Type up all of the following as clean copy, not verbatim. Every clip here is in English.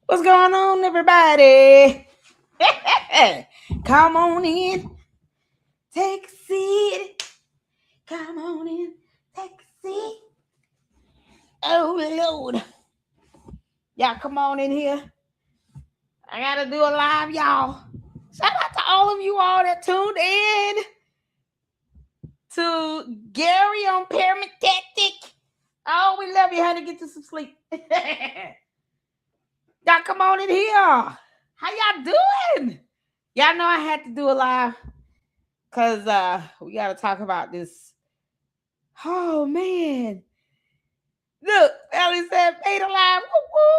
What's going on, everybody? Come on in, take a seat. Come on in, take a seat. Oh, Lord. Y'all come on in here. I got to do a live, y'all. Shout out to all of you all that tuned in to Gary on Pyramid Tactic. Oh, we love you, honey. Get you some sleep. Y'all come on in here. How y'all doing? Y'all know I had to do a live because we got to talk about this. Oh, man. Look, Ellie said, paid alive. Woo woo.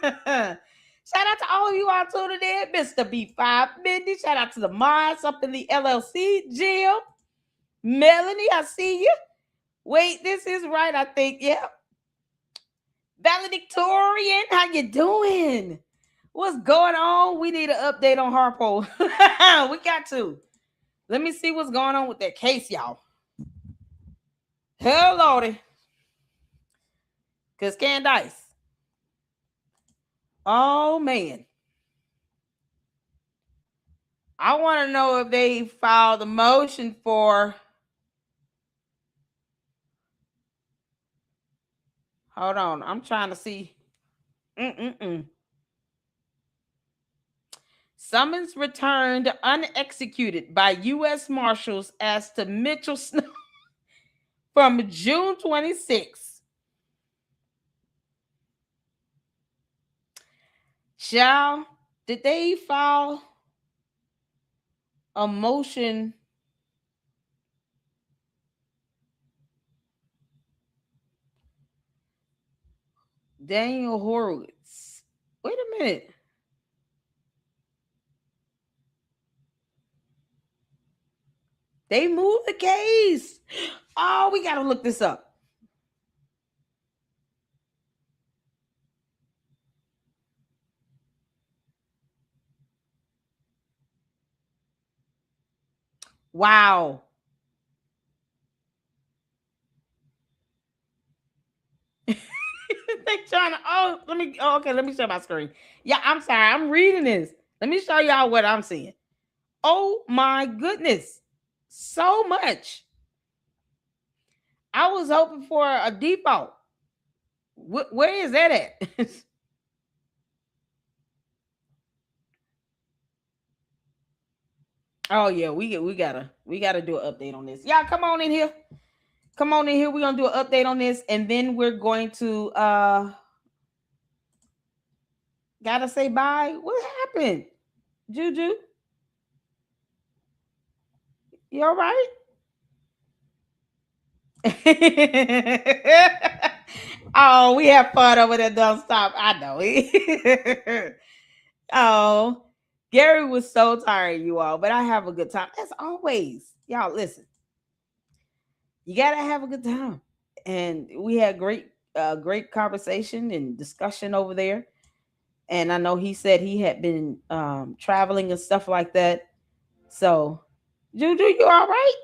Shout out to all of you all tuning in. Mr. B5 Mindy. Shout out to the Mods up in the LLC. Jim. Melanie, I see you. Wait, this is right, I think. Yep. Valedictorian, how you doing? What's going on? We need an update on Harpo. We got to. Let me see what's going on with that case, y'all. Hell, Lordy. Because Candace. Oh, man. I want to know if they filed a motion for... Hold on. I'm trying to see. Summons returned unexecuted by U.S. Marshals as to Mitchell Snow from June 26th. Shall, did they file a motion? Daniel Horowitz. Wait a minute. They moved the case. Oh, we got to look this up. Wow. They trying to, let me show my screen. Yeah, I'm sorry. I'm reading this. Let me show y'all what I'm seeing. Oh my goodness. So much. I was hoping for a default. Where is that at? Oh yeah, we gotta do an update on this. Y'all come on in here. Come on in here. We're gonna do an update on this, and then we're going to gotta say bye. What happened? Juju? You all right? Oh, we have fun over there. Don't stop. I know. Oh, Gary was so tired, you all, but I have a good time as always. Y'all, listen. You gotta have a good time, and we had great conversation and discussion over there. And I know he said he had been traveling and stuff like that. So, Juju, you all right?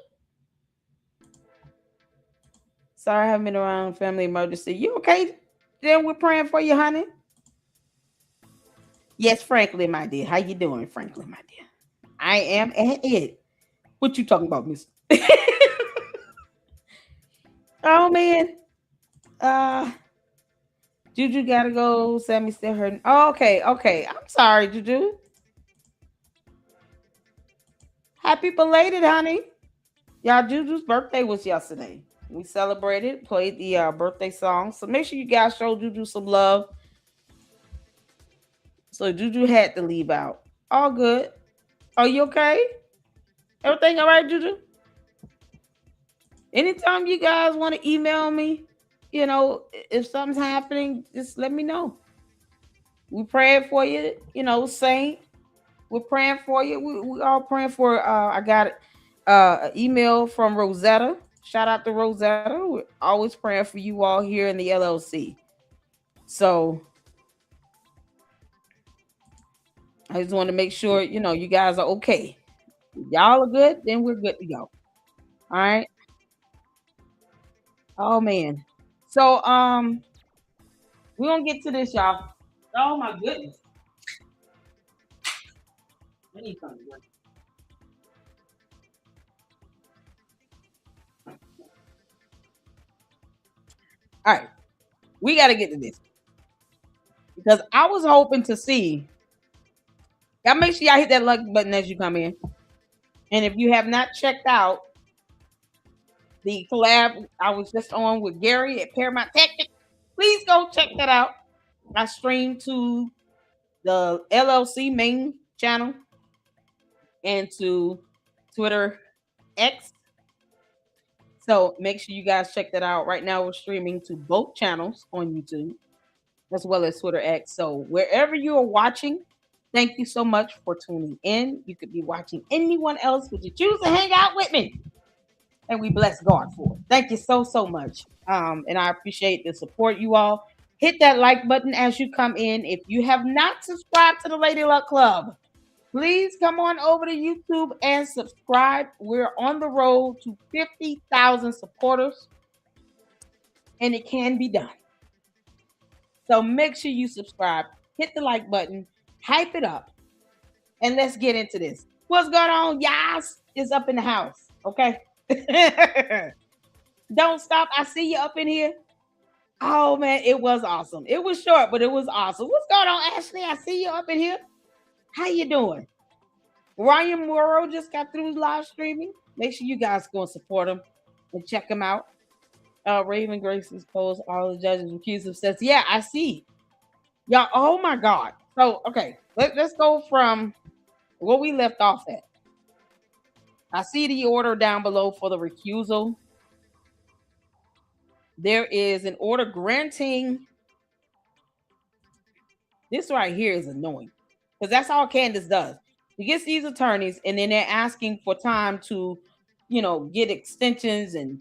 Sorry, I haven't been around family emergency. You okay? Then we're praying for you, honey. Yes, frankly, my dear. How you doing, frankly, my dear? I am at it. What you talking about, miss? Oh man. Juju gotta go. Sammy still hurting. Oh, okay. I'm sorry, Juju. Happy belated, honey. Y'all, Juju's birthday was yesterday. We celebrated, played the birthday song. So make sure you guys show Juju some love. So Juju had to leave out. All good. Are you okay? Everything all right, Juju? Anytime you guys want to email me, if something's happening, just let me know. We praying for you, Saint. We're praying for you. We all praying for. I got an email from Rosetta. Shout out to Rosetta. We're always praying for you all here in the LLC. So I just want to make sure you guys are okay. Y'all are good, then we're good to go. All right. Oh man. So we're gonna get to this, y'all. Oh my goodness. I need something. All right, we got to get to this because I was hoping to see. Y'all make sure y'all hit that like button as you come in. And if you have not checked out the collab I was just on with Gary at Paramount Tactics, please go check that out. I streamed to the LLC main channel and to Twitter X. So make sure you guys check that out. Right now, we're streaming to both channels on YouTube as well as Twitter X. So wherever you are watching, thank you so much for tuning in. You could be watching anyone else, but you choose to hang out with me. And we bless God for it. Thank you so, so much. And I appreciate the support, you all. Hit that like button as you come in. If you have not subscribed to the Lady Luck Club, please come on over to YouTube and subscribe. We're on the road to 50,000 supporters, and it can be done. So make sure you subscribe, hit the like button, hype it up, and let's get into this. What's going on? Yas is up in the house, okay? Don't stop. I see you up in here. Oh man, it was awesome. It was short, but it was awesome. What's going on, Ashley? I see you up in here. How you doing? Ryan Morrow just got through live streaming. Make sure you guys go and support him and check him out. Raven Grace's post, all the judges accused of says, yeah, I see. Y'all, oh my God. So, okay, let's go from where we left off at. I see the order down below for the recusal. There is an order granting. This right here is annoying because that's all Candace does. She gets these attorneys and then they're asking for time to, get extensions, and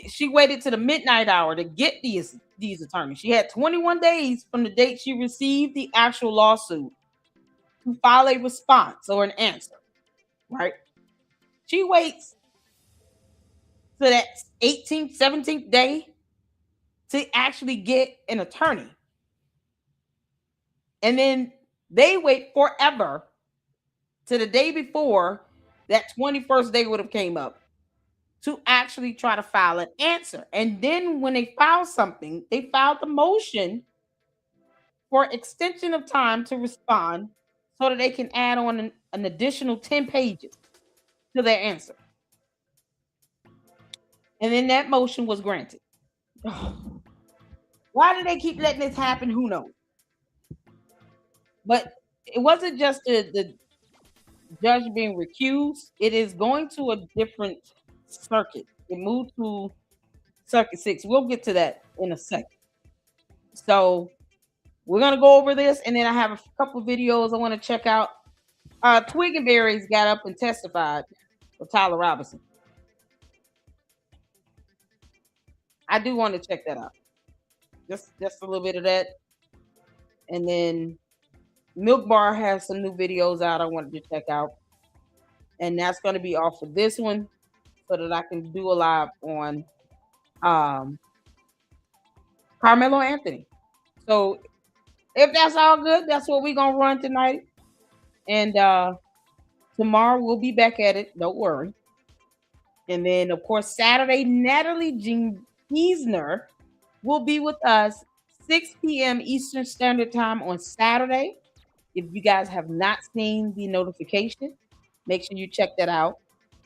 she waited to the midnight hour to get these attorneys. She had 21 days from the date she received the actual lawsuit to file a response or an answer, right? She waits to that 18th, 17th day to actually get an attorney. And then they wait forever to the day before that 21st day would have came up to actually try to file an answer. And then when they file something, they filed the motion for extension of time to respond so that they can add on an additional 10 pages to their answer. And then that motion was granted. Why do they keep letting this happen? Who knows? But it wasn't just the judge being recused. It is going to a different circuit. It moved to Circuit 6. We'll get to that in a second. So we're going to go over this, and then I have a couple videos I want to check out. Twig and Berries got up and testified for Tyler Robinson. I do want to check that out. Just a little bit of that. And then Milk Bar has some new videos out I wanted to check out. And that's going to be off of this one so that I can do a live on Carmelo Anthony. So if that's all good, that's what we're going to run tonight. And tomorrow we'll be back at it. Don't worry. And then, of course, Saturday, Natalie Jean Giesner will be with us 6 p.m. Eastern Standard Time on Saturday. If you guys have not seen the notification, make sure you check that out.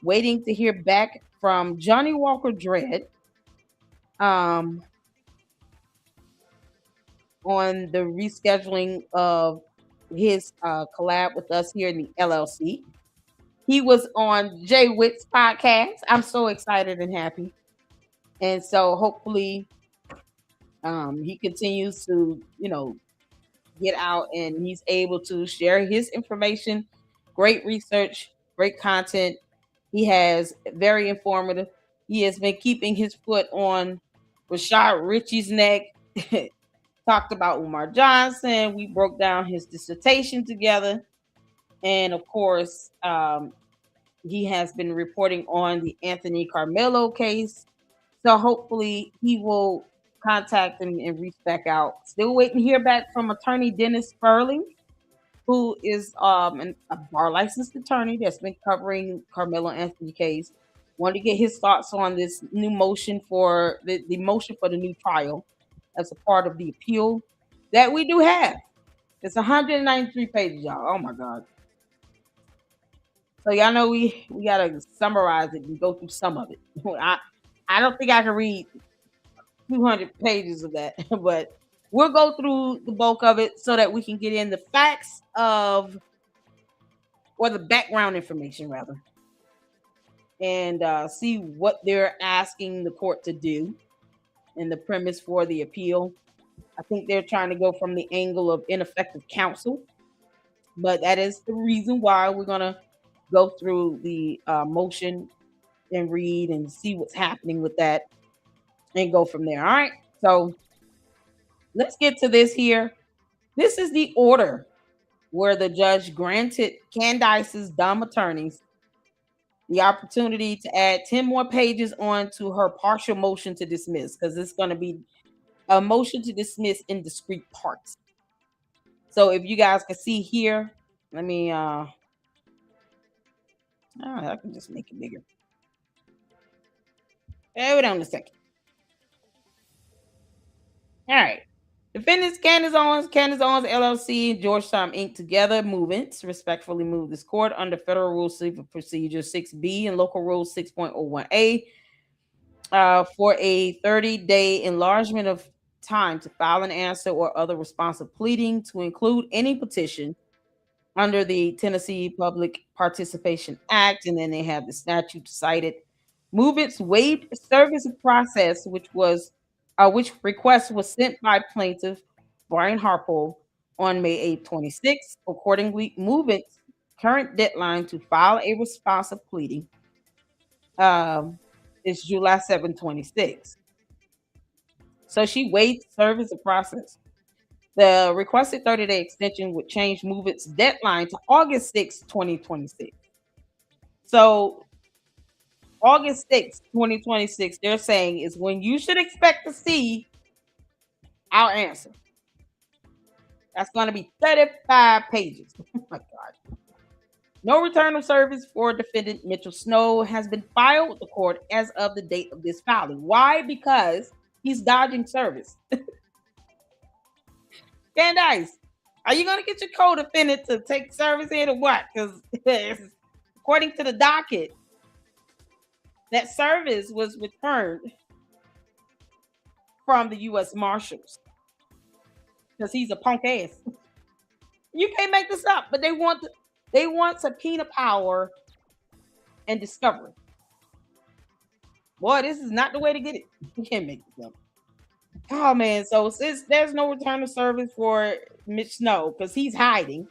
Waiting to hear back from Johnny Walker Dredd on the rescheduling of his collab with us here in the LLC. He was on Jay Witt's podcast. I'm so excited and happy. And so hopefully he continues to, get out and he's able to share his information. Great research, great content. He has very informative. He has been keeping his foot on Rashad Ritchie's neck. Talked about Umar Johnson. We broke down his dissertation together. And of course, he has been reporting on the Anthony Carmelo case. So hopefully he will contact and reach back out. Still waiting to hear back from attorney Dennis Sperling, who is a bar licensed attorney that's been covering Carmelo Anthony case. Wanted to get his thoughts on this new motion for the motion for the new trial as a part of the appeal that we do have. It's 193 pages, y'all. Oh my God. So y'all know we gotta summarize it and go through some of it. I don't think I can read 200 pages of that, but we'll go through the bulk of it so that we can get in the facts of, or the background information rather, and see what they're asking the court to do and the premise for the appeal. I think they're trying to go from the angle of ineffective counsel, but that is the reason why we're going to go through the motion and read and see what's happening with that and go from there. All right. So let's get to this here. This is the order where the judge granted Candace's dumb attorneys the opportunity to add 10 more pages on to her partial motion to dismiss, because it's going to be a motion to dismiss in discrete parts. So if you guys can see here, let me I can just make it bigger. Hold on a second. All right. Defendants Candace Owens LLC, and Georgetown Inc. together movements respectfully move this court under Federal Rule Civil Procedure 6B and Local Rule 6.01A for a 30-day enlargement of time to file an answer or other responsive pleading to include any petition under the Tennessee Public Participation Act, and then they have the statute cited. Movements waived service of process, which request was sent by plaintiff Brian Harpole on May 8, 26. Accordingly, Movements' current deadline to file a responsive pleading is July 7, 26. So she waived service of process. The requested 30-day extension would change Movements' deadline to August 6, 2026. So August 6, 2026, they're saying is when you should expect to see our answer. That's going to be 35 pages. Oh my God. No return of service for defendant Mitchell Snow has been filed with the court as of the date of this filing. Why? Because he's dodging service. Candace, are you going to get your co-defendant to take service in or what? Because according to the docket, that service was returned from the U.S. Marshals because he's a punk ass. You can't make this up, but they want subpoena power and discovery. Boy, this is not the way to get it. You can't make this up. Oh man, so since there's no return of service for Mitch Snow because he's hiding,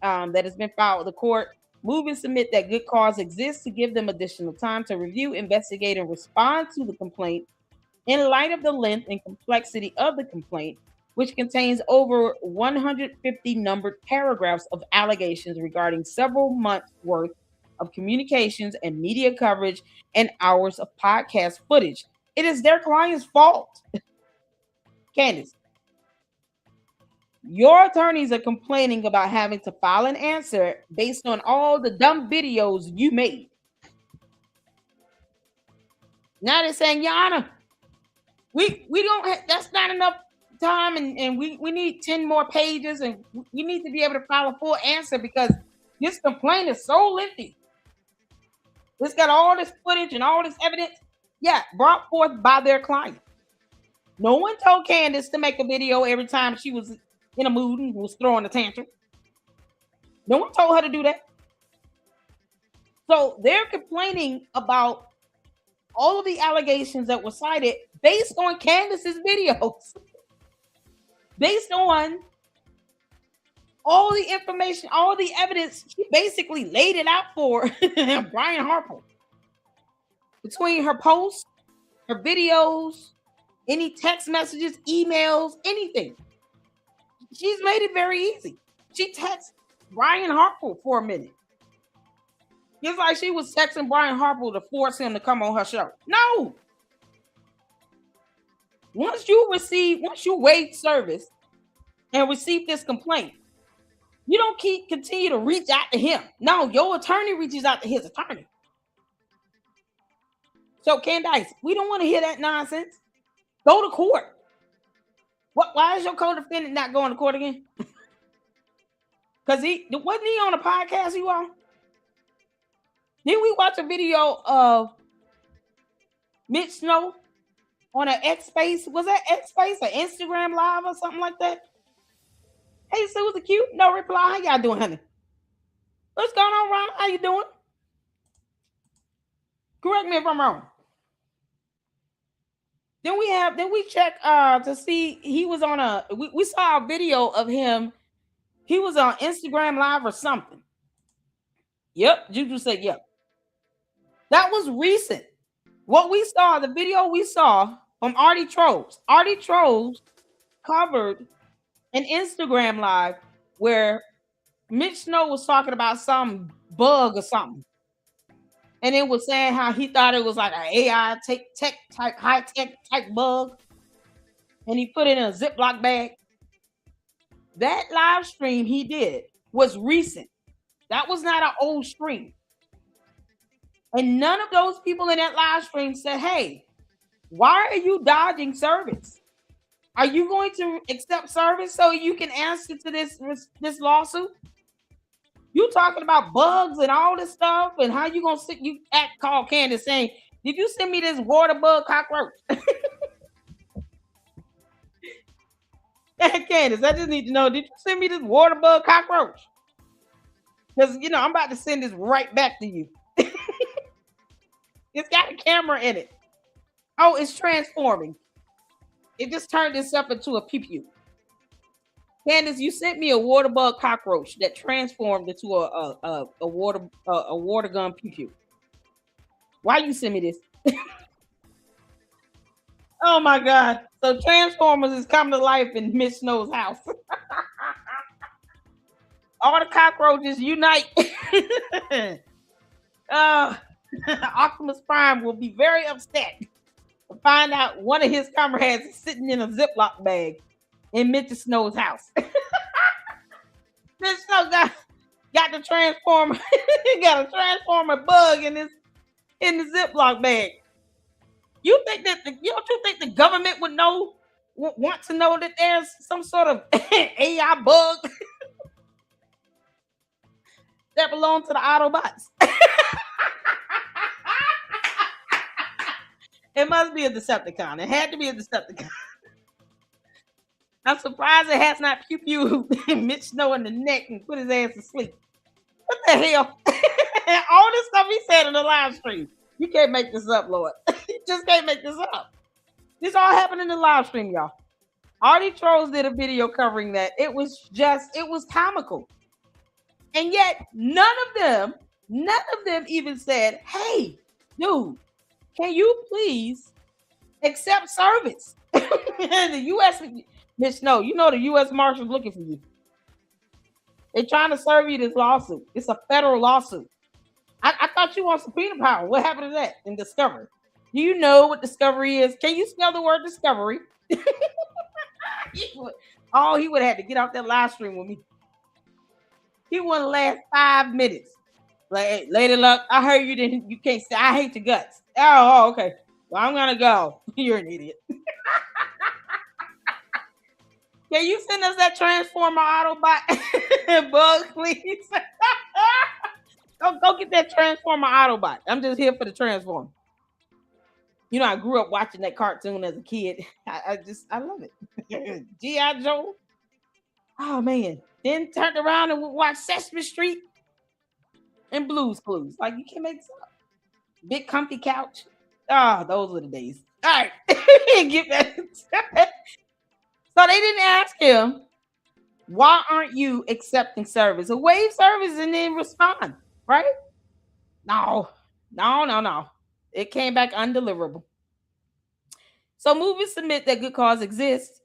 that has been filed with the court, move and submit that good cause exists to give them additional time to review, investigate, and respond to the complaint in light of the length and complexity of the complaint, which contains over 150 numbered paragraphs of allegations regarding several months worth of communications and media coverage and hours of podcast footage. It is their client's fault. Candace, your attorneys are complaining about having to file an answer based on all the dumb videos you made. Now they're saying, Your Honor, we don't have, that's not enough time, and we need 10 more pages, and you need to be able to file a full answer because this complaint is so lengthy. It's got all this footage and all this evidence, brought forth by their client. No one told Candace to make a video every time she was in a mood and was throwing a tantrum. No one told her to do that. So they're complaining about all of the allegations that were cited based on Candace's videos. Based on all the information, all the evidence, she basically laid it out for Brian Harpole. Between her posts, her videos, any text messages, emails, anything. She's made it very easy. She texted Brian Harpole for a minute. It's like she was texting Brian Harpole to force him to come on her show. No. Once you waive service and receive this complaint, you don't continue to reach out to him. No, your attorney reaches out to his attorney. So, Candace, we don't want to hear that nonsense. Go to court. Why is your co-defendant not going to court again? Because he wasn't he on a podcast you all? Didn't we watch a video of Mitch Snow on an X Space? Was that X Space or Instagram Live or something like that? Hey, Susie Q, no reply. How y'all doing, honey? What's going on, Ron? How you doing? Correct me if I'm wrong. Then we check to see he was on we saw a video of him. He was on Instagram Live or something. Yep, Juju said yep. That was recent. What we saw, the video we saw from Artie Trolls. Artie Trolls covered an Instagram Live where Mitch Snow was talking about some bug or something. And it was saying how he thought it was like an AI tech type, high tech type bug. And he put it in a Ziploc bag. That live stream he did was recent. That was not an old stream. And none of those people in that live stream said, hey, why are you dodging service? Are you going to accept service so you can answer to this lawsuit? You talking about bugs and all this stuff and how you gonna call Candace saying, did you send me this water bug cockroach? Candace, I just need to know, did you send me this water bug cockroach? Because I'm about to send this right back to you. It's got a camera in it. Oh, it's transforming. It just turned itself into a pew-pew. Candace, you sent me a water bug cockroach that transformed into a water gun pew-pew. Why you send me this? Oh my God. So Transformers is coming to life in Miss Snow's house. All the cockroaches unite. Optimus Prime will be very upset to find out one of his comrades is sitting in a Ziploc bag in Mitch Snow's house. Mitch Snow got the transformer. He got a transformer bug in the Ziploc bag. You think that don't you think the government would want to know that there's some sort of AI bug that belongs to the Autobots? It must be a Decepticon. It had to be a Decepticon. I'm surprised it has not pew Mitch Snow in the neck and put his ass to sleep. What the hell? All this stuff he said in the live stream. You can't make this up, Lord. You just can't make this up. This all happened in the live stream, y'all. Artie Trolls did a video covering that. It was comical. And yet, none of them even said, hey, dude, can you please accept service? And the U.S. Mitch Snow, the U.S. Marshals looking for you. They're trying to serve you this lawsuit. It's a federal lawsuit. I thought you want subpoena power. What happened to that in Discovery? Do you know what Discovery is? Can you spell the word Discovery? He would have had to get off that live stream with me. He wouldn't last 5 minutes. Like, hey, Lady Luck, I heard you can't say, I hate your guts. Oh, okay. Well, I'm going to go. You're an idiot. Can you send us that Transformer Autobot bug, please? Go get that Transformer Autobot. I'm just here for the Transformer. I grew up watching that cartoon as a kid. I love it. G.I. Joe. Oh, man. Then turned around and watched Sesame Street and Blue's Clues. Like, you can't make this up. Big comfy couch. Oh, those were the days. All right. Get that. So they didn't ask him, why aren't you accepting service? A waive service and then respond, right? No. It came back undeliverable. So movies submit that good cause exists.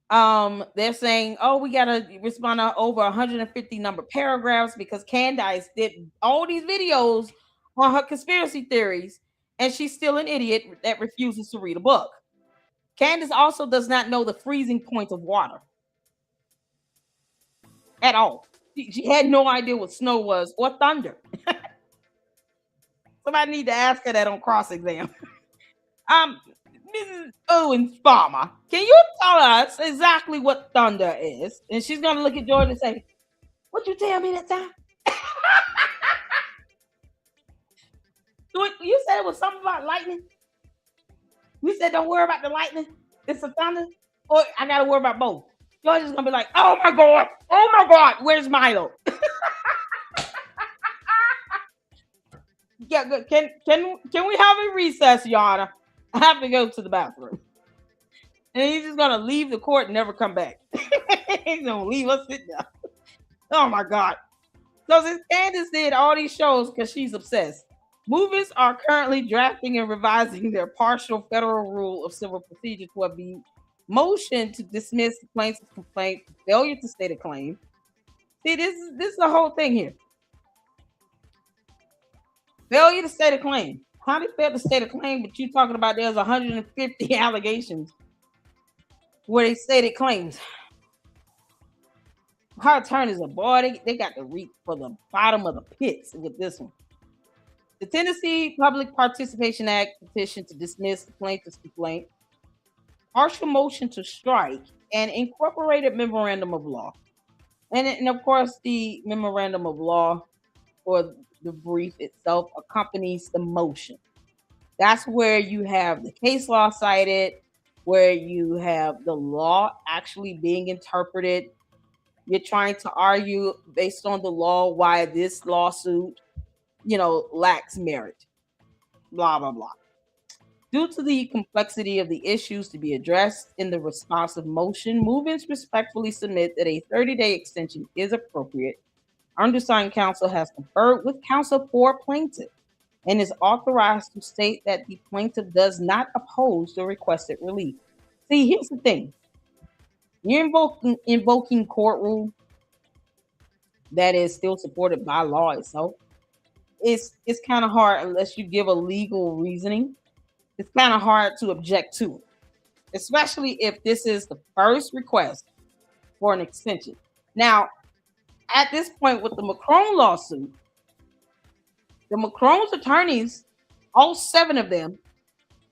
They're saying, we got to respond on over 150 number paragraphs because Candace did all these videos on her conspiracy theories, and she's still an idiot that refuses to read a book. Candace also does not know the freezing point of water at all. She had no idea what snow was or thunder. Somebody need to ask her that on cross exam. Mrs. Owens Farmer, can you tell us exactly what thunder is? And she's gonna look at Jordan and say, "What you tell me that time? You said it was something about lightning. You said don't worry about the lightning. It's a thunder. Or I gotta worry about both." Jordan's gonna be like, "Oh my god, where's Milo?" Yeah, good. Can we have a recess, Your Honor? I have to go to the bathroom. And he's just gonna leave the court and never come back. He's gonna leave us sit down. Oh my god. So since Candace did all these shows because she's obsessed, movies are currently drafting and revising their partial federal rule of civil procedure to be motion to dismiss the plaintiff's complaint for failure to state a claim. See, this is the whole thing here. Failure to state a claim. How they fail to state a claim, but you talking about there's 150 allegations where they stated claims. Her attorneys are boy, they got to reach for the bottom of the pits with this one. The Tennessee Public Participation Act petition to dismiss the plaintiff's complaint, partial motion to strike, and incorporated memorandum of law. And of course, the memorandum of law or the brief itself accompanies the motion. That's where you have the case law cited, where you have the law actually being interpreted. You're trying to argue based on the law why this lawsuit, lacks merit. Blah, blah, blah. Due to the complexity of the issues to be addressed in the responsive motion, movements respectfully submit that a 30-day extension is appropriate. Undersigned counsel has conferred with counsel for plaintiff and is authorized to state that the plaintiff does not oppose the requested relief. See, here's the thing. You're invoking court rule that is still supported by law itself. It's kind of hard unless you give a legal reasoning. It's kind of hard to object to it, especially if this is the first request for an extension. Now, at this point with the McCrone lawsuit, the McCrone's attorneys, all 7 of them,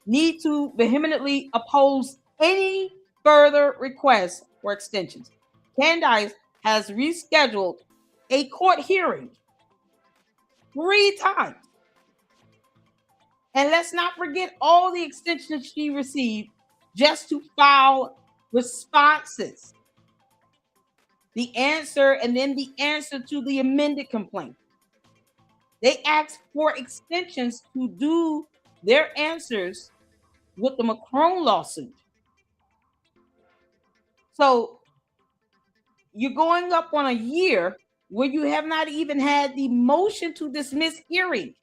need to vehemently oppose any further requests for extensions. Candace has rescheduled a court hearing 3 times. And let's not forget all the extensions she received just to file responses. The answer and then the answer to the amended complaint. They asked for extensions to do their answers with the McCrone lawsuit. So you're going up on a year where you have not even had the motion to dismiss hearing.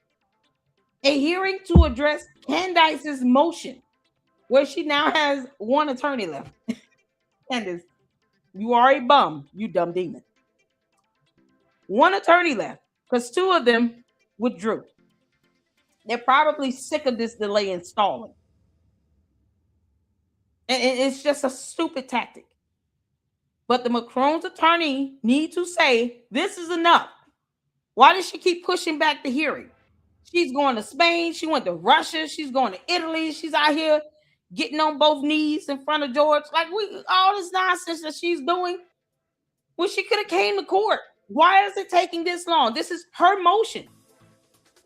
A hearing to address Candace's motion, where she now has 1 attorney left. Candace, you are a bum, you dumb demon. 1 attorney left, because 2 of them withdrew. They're probably sick of this delay in stalling. And it's just a stupid tactic. But the McCrone's attorney need to say, this is enough. Why does she keep pushing back the hearing? She's going to Spain. She went to Russia. She's going to Italy. She's out here getting on both knees in front of George. Like, all this nonsense that she's doing. Well, she could have came to court. Why is it taking this long? This is her motion.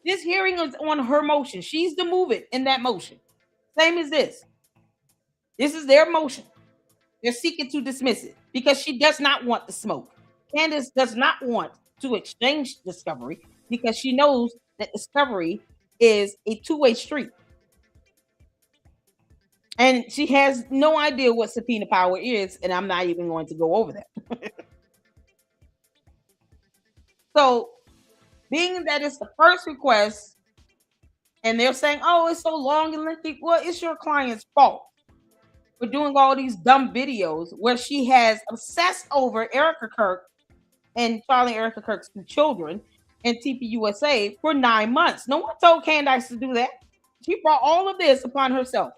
This hearing is on her motion. She's the movement in that motion. Same as this. This is their motion. They're seeking to dismiss it because she does not want the smoke. Candace does not want to exchange discovery because she knows that discovery is a 2-way street. And she has no idea what subpoena power is, and I'm not even going to go over that. So, being that it's the first request, and they're saying, oh, it's so long and lengthy, well, it's your client's fault for doing all these dumb videos where she has obsessed over Erica Kirk and Charlie and Erica Kirk's 2 children in TPUSA for 9 months. No one told Candace to do that. She brought all of this upon herself.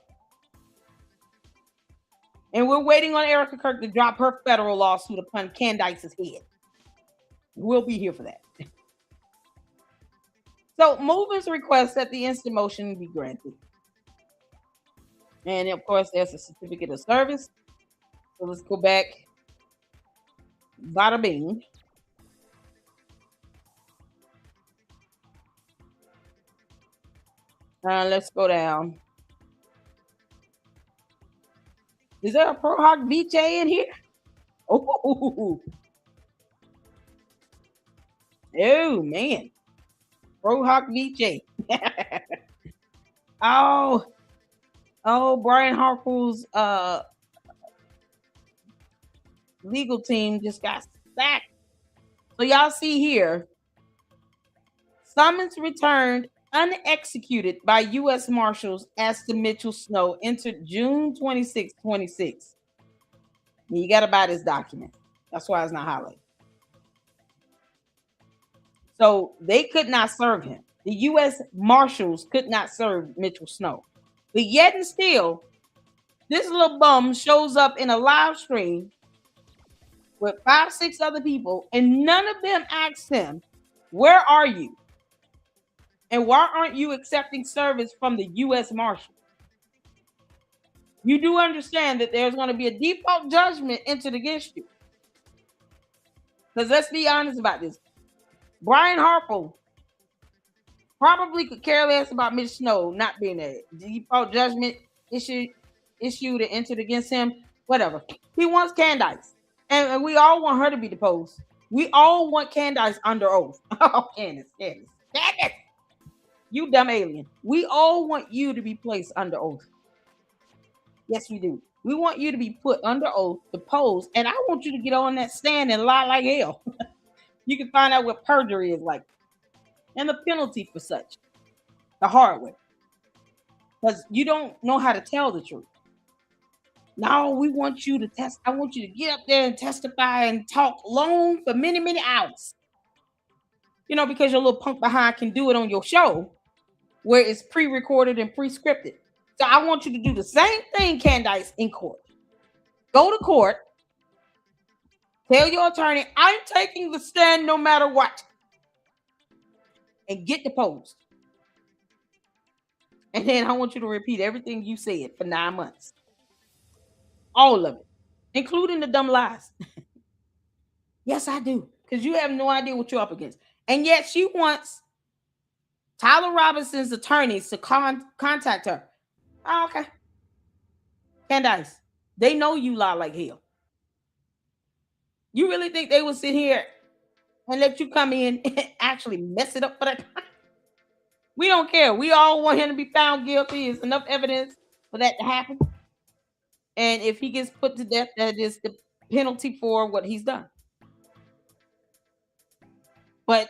And we're waiting on Erica Kirk to drop her federal lawsuit upon Candace's head. We'll be here for that. So movers request that the instant motion be granted. And of course, there's a certificate of service. So let's go back. Bada bing. Let's go down. Is there a Pro Hawk VJ in here? Oh, oh man. Pro Hawk VJ. Oh, Brian Harple's legal team just got sacked. So y'all see here, summons returned unexecuted by U.S. Marshals as to Mitchell Snow entered June 26, 26. You got to buy this document. That's why it's not highlighted. So they could not serve him. The U.S. Marshals could not serve Mitchell Snow. But yet and still, this little bum shows up in a live stream with 5-6 other people, and none of them asked him, where are you? And why aren't you accepting service from the U.S. Marshals? You do understand that there's going to be a default judgment entered against you. Because let's be honest about this. Brian Harple probably could care less about Mitch Snow not being there. Default judgment issued and entered against him, whatever. He wants Candace. And we all want her to be deposed. We all want Candace under oath. Oh, Candace. You dumb alien. We all want you to be placed under oath. Yes, we do. We want you to be put under oath, deposed, and I want you to get on that stand and lie like hell. You can find out what perjury is like and the penalty for such the hard way. Because you don't know how to tell the truth. Now we want you to test. I want you to get up there and testify and talk long for many, many hours. You know, because your little punk behind can do it on your show where it's pre-recorded and pre-scripted. So I want you to do the same thing, Candace, in court. Go to court. Tell your attorney, I'm taking the stand no matter what. And get deposed. And then I want you to repeat everything you said for 9 months. All of it. Including the dumb lies. Yes, I do. Because you have no idea what you're up against. And yet she wants Tyler Robinson's attorneys to contact her. Oh, okay. Candace, they know you lie like hell. You really think they would sit here and let you come in and actually mess it up for that? We don't care. We all want him to be found guilty. There's enough evidence for that to happen. And if he gets put to death, that is the penalty for what he's done. But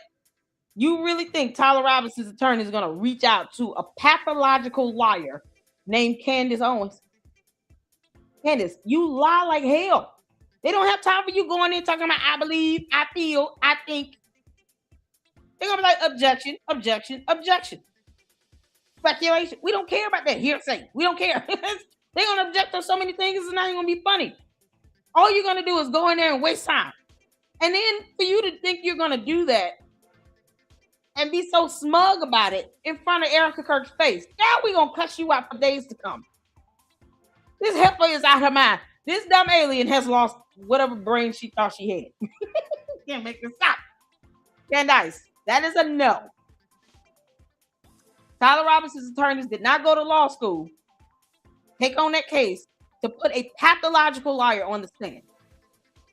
you really think Tyler Robinson's attorney is going to reach out to a pathological liar named Candace Owens? Candace, you lie like hell. They don't have time for you going in talking about I believe, I feel, I think. They're going to be like, objection, objection, objection. Speculation. We don't care about that hearsay. We don't care. They're going to object on so many things, it's not even going to be funny. All you're going to do is go in there and waste time. And then for you to think you're going to do that and be so smug about it in front of Erica Kirk's face, now we're going to cuss you out for days to come. This heifer is out of her mind. This dumb alien has lost whatever brain she thought she had. Can't make this stop. Candace, that is a no. Tyler Robinson's attorneys did not go to law school, take on that case to put a pathological liar on the stand,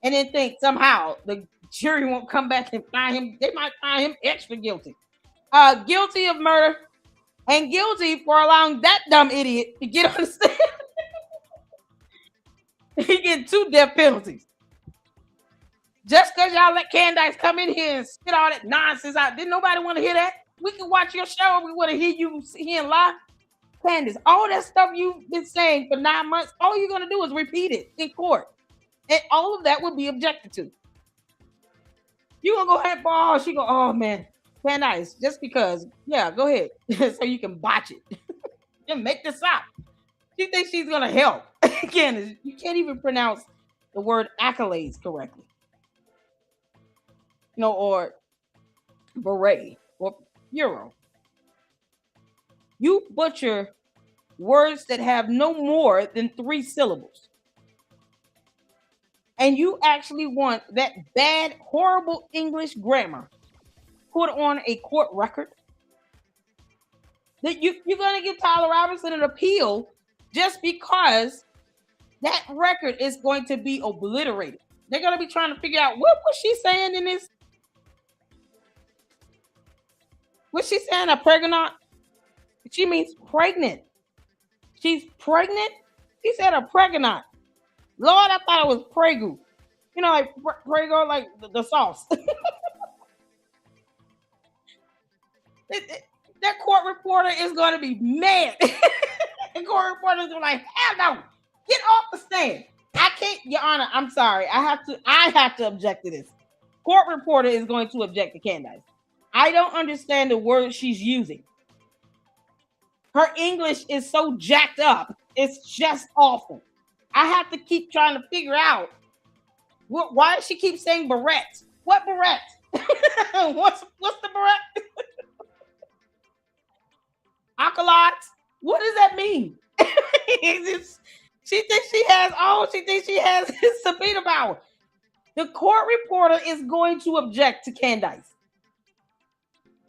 and then think somehow the jury won't come back and find him. They might find him extra guilty. Guilty of murder and guilty for allowing that dumb idiot to get on the stand. He getting 2 death penalties. Just because y'all let Candace come in here and spit all that nonsense out. Didn't nobody want to hear that? We can watch your show. We want to hear you here and lie. Candace, all that stuff you've been saying for 9 months, all you're going to do is repeat it in court. And all of that will be objected to. You going to go ahead and ball. She go, oh, man. Candace, just because. Yeah, go ahead. So you can botch it. Just make this up. She thinks she's going to help. Candace, you can't even pronounce the word accolades correctly. Or beret or euro. You butcher words that have no more than 3 syllables. And you actually want that bad, horrible English grammar put on a court record? That you're going to give Tyler Robinson an appeal just because that record is going to be obliterated. They're going to be trying to figure out, what was she saying in this? Was she saying a pregnant? She means pregnant. She's pregnant? She said a pregnant. Lord, I thought it was Prego. Like Prego, like the sauce. That court reporter is going to be mad. The court reporter is going to be like, hell no, get off the stand. I can't, Your Honor, I'm sorry. I have to object to this. Court reporter is going to object to Candace. I don't understand the words she's using. Her English is so jacked up. It's just awful. I have to keep trying to figure out why does she keep saying barrette? What barrette? What's the barrette? Acolyte? What does that mean? She thinks she has subpoena power. The court reporter is going to object to Candace.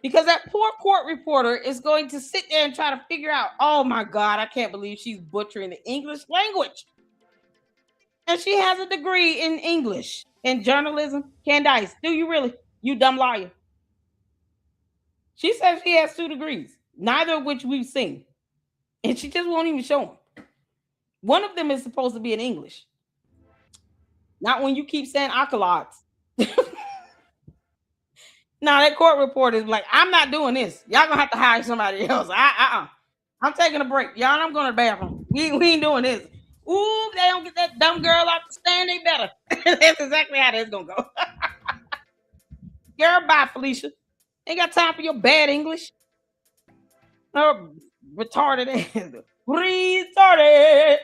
Because that poor court reporter is going to sit there and try to figure out, oh my God, I can't believe she's butchering the English language. And she has a degree in English and journalism. Candace, do you really? You dumb liar. She says she has 2 degrees, neither of which we've seen. And she just won't even show them. One of them is supposed to be in English. Not when you keep saying acolytes. Now that court reporter is like, I'm not doing this. Y'all gonna have to hire somebody else. I'm taking a break. Y'all, I'm going to the bathroom. We ain't doing this. Ooh, they don't get that dumb girl off the stand, they better. That's exactly how that's gonna go. Girl, bye, Felicia. Ain't got time for your bad English. Retarded ass. Retarded,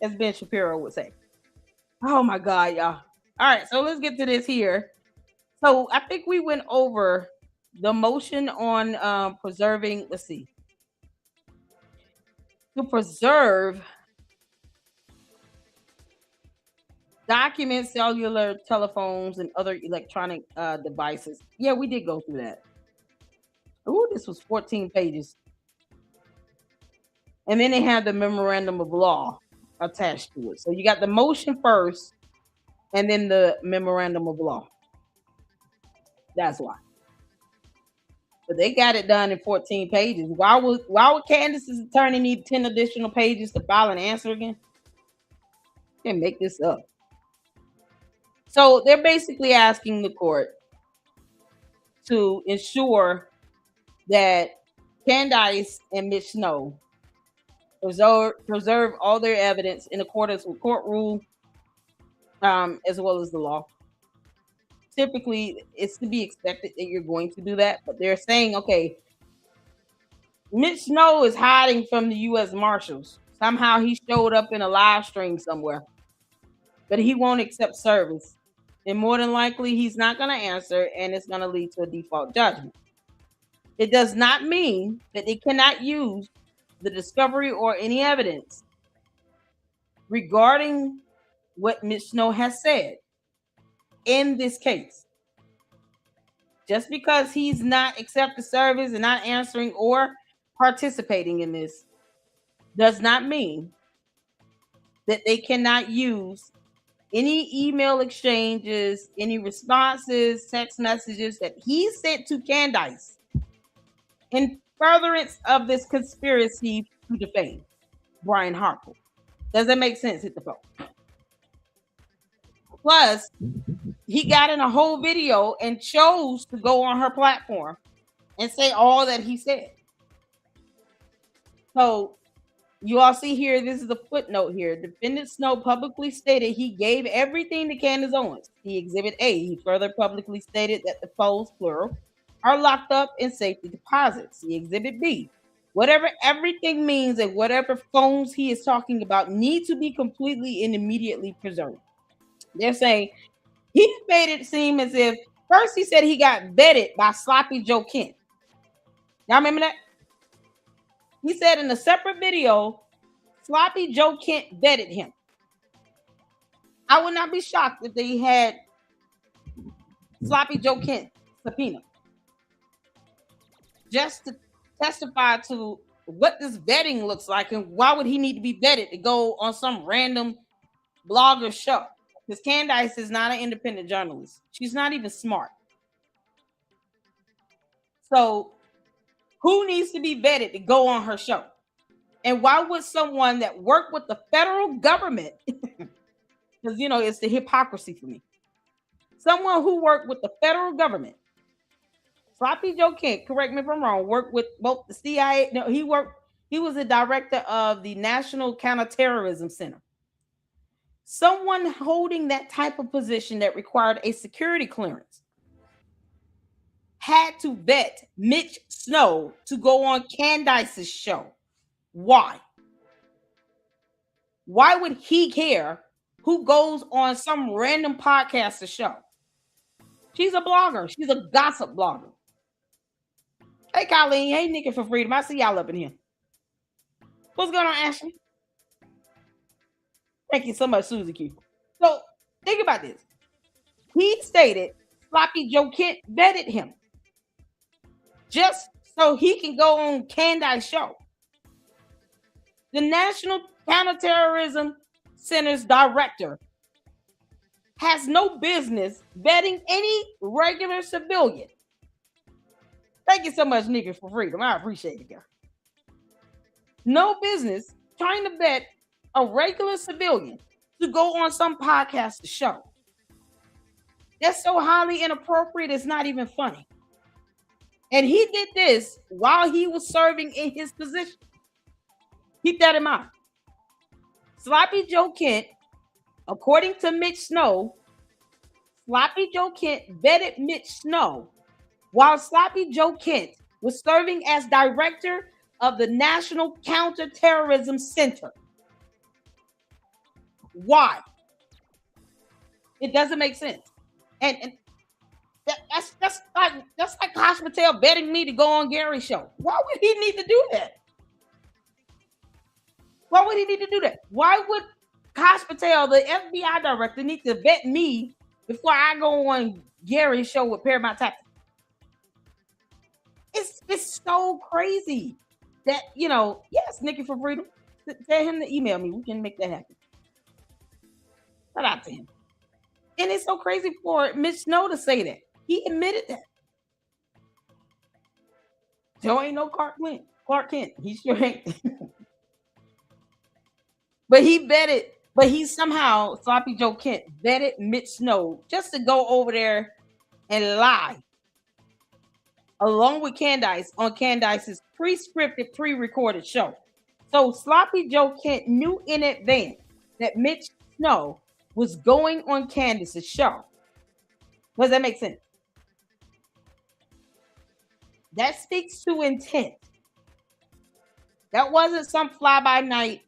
as Ben Shapiro would say. Oh my God, y'all. All right, so let's get to this here. So I think we went over the motion on preserving, let's see, to preserve documents, cellular telephones, and other electronic devices. Yeah, we did go through that. Oh, this was 14 pages. And then they had the memorandum of law attached to it. So you got the motion first, and then the memorandum of law. That's why. But they got it done in 14 pages. Why would Candace's attorney need 10 additional pages to file an answer again? You can't make this up. So they're basically asking the court to ensure that Candace and Mitch Snow preserve all their evidence in accordance with court rule, as well as the law. Typically, it's to be expected that you're going to do that, but they're saying, okay, Mitch Snow is hiding from the U.S. Marshals. Somehow he showed up in a live stream somewhere, but he won't accept service. And more than likely, he's not going to answer, and it's going to lead to a default judgment. It does not mean that they cannot use the discovery or any evidence regarding what Mitch Snow has said in this case. Just because he's not accepting service and not answering or participating in this does not mean that they cannot use any email exchanges, any responses, text messages that he sent to Candace in furtherance of this conspiracy to defame Brian Harper. Does that make sense? Hit the phone. Plus, he got in a whole video and chose to go on her platform and say all that he said. So you all see here, this is a footnote here. Defendant Snow publicly stated he gave everything to Candace Owens. The Exhibit A, he further publicly stated that the phones, plural, are locked up in safety deposits. The Exhibit B, Whatever everything means and whatever phones he is talking about need to be completely and immediately preserved. They're saying he made it seem as if first he said he got vetted by Sloppy Joe Kent. Y'all remember that? He said in a separate video, Sloppy Joe Kent vetted him. I would not be shocked if they had Sloppy Joe Kent subpoena just to testify to what this vetting looks like and why would he need to be vetted to go on some random blogger show. Because Candace is not an independent journalist. She's not even smart. So who needs to be vetted to go on her show? And why would someone that worked with the federal government, because, you know, it's the hypocrisy for me. Someone who worked with the federal government, Sloppy Joe Kent, correct me if I'm wrong, worked with both the CIA. No, he was the director of the National Counterterrorism Center. Someone holding that type of position that required a security clearance had to vet Mitch Snow to go on Candace's show. Why? Why would he care who goes on some random podcaster show? She's a blogger. She's a gossip blogger. Hey, Colleen. Hey, Nikki for Freedom. I see y'all up in here. What's going on, Ashley? Thank you so much, Susie Q. So, think about this. He stated Sloppy Joe Kent vetted him just so he can go on Candace's show. The National Counterterrorism Center's director has no business vetting any regular civilian. Thank you so much, Nikki, for Freedom. I appreciate it, girl. No business trying to vet a regular civilian to go on some podcast show. That's so highly inappropriate, it's not even funny. And he did this while he was serving in his position. Keep that in mind. Sloppy Joe Kent, according to Mitch Snow, Sloppy Joe Kent vetted Mitch Snow while Sloppy Joe Kent was serving as director of the National Counterterrorism Center. Why? It doesn't make sense. And that's like Kosh Patel betting me to go on Gary's show. Why would he need to do that? Why would he need to do that? Why would Kosh Patel, the FBI director, need to vet me before I go on Gary's show with Paramount Tactics? It's so crazy that, you know, yes, Nikki for Freedom, tell him to email me. We can make that happen. Shout out to him. And it's so crazy for Mitch Snow to say that. He admitted that. Joe ain't no Clark Kent. He sure ain't. But he somehow, Sloppy Joe Kent, vetted Mitch Snow just to go over there and lie along with Candace on Candace's pre-scripted, pre-recorded show. So Sloppy Joe Kent knew in advance that Mitch Snow was going on Candace's show. Does that make sense? That speaks to intent. That wasn't some fly-by-night.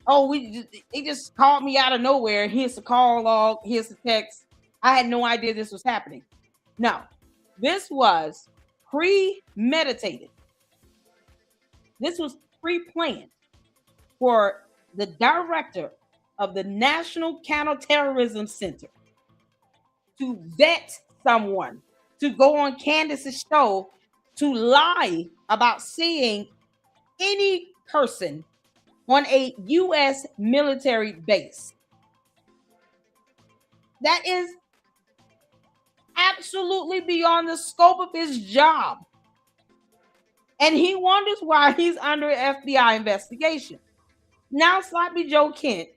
Oh, he just called me out of nowhere. Here's the call log. Here's the text. I had no idea this was happening. No, this was premeditated. This was pre-planned for the director of the National Counterterrorism Center to vet someone to go on Candace's show to lie about seeing any person on a U.S. military base. That is absolutely beyond the scope of his job. And he wonders why he's under FBI investigation. Now Sloppy Joe Kent,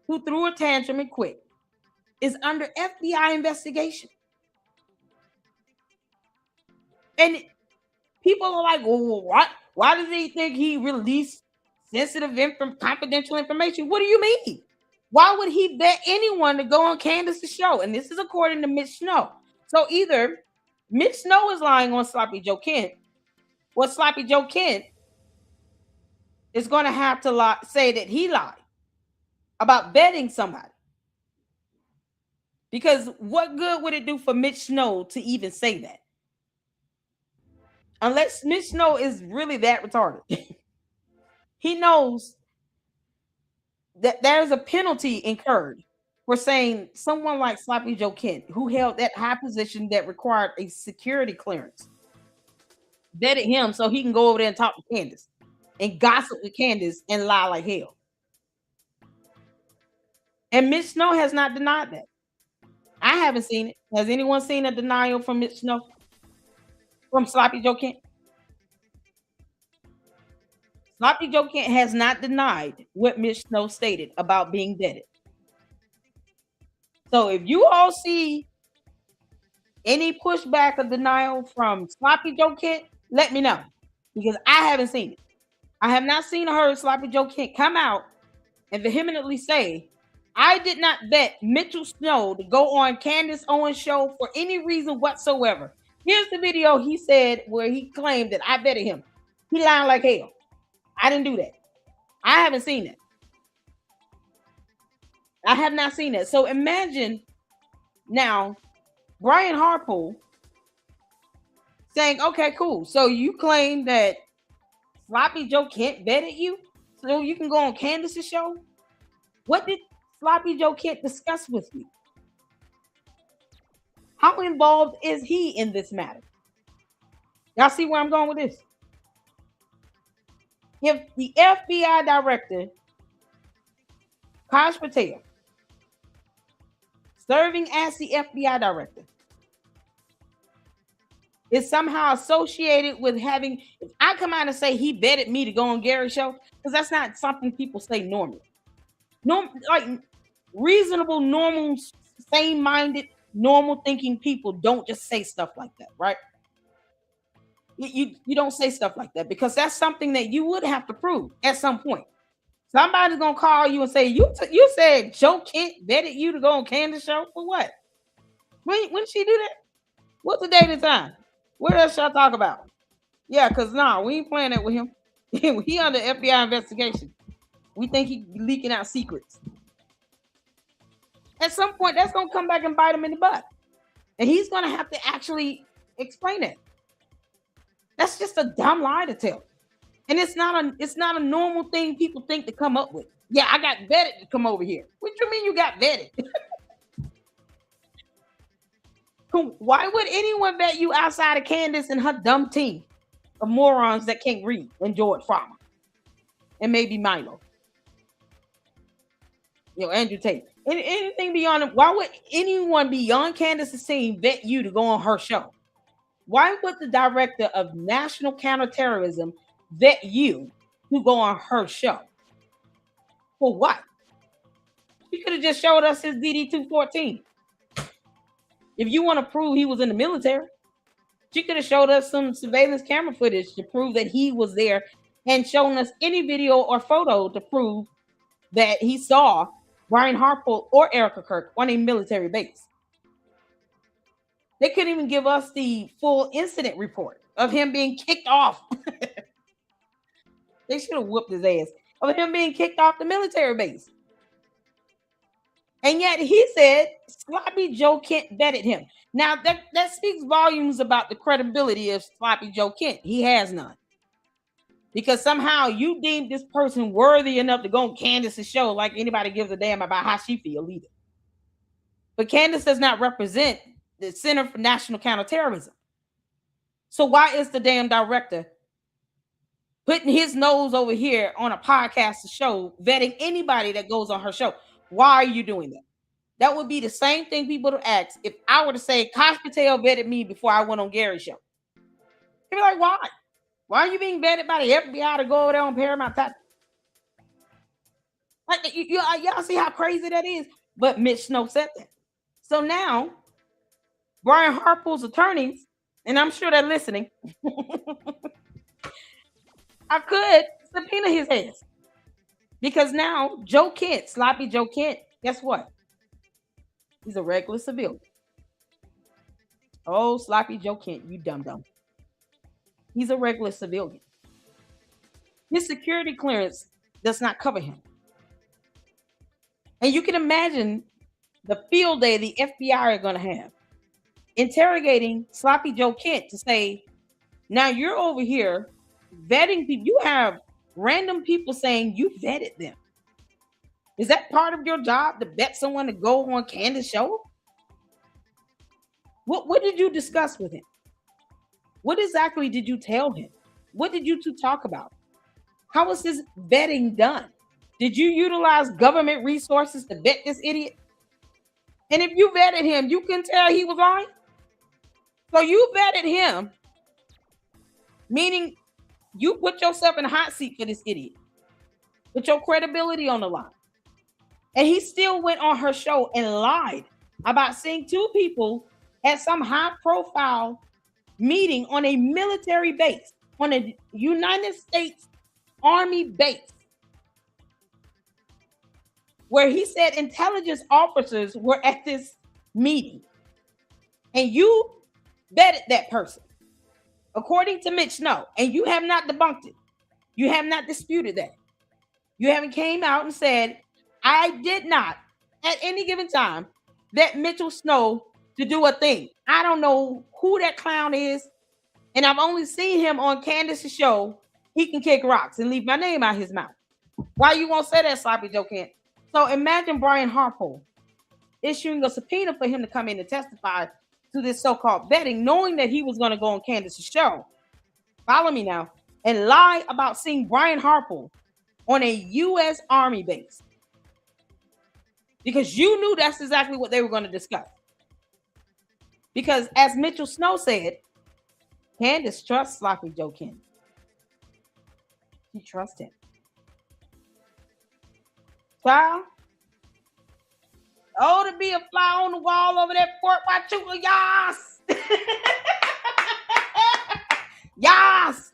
who threw a tantrum and quit, is under FBI investigation. And people are like, well, what? Why does he think he released sensitive, confidential information? What do you mean? Why would he vet anyone to go on Candace's show? And this is according to Mitch Snow. So either Mitch Snow is lying on Sloppy Joe Kent, Well, Sloppy Joe Kent is going to have to say that he lied about betting somebody. Because what good would it do for Mitch Snow to even say that? Unless Mitch Snow is really that retarded. He knows that there's a penalty incurred for saying someone like Sloppy Joe Kent, who held that high position that required a security clearance, vetted him so he can go over there and talk to Candace and gossip with Candace and lie like hell. And Mitch Snow has not denied that. I haven't seen it. Has anyone seen a denial from Mitch Snow? From Sloppy Joe Kent? Sloppy Joe Kent has not denied what Mitch Snow stated about being vetted. So if you all see any pushback or denial from Sloppy Joe Kent, let me know. Because I haven't seen it. I have not seen or heard Sloppy Joe Kent come out and vehemently say, I did not bet Mitchell Snow to go on Candace Owens' show for any reason whatsoever. Here's the video he said where he claimed that I betted him. He lied like hell. I didn't do that. I haven't seen it. I have not seen it. So imagine now Brian Harpool saying, okay, cool. So you claim that Sloppy Joe Kent betted you so you can go on Candace's show? What did Sloppy Joe Kent discuss with you? How involved is he in this matter? Y'all see where I'm going with this? If the FBI director, Kash Patel, serving as the FBI director, is somehow associated with having, if I come out and say he betted me to go on Gary's show, because that's not something people say normally. Like reasonable, normal, same-minded, normal thinking people don't just say stuff like that, right? You don't say stuff like that because that's something that you would have to prove at some point. Somebody's gonna call you and say you said Joe Kent betted you to go on Candace's show for what? When she do that? What's the date and time? What else y'all talk about? Yeah, because we ain't playing that with him. He under FBI investigation. We think he leaking out secrets. At some point, that's gonna come back and bite him in the butt, and he's gonna have to actually explain it. That's just a dumb lie to tell, and it's not a normal thing people think to come up with. Yeah, I got vetted to come over here. What do you mean you got vetted? Why would anyone bet you outside of Candace and her dumb team of morons that can't read and George Farmer and maybe Milo? Andrew Tate. Anything beyond them. Why would anyone beyond Candace's team bet you to go on her show? Why would the director of national counterterrorism vet you to go on her show? For what? He could have just showed us his DD-214. If you want to prove he was in the military, she could have showed us some surveillance camera footage to prove that he was there and shown us any video or photo to prove that he saw Brian Harpool or Erica Kirk on a military base. They couldn't even give us the full incident report of him being kicked off. They should have whooped his ass of him being kicked off the military base. And yet he said Sloppy Joe Kent vetted him. Now that speaks volumes about the credibility of Sloppy Joe Kent. He has none. Because somehow you deemed this person worthy enough to go on Candace's show like anybody gives a damn about how she feels either. But Candace does not represent the Center for National Counterterrorism. So why is the damn director putting his nose over here on a podcast show, vetting anybody that goes on her show? Why are you doing that? That would be the same thing people would ask if I were to say Kash Patel vetted me before I went on Gary's show. They'd be like, why? Why are you being vetted by the FBI to go over there on Paramount Top? Like, y'all see how crazy that is? But Mitch Snow said that. So now, Brian Harpool's attorneys, and I'm sure they're listening, I could subpoena his ass. Because now, Joe Kent, Sloppy Joe Kent, guess what? He's a regular civilian. Oh, Sloppy Joe Kent, you dumb. He's a regular civilian. His security clearance does not cover him. And you can imagine the field day the FBI are going to have interrogating Sloppy Joe Kent to say, now you're over here vetting people. You have random people saying you vetted them. Is that part of your job to vet someone to go on Candace show? What did you discuss with him? What exactly did you tell him? What did you two talk about? How was this vetting done? Did you utilize government resources to vet this idiot? And if you vetted him, you can tell he was lying. So you vetted him, meaning you put yourself in a hot seat for this idiot. Put your credibility on the line. And he still went on her show and lied about seeing two people at some high-profile meeting on a military base, on a United States Army base, where he said intelligence officers were at this meeting. And you vetted that person, according to Mitch Snow, and you have not debunked it. You have not disputed that. You haven't came out and said, I did not, at any given time, vet Mitchell Snow to do a thing. I don't know who that clown is, and I've only seen him on Candace's show. He can kick rocks and leave my name out his mouth. Why you won't say that, Sloppy Joe Kent? So imagine Brian Harpo issuing a subpoena for him to come in and testify to this so-called vetting, knowing that he was going to go on Candace's show. Follow me now. And lie about seeing Brian Harpo on a U.S. Army base. Because you knew that's exactly what they were going to discuss. Because as Mitchell Snow said, Candace trusts Sloppy Joe Kent. She trusts him. Child. Oh, to be a fly on the wall over there, Fort Huachuca, yas! Yas!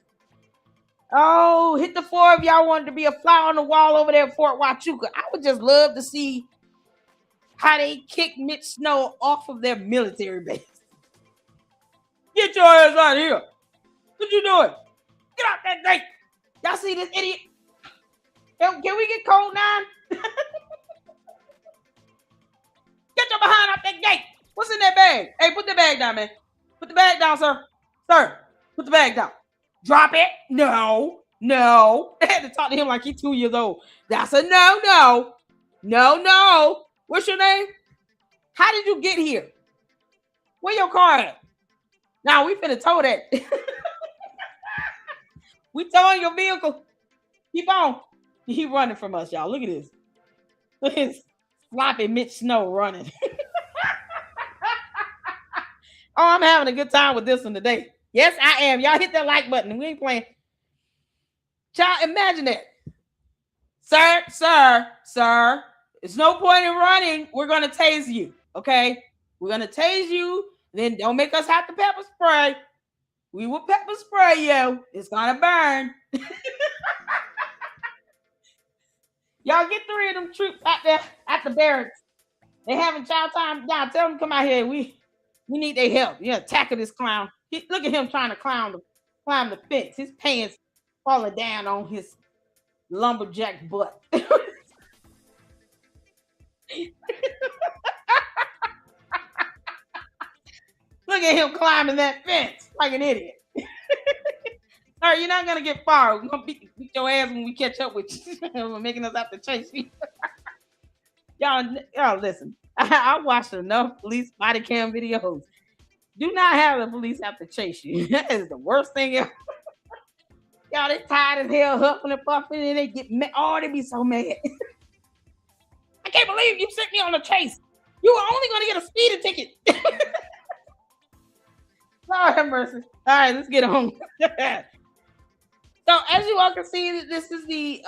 Oh, hit the four of y'all wanted to be a fly on the wall over there at Fort Huachuca. I would just love to see how they kick Mitch Snow off of their military base. Get your ass out of here. What you doing? Get out that gate. Y'all see this idiot? Can we get code 9? Get your behind out that gate. What's in that bag? Hey, put the bag down, man. Put the bag down, sir. Sir, put the bag down. Drop it. No. I had to talk to him like he's 2 years old. That's a no. No. What's your name? How did you get here? Where your car at? Now we finna tow that. We towing your vehicle. Keep on. He running from us, y'all. Look at this. Look at this sloppy Mitch Snow running. Oh, I'm having a good time with this one today. Yes, I am. Y'all hit that like button. We ain't playing. Child, imagine that. Sir. There's no point in running. We're going to tase you, okay? We're going to tase you. Then don't make us have to pepper spray. We will pepper spray you. It's going to burn. Y'all get 3 of them troops out there at the barracks. They having child time. Y'all tell them to come out here. We need their help. Yeah, tackle this clown. Look at him trying to climb the fence. His pants falling down on his lumberjack butt. Look at him climbing that fence like an idiot. All right, you're not gonna get far. We're gonna beat your ass when we catch up with you. We're making us have to chase you. y'all listen. I watched enough police body cam videos. Do not have the police have to chase you. That is the worst thing ever. Y'all, they tired as hell, huffing and puffing, and they get mad. Oh, they be so mad. I can't believe you sent me on a chase. You were only going to get a speeding ticket. Lord have mercy. All right, let's get on. So, as you all can see, this is the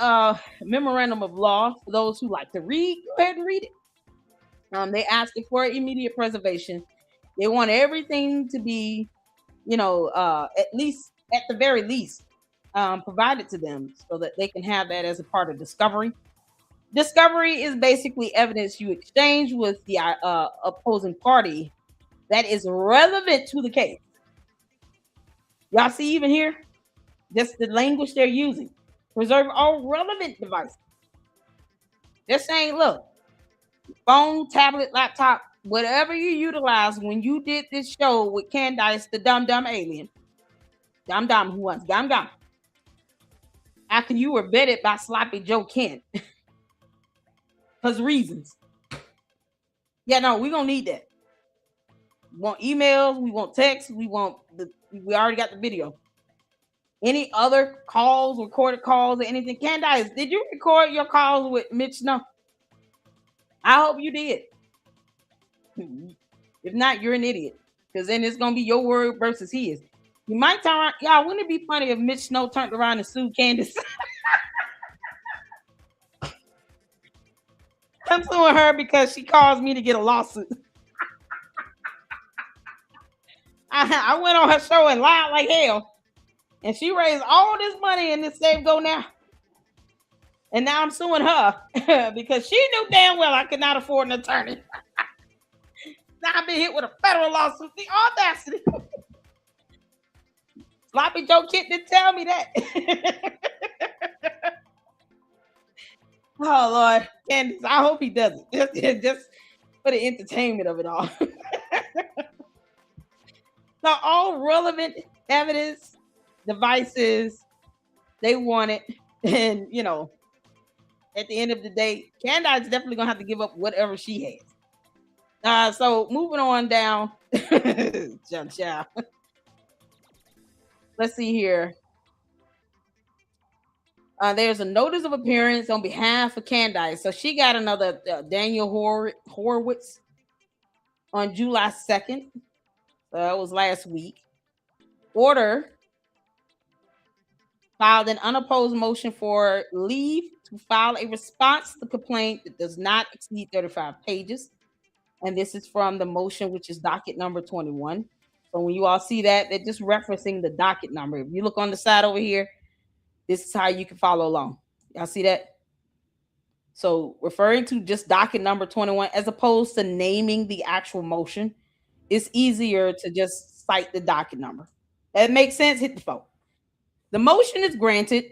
memorandum of law for those who like to read. Go ahead and read it. They asking for immediate preservation. They want everything to be, at the very least, provided to them so that they can have that as a part of discovery. Discovery is basically evidence you exchange with the opposing party that is relevant to the case. Y'all see even here? Just the language they're using. Preserve all relevant devices. They're saying, look, phone, tablet, laptop, whatever you utilize when you did this show with Candace, the dumb dumb alien, dumb dumb who was dumb dumb, after you were vetted by Sloppy Joe Kent, because reasons. Yeah, no, we're gonna need that. We want emails, we want texts, we already got the video. Any other calls, recorded calls, or anything? Candace, did you record your calls with Mitch? No. I hope you did. If not, you're an idiot. Because then it's gonna be your word versus his. You might turn around. Y'all, wouldn't it be funny if Mitch Snow turned around and sued Candace? I'm suing her because she caused me to get a lawsuit. I went on her show and lied like hell. And she raised all this money in this Save Go Now. And now I'm suing her because she knew damn well I could not afford an attorney. Now I've been hit with a federal lawsuit. The audacity. Sloppy Joe Kent didn't tell me that. Oh, Lord. Candace, I hope he doesn't. Just for the entertainment of it all. So all relevant evidence, devices, they want it. And, you know, at the end of the day, Candace is definitely going to have to give up whatever she has. So moving on down. John Chow. Let's see here. There's a notice of appearance on behalf of Candace. So she got another Daniel Horowitz on July 2nd. It was last week. Order filed an unopposed motion for leave to file a response to the complaint that does not exceed 35 pages. And this is from the motion, which is docket number 21. So when you all see that, they're just referencing the docket number. If you look on the side over here, this is how you can follow along. Y'all see that? So referring to just docket number 21, as opposed to naming the actual motion, it's easier to just cite the docket number. That makes sense. Hit the phone. The motion is granted.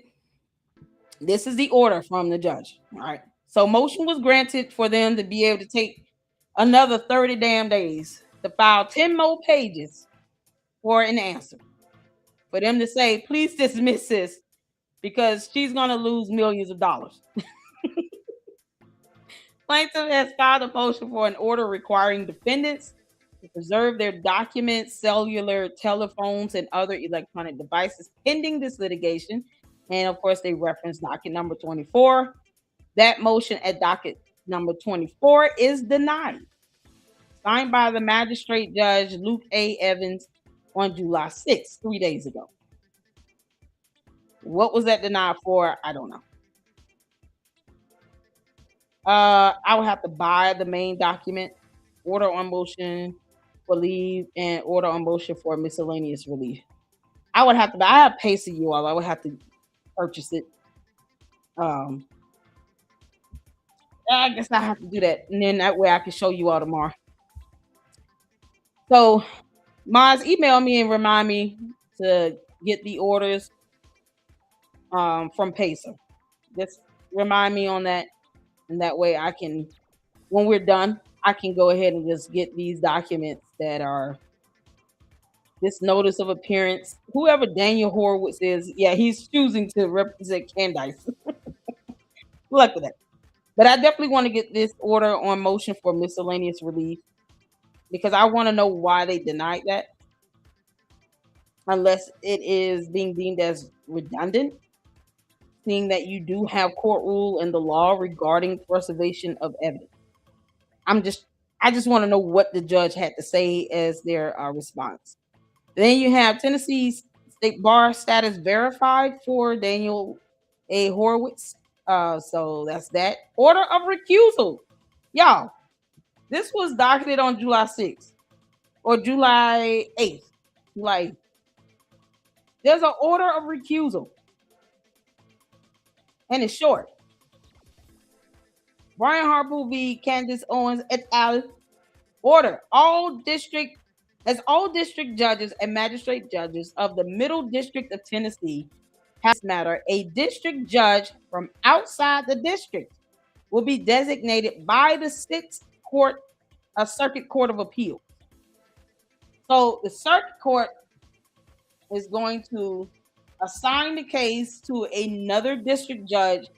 This is the order from the judge. All right. So motion was granted for them to be able to take another 30 damn days to file 10 more pages for an answer. For them to say, please dismiss this because she's going to lose millions of dollars. Plaintiff has filed a motion for an order requiring defendants to preserve their documents, cellular, telephones, and other electronic devices pending this litigation. And of course, they reference docket number 24. That motion at docket number 24 is denied. Signed by the magistrate judge Luke A. Evans on July 6th, 3 days ago. What was that denied for? I don't know. I would have to buy the main document, order on motion for leave, and order on motion for miscellaneous relief. I would have to buy. I have pace of you all. I would have to purchase it. I guess I have to do that, and then that way I can show you all tomorrow. So, Maz, email me and remind me to get the orders from Pacer. Just remind me on that, and that way I can, when we're done, I can go ahead and just get these documents that are this notice of appearance. Whoever Daniel Horowitz is, yeah, he's choosing to represent Candace. Luck with that. But I definitely want to get this order on motion for miscellaneous relief because I want to know why they denied that. Unless it is being deemed as redundant, seeing that you do have court rule and the law regarding preservation of evidence. I just want to know what the judge had to say as their response. Then you have Tennessee State Bar status verified for Daniel A. Horowitz. So that's that. Order of recusal. Y'all, this was docketed on July 6th or July 8th. July 8th. There's an order of recusal. And it's short. Brian Harpool v. Candace Owens et al. Order. All district As all district judges and magistrate judges of the Middle District of Tennessee have this matter, a district judge from outside the district will be designated by the Circuit Court of Appeals. So the Circuit Court is going to assign the case to another district judge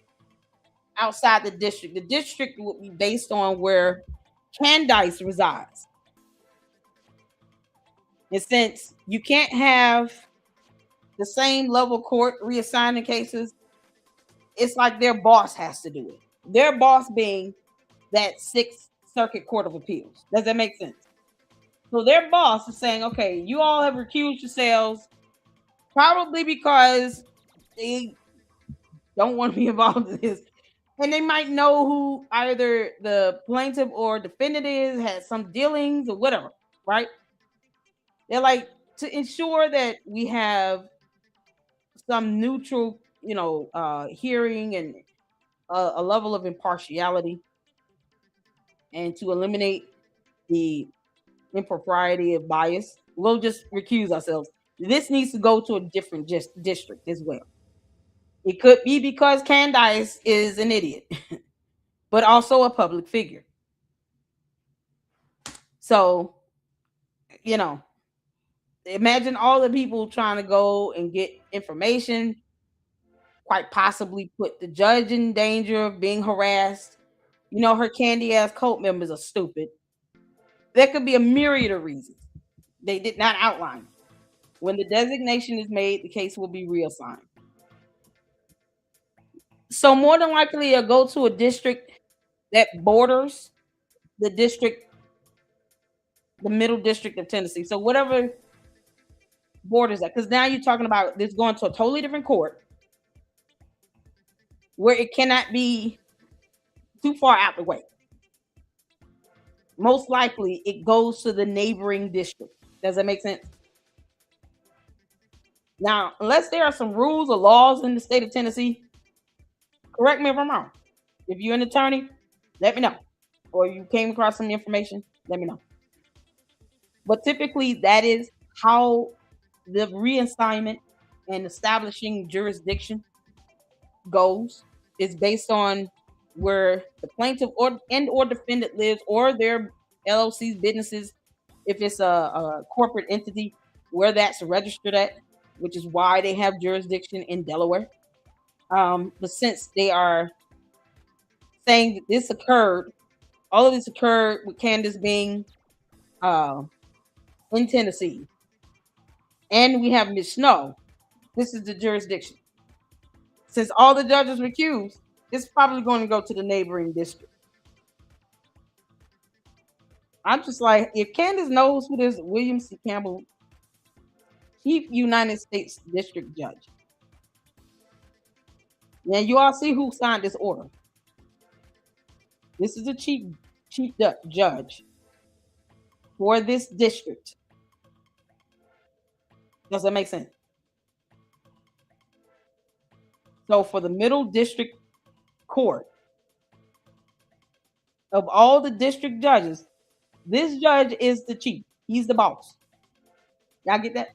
outside the district. The district will be based on where Candace resides. And since you can't have the same level court reassigning cases, it's like their boss has to do it. Their boss being that Sixth Circuit Court of Appeals. Does that make sense? So their boss is saying, okay, you all have recused yourselves probably because they don't want to be involved in this. And they might know who either the plaintiff or defendant is, has some dealings or whatever, right? They're like, to ensure that we have some neutral, hearing and a level of impartiality, and to eliminate the impropriety of bias, we'll just recuse ourselves. This needs to go to a different district as well. It could be because Candace is an idiot, but also a public figure. So, imagine all the people trying to go and get information, quite possibly put the judge in danger of being harassed. Her candy ass cult members are stupid. There could be a myriad of reasons. They did not outline. When the designation is made, the case will be reassigned. So more than likely, you'll go to a district that borders the Middle District of Tennessee. So whatever borders that, because now you're talking about this going to a totally different court where it cannot be too far out the way. Most likely, it goes to the neighboring district. Does that make sense? Now, unless there are some rules or laws in the state of Tennessee, correct me if I'm wrong. If you're an attorney, let me know. Or you came across some information, let me know. But typically, that is how the reassignment and establishing jurisdiction goes. It's based on where the plaintiff or defendant lives, or their LLC's businesses, if it's a corporate entity, where that's registered at, which is why they have jurisdiction in Delaware. But since they are saying that this occurred, all of this occurred with Candace being in Tennessee, and we have Miss Snow, this is the jurisdiction. Since all the judges recused, it's probably going to go to the neighboring district. I'm just like, if Candace knows who this William C. Campbell, Chief United States District Judge. Now you all see who signed this order. This is a chief judge for this district. Does that make sense? So for the Middle District Court, of all the district judges, this judge is the chief. He's the boss. Y'all get that?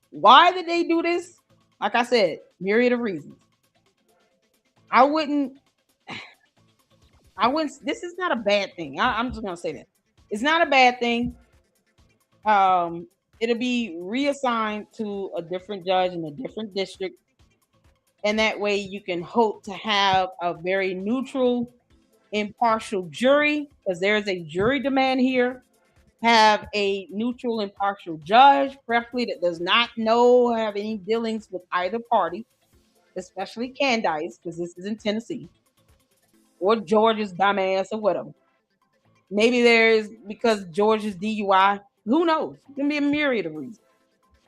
Why did they do this? Like I said, myriad of reasons. I wouldn't, this is not a bad thing. I'm just going to say that. It's not a bad thing. It'll be reassigned to a different judge in a different district. And that way you can hope to have a very neutral, impartial jury, because there is a jury demand here. Have a neutral, impartial judge, preferably that does not have any dealings with either party, especially Candace, because this is in Tennessee, or George's dumbass or whatever. Maybe there's because George's DUI. Who knows? It can be a myriad of reasons.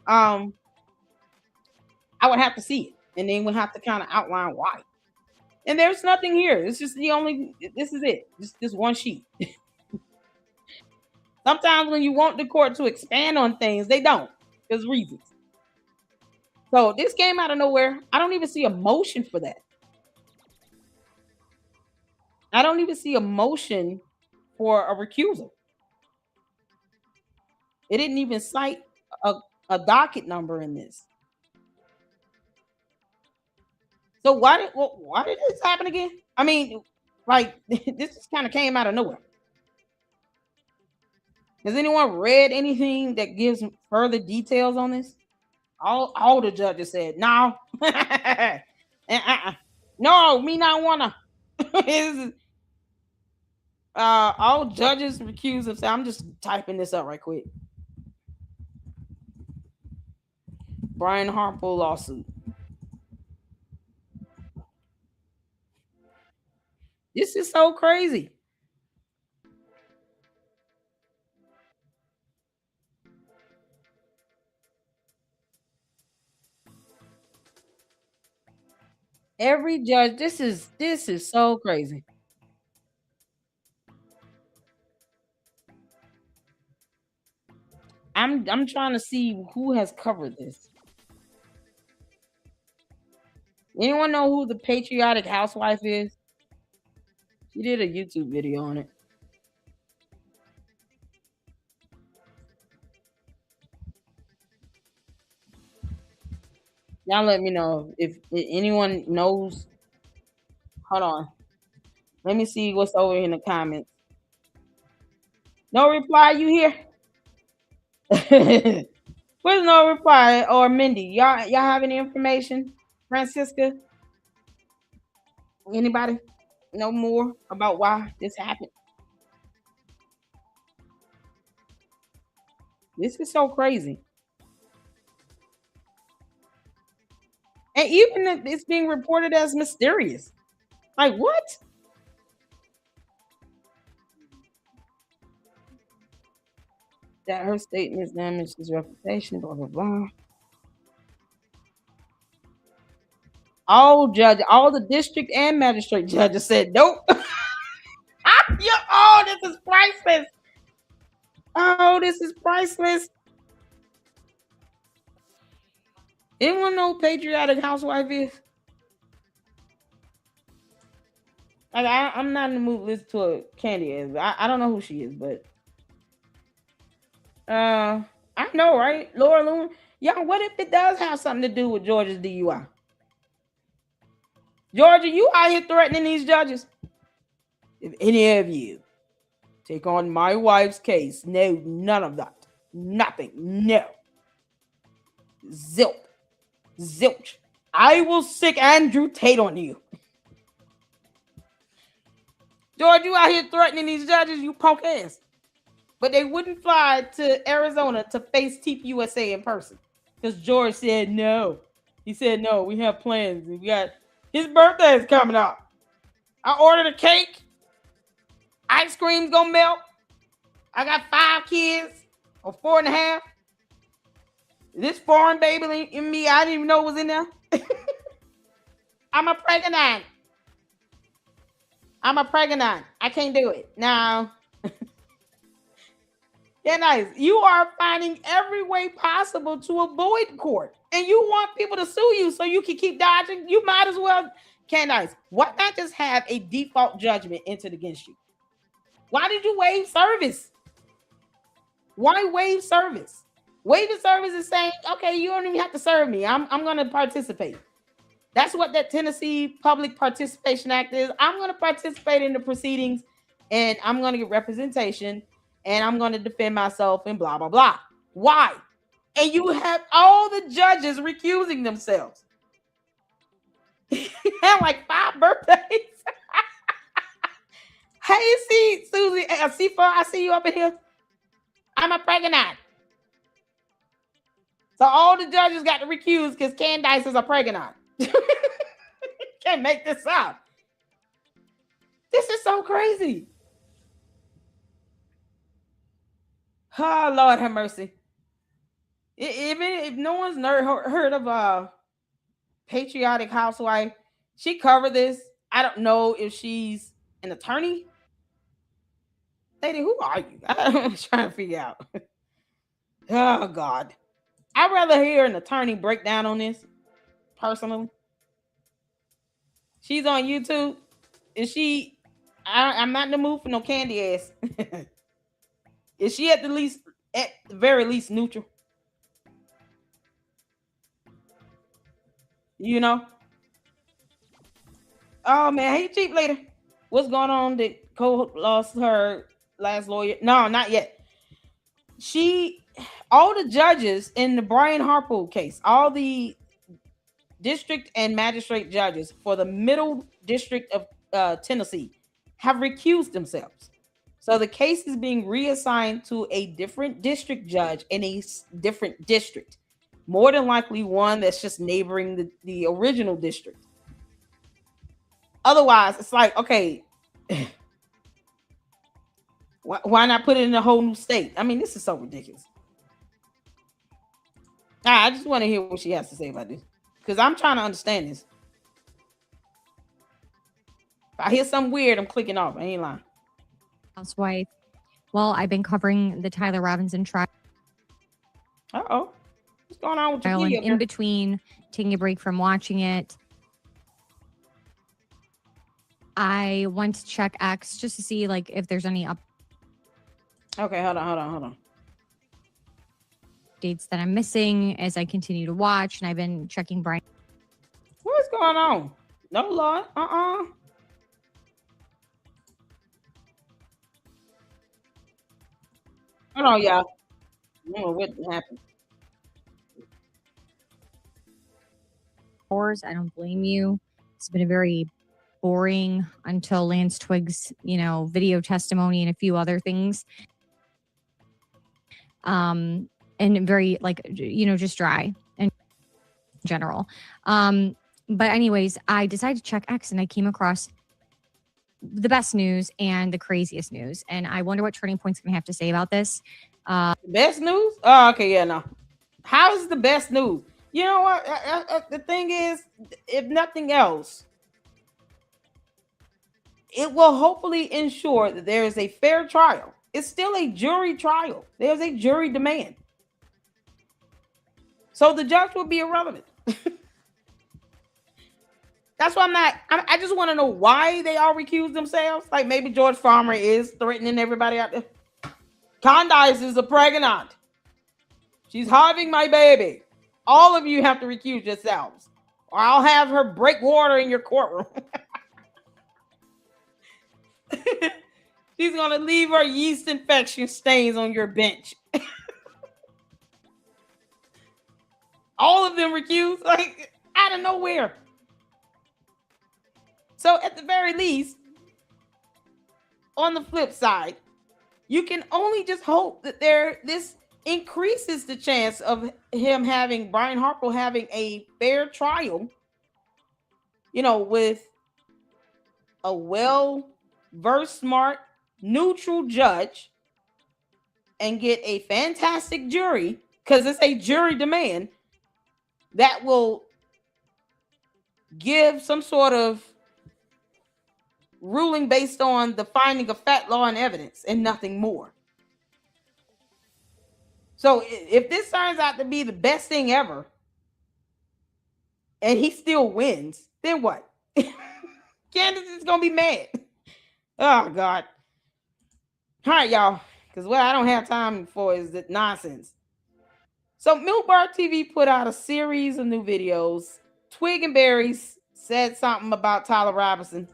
I would have to see it, and then we'll have to kind of outline why. And there's nothing here. It's just this is it. Just this one sheet. Sometimes when you want the court to expand on things, they don't. There's reasons. So this came out of nowhere. I don't even see a motion for that. I don't even see a motion for a recusal. It didn't even cite a, a docket number in this. So why did this happen again? I mean, like this just kind of came out of nowhere. Has anyone read anything that gives further details on this? All the judges said no. No, me not wanna. All judges recuse themselves. I'm just typing this up right quick. Brian Harper lawsuit. This is so crazy. Every judge, this is so crazy. I'm trying to see who has covered this. Anyone know who the patriotic housewife is? She did a YouTube video on it. Y'all let me know if anyone knows. Hold on. Let me see what's over in the comments. No reply, you here? Where's no reply or Mindy? Y'all have any information? Francisca? Anybody know more about why this happened? This is so crazy. And even it's being reported as mysterious. Like what? That her statements damaged his reputation, blah blah blah. All the district and magistrate judges said nope. Oh, this is priceless. Oh, this is priceless. Anyone know who patriotic housewife is? Like I'm not in the mood to listen to a Candace. I don't know who she is, but I know, right? Laura Loon. Y'all, what if it does have something to do with Georgia's DUI? Georgia, you out here threatening these judges? If any of you take on my wife's case, no, none of that. Nothing. No. Zilch. Zilch. I will sick Andrew Tate on you. George, you out here threatening these judges, you punk ass. But they wouldn't fly to Arizona to face TPUSA in person. Because George said no. He said no, we have plans. We got his birthday is coming up. I ordered a cake. Ice cream's gonna melt. I got 5 kids, or 4.5. This foreign baby in me, I didn't even know was in there. I'm a pregnant. I can't do it. Now, yeah, nice. You are finding every way possible to avoid court. And you want people to sue you so you can keep dodging. You might as well, Candace, why not just have a default judgment entered against you? Why did you waive service? Why waive service? Waiving service is saying, okay, you don't even have to serve me. I'm going to participate. That's what that Tennessee Public Participation Act is. I'm going to participate in the proceedings and I'm going to get representation and I'm going to defend myself and blah, blah, blah. Why? And you have all the judges recusing themselves. He had like 5 birthdays. Hey, see, Susie, Sifa, I see you up in here. I'm a pregnant. So all the judges got to recuse because Candace is a pregnant. Can't make this up. This is so crazy. Oh, Lord have mercy. If no one's heard of patriotic housewife, she covered this. I don't know if she's an attorney. Lady, who are you? I'm trying to figure out. Oh, God. I'd rather hear an attorney break down on this, personally. She's on YouTube. Is I'm not in the mood for no candy ass. Is she at the least at the very least neutral. You know? Oh man, hey cheap lady. What's going on? Did Cole lost her last lawyer? No, not yet. All the judges in the Brian Harpool case, all the district and magistrate judges for the middle district of Tennessee have recused themselves. So the case is being reassigned to a different district judge in a different district. More than likely one that's just neighboring the original district. Otherwise, it's like, okay, why not put it in a whole new state? I mean, this is so ridiculous. I just want to hear what she has to say about this, because I'm trying to understand this. If I hear something weird, I'm clicking off. I ain't lying. Housewife. Well, I've been covering the Tyler Robinson trial. Uh-oh. What's going on with your in between taking a break from watching it, I went to check X just to see like if there's any Okay, hold on. Updates that I'm missing as I continue to watch, and I've been checking Brian. What's going on? No, Lord. Hold on, y'all. I don't know what happened. I don't blame you. It's been a very boring until Lance Twiggs, video testimony and a few other things. And very just dry in general. But anyways, I decided to check X and I came across the best news and the craziest news. And I wonder what Turning Point's going to have to say about this. Best news? Oh, okay. Yeah, no. How is the best news? You know what? The thing is, if nothing else, it will hopefully ensure that there is a fair trial. It's still a jury trial. There's a jury demand. So the judge will be irrelevant. That's why I just want to know why they all recuse themselves. Like maybe George Farmer is threatening everybody out there. Candace is pregnant. She's having my baby. All of you have to recuse yourselves, or I'll have her break water in your courtroom. She's going to leave her yeast infection stains on your bench. All of them recused, like out of nowhere. So at the very least, on the flip side, you can only just hope that this increases the chance of Brian Harpool having a fair trial, with a well-versed, smart, neutral judge, and get a fantastic jury, because it's a jury demand that will give some sort of ruling based on the finding of fact, law, and evidence, and nothing more. So if this turns out to be the best thing ever, and he still wins, then what? Candace is gonna be mad. Oh God. All right, y'all. Because what I don't have time for is the nonsense. So Milk Bar TV put out a series of new videos. Twig and Berries said something about Tyler Robinson.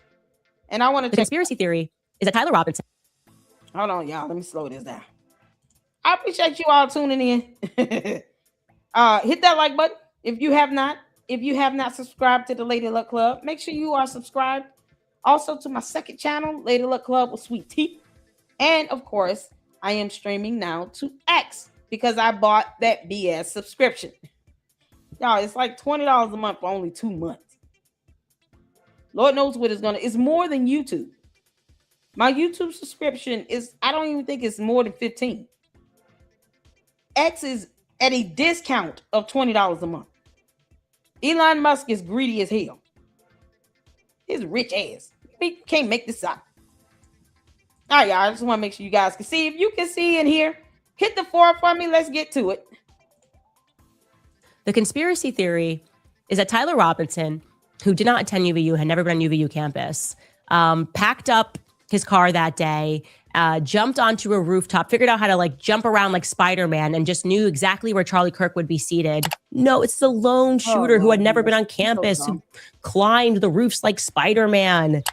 And I want to The conspiracy theory is that Tyler Robinson. Hold on, y'all. Let me slow this down. I appreciate you all tuning in. Hit that like button if you have not. If you have not subscribed to the Lady Luck Club, make sure you are subscribed. Also to my second channel, Lady Luck Club with Sweet Tea. And of course, I am streaming now to X because I bought that BS subscription. Y'all, it's like $20 a month for only 2 months. Lord knows what it's more than YouTube. My YouTube subscription I don't even think it's more than 15. X is at a discount of $20 a month. Elon Musk is greedy as hell. His rich ass. He can't make this up. All right, y'all. I just want to make sure you guys can see. If you can see in here, hit the 4 for me. Let's get to it. The conspiracy theory is that Tyler Robinson, who did not attend UVU, had never been on UVU campus, packed up his car that day jumped onto a rooftop, figured out how to like jump around like Spider-Man, and just knew exactly where Charlie Kirk would be seated. No, it's the lone shooter who had never been on campus, who climbed the roofs like Spider-Man.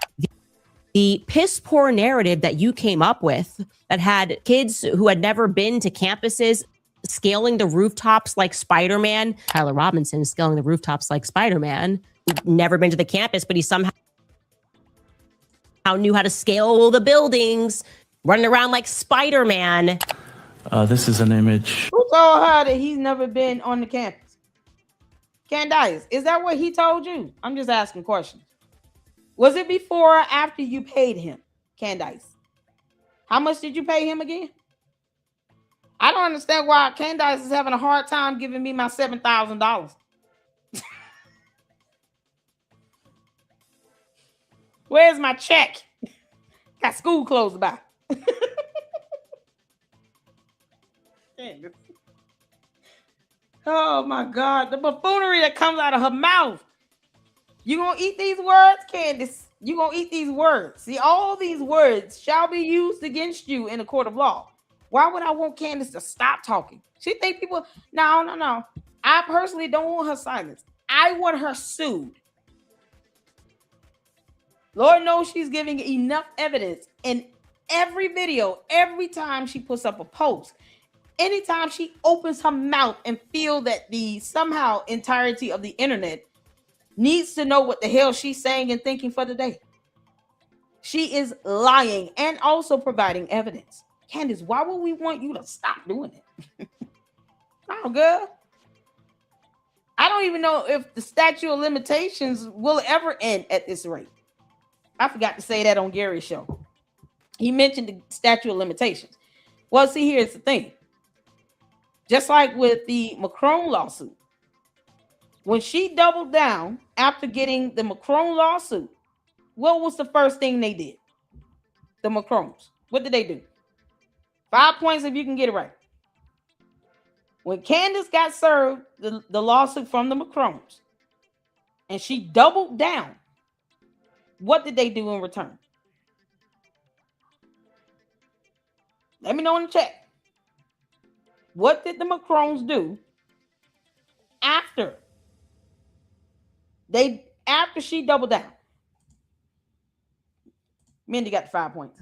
The piss poor narrative that you came up with that had kids who had never been to campuses scaling the rooftops like Spider-Man. Tyler Robinson scaling the rooftops like Spider-Man. Never been to the campus, but he somehow knew how to scale the buildings, running around like Spider-Man. This is an image. Who told her that he's never been on the campus? Candace, is that what he told you? I'm just asking questions. Was it before or after you paid him, Candace? How much did you pay him again? I don't understand why Candace is having a hard time giving me my $7,000. Where's my check? Got school clothes to buy. Oh my God, the buffoonery that comes out of her mouth. You gonna eat these words, Candace? You gonna eat these words? See, all these words shall be used against you in a court of law. Why would I want Candace to stop talking? She think people, no. I personally don't want her silenced. I want her sued. Lord knows she's giving enough evidence in every video, every time she puts up a post. Anytime she opens her mouth and feel that the somehow entirety of the internet needs to know what the hell she's saying and thinking for the day. She is lying and also providing evidence. Candace, why would we want you to stop doing it? Oh, girl. I don't even know if the statute of limitations will ever end at this rate. I forgot to say that on Gary's show. He mentioned the statute of limitations. Well, see, here's the thing. Just like with the Macron lawsuit, when she doubled down after getting the Macron lawsuit, what was the first thing they did? The Macrons. What did they do? 5 points if you can get it right. When Candace got served the lawsuit from the Macrons and she doubled down, what did they do in return? Let me know in the chat. What did the Macrons do after she doubled down? Mindy got the 5 points.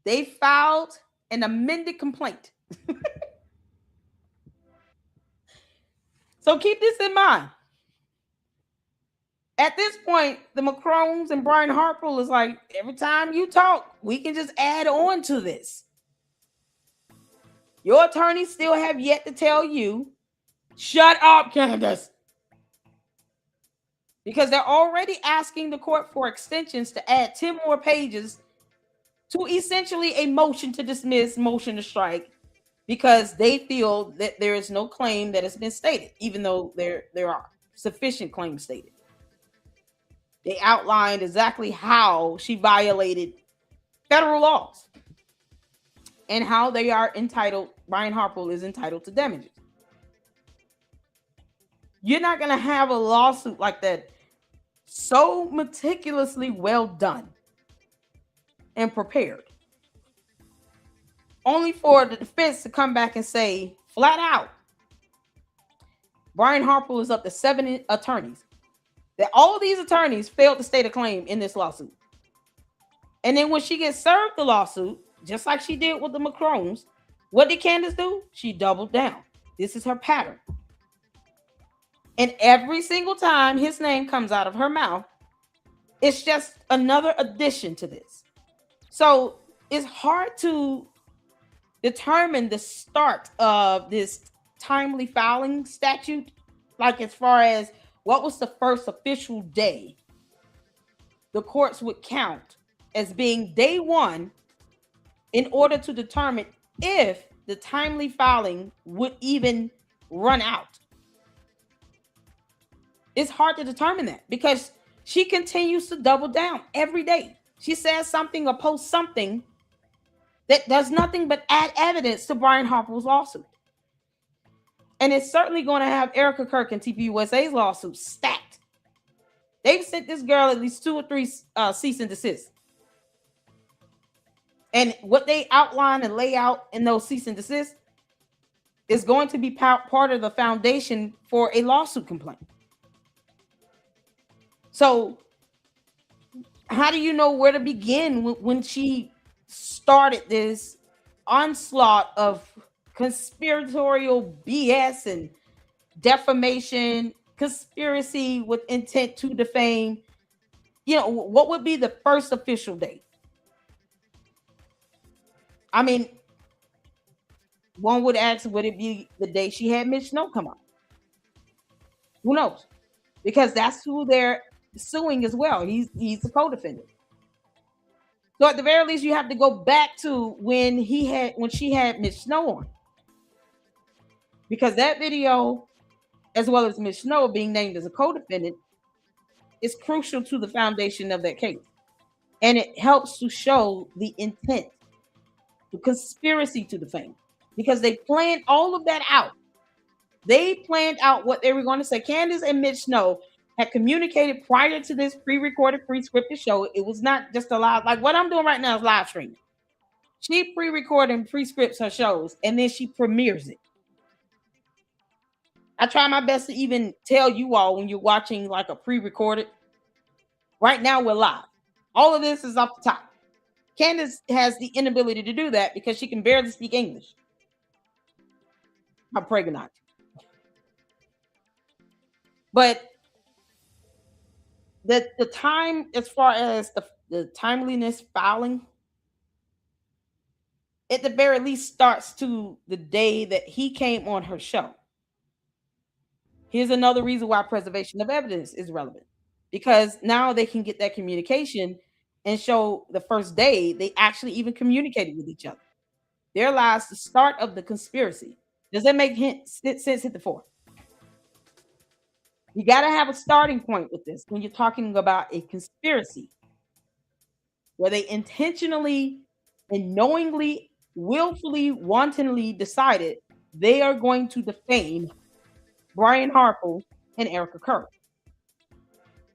They filed an amended complaint. So keep this in mind. At this point, the Macrons and Brian Hartwell is like, every time you talk, we can just add on to this. Your attorneys still have yet to tell you, shut up, Candace. Because they're already asking the court for extensions to add 10 more pages to essentially a motion to dismiss, motion to strike, because they feel that there is no claim that has been stated, even though there are sufficient claims stated. They outlined exactly how she violated federal laws and how they are entitled, Brian Hartwell is entitled to damages. You're not going to have a lawsuit like that so meticulously well done and prepared, only for the defense to come back and say flat out, Brian Hartwell is up to 7 attorneys, that all of these attorneys failed to state a claim in this lawsuit. And then when she gets served the lawsuit, just like she did with the Macrons, what did Candace do? She doubled down. This is her pattern. And every single time his name comes out of her mouth, it's just another addition to this. So it's hard to determine the start of this timely filing statute, like as far as what was the first official day the courts would count as being day one in order to determine if the timely filing would even run out. It's hard to determine that because she continues to double down every day. She says something or posts something that does nothing but add evidence to Brian Hartwell's lawsuit. And it's certainly going to have Erica Kirk and TPUSA's lawsuit stacked. They've sent this girl at least 2 or 3 cease and desist. And what they outline and lay out in those cease and desist is going to be part of the foundation for a lawsuit complaint. So how do you know where to begin when she started this onslaught of conspiratorial BS and defamation, conspiracy with intent to defame? You know, what would be the first official date? I mean, one would ask, would it be the day she had Mitch Snow come out? Who knows? Because that's who they're suing as well. He's the co-defendant. So at the very least, you have to go back to when she had Mitch Snow on, because that video, as well as Mitch Snow being named as a co-defendant, is crucial to the foundation of that case, and it helps to show the intent, the conspiracy to defame, because they planned all of that out. They planned out what they were going to say. Candace and Mitch Snow had communicated prior to this pre-recorded, pre-scripted show. It was not just a live, like what I'm doing right now is live streaming. She pre-recorded and pre-scripts her shows, and then she premieres it. I try my best to even tell you all when you're watching like a pre-recorded. Right now we're live. All of this is off the top. Candace has the inability to do that because she can barely speak English. I'm pregnant. But the time, as far as the timeliness filing, at the very least starts to the day that he came on her show. Here's another reason why preservation of evidence is relevant, because now they can get that communication and show the first day they actually even communicated with each other. There lies the start of the conspiracy. Does that make sense? Hit the four. You got to have a starting point with this when you're talking about a conspiracy where they intentionally and knowingly, willfully, wantonly decided they are going to defame Brian Harple and Erica Kirk.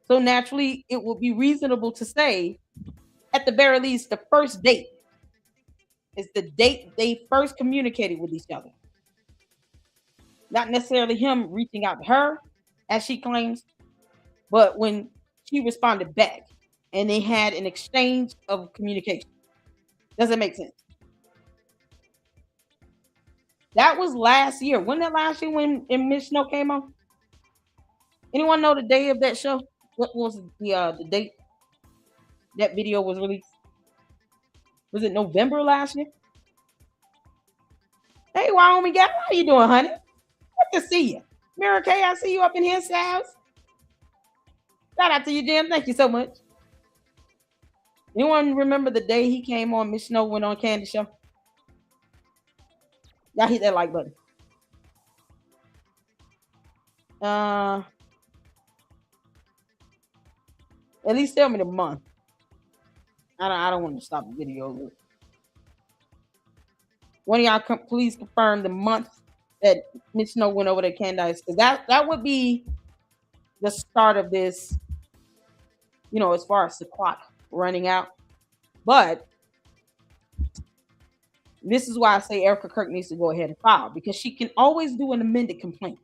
So naturally, it would be reasonable to say, at the very least, the first date is the date they first communicated with each other. Not necessarily him reaching out to her, as she claims, but when she responded back and they had an exchange of communication. Does that make sense? That was last year. Wasn't that last year when Mitch Snow came on? Anyone know the day of that show? What was the date that video was released? Was it November last year? Hey, Wyoming Gal, how you doing, honey? Good to see you. Mira Kay, I see you up in here, Sal's. Shout out to you, Jim. Thank you so much. Anyone remember the day he came on Mitch Snow went on Candace show? Y'all hit that like button. At least tell me the month. I don't want to stop the video. One of y'all please confirm the month that Mitch Snow went over to Candace, because that would be the start of this, you know, as far as the clock running out. But this is why I say Erica Kirk needs to go ahead and file, because she can always do an amended complaint.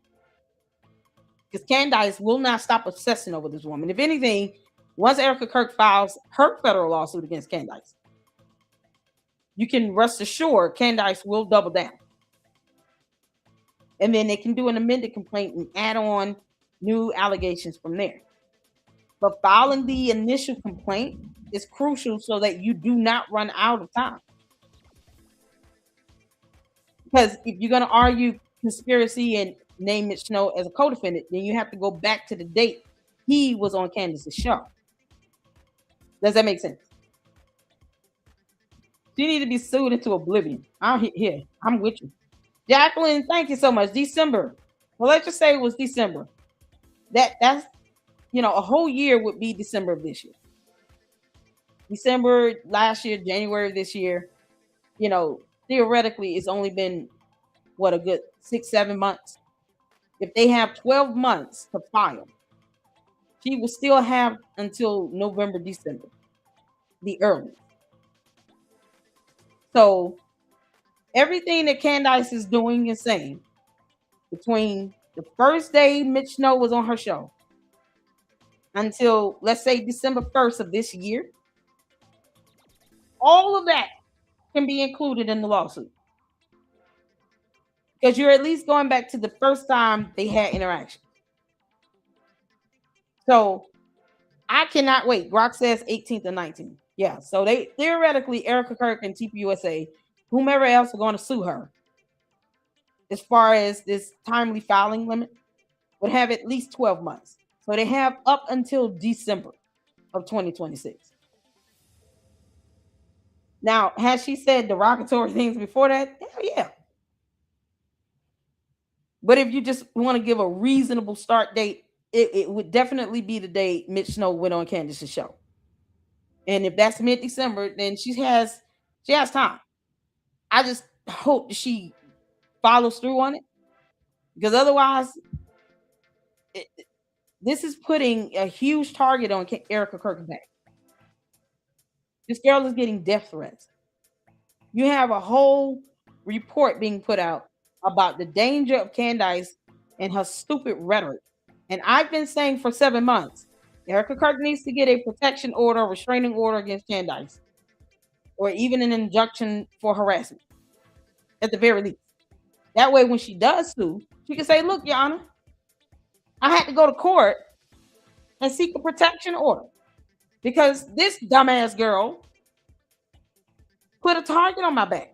Because Candace will not stop obsessing over this woman. If anything, once Erica Kirk files her federal lawsuit against Candace, you can rest assured Candace will double down. And then they can do an amended complaint and add on new allegations from there. But filing the initial complaint is crucial so that you do not run out of time. Because if you're going to argue conspiracy and name Mitch Snow as a co-defendant, then you have to go back to the date he was on Candace's show. Does that make sense? You need to be sued into oblivion. I'm with you. Jacqueline, thank you so much. December. Well, let's just say it was December. That's, you know, a whole year would be December of this year. December last year, January of this year, you know, theoretically, it's only been, what, a good 6-7 months. If they have 12 months to file, she will still have until November, December, the earliest. So everything that Candace is doing and saying between the first day Mitch Snow was on her show until, let's say, December 1st of this year, all of that can be included in the lawsuit. Because you're at least going back to the first time they had interaction. So I cannot wait. Rock says 18th and 19th. Yeah. So they theoretically, Erica Kirk and TPUSA, whomever else are going to sue her, as far as this timely filing limit, would have at least 12 months. So they have up until December of 2026. Now, has she said derogatory things before that? Hell yeah. But if you just want to give a reasonable start date, it would definitely be the day Mitch Snow went on Candace's show. And if that's mid-December, then she has time. I just hope that she follows through on it, because otherwise, this is putting a huge target on Erica Kirk's back. This girl is getting death threats. You have a whole report being put out about the danger of Candace and her stupid rhetoric. And I've been saying for 7 months, Erica Kirk needs to get a protection order, a restraining order against Candace, or even an injunction for harassment, at the very least. That way, when she does sue, she can say, look, Your Honor, I had to go to court and seek a protection order because this dumbass girl put a target on my back.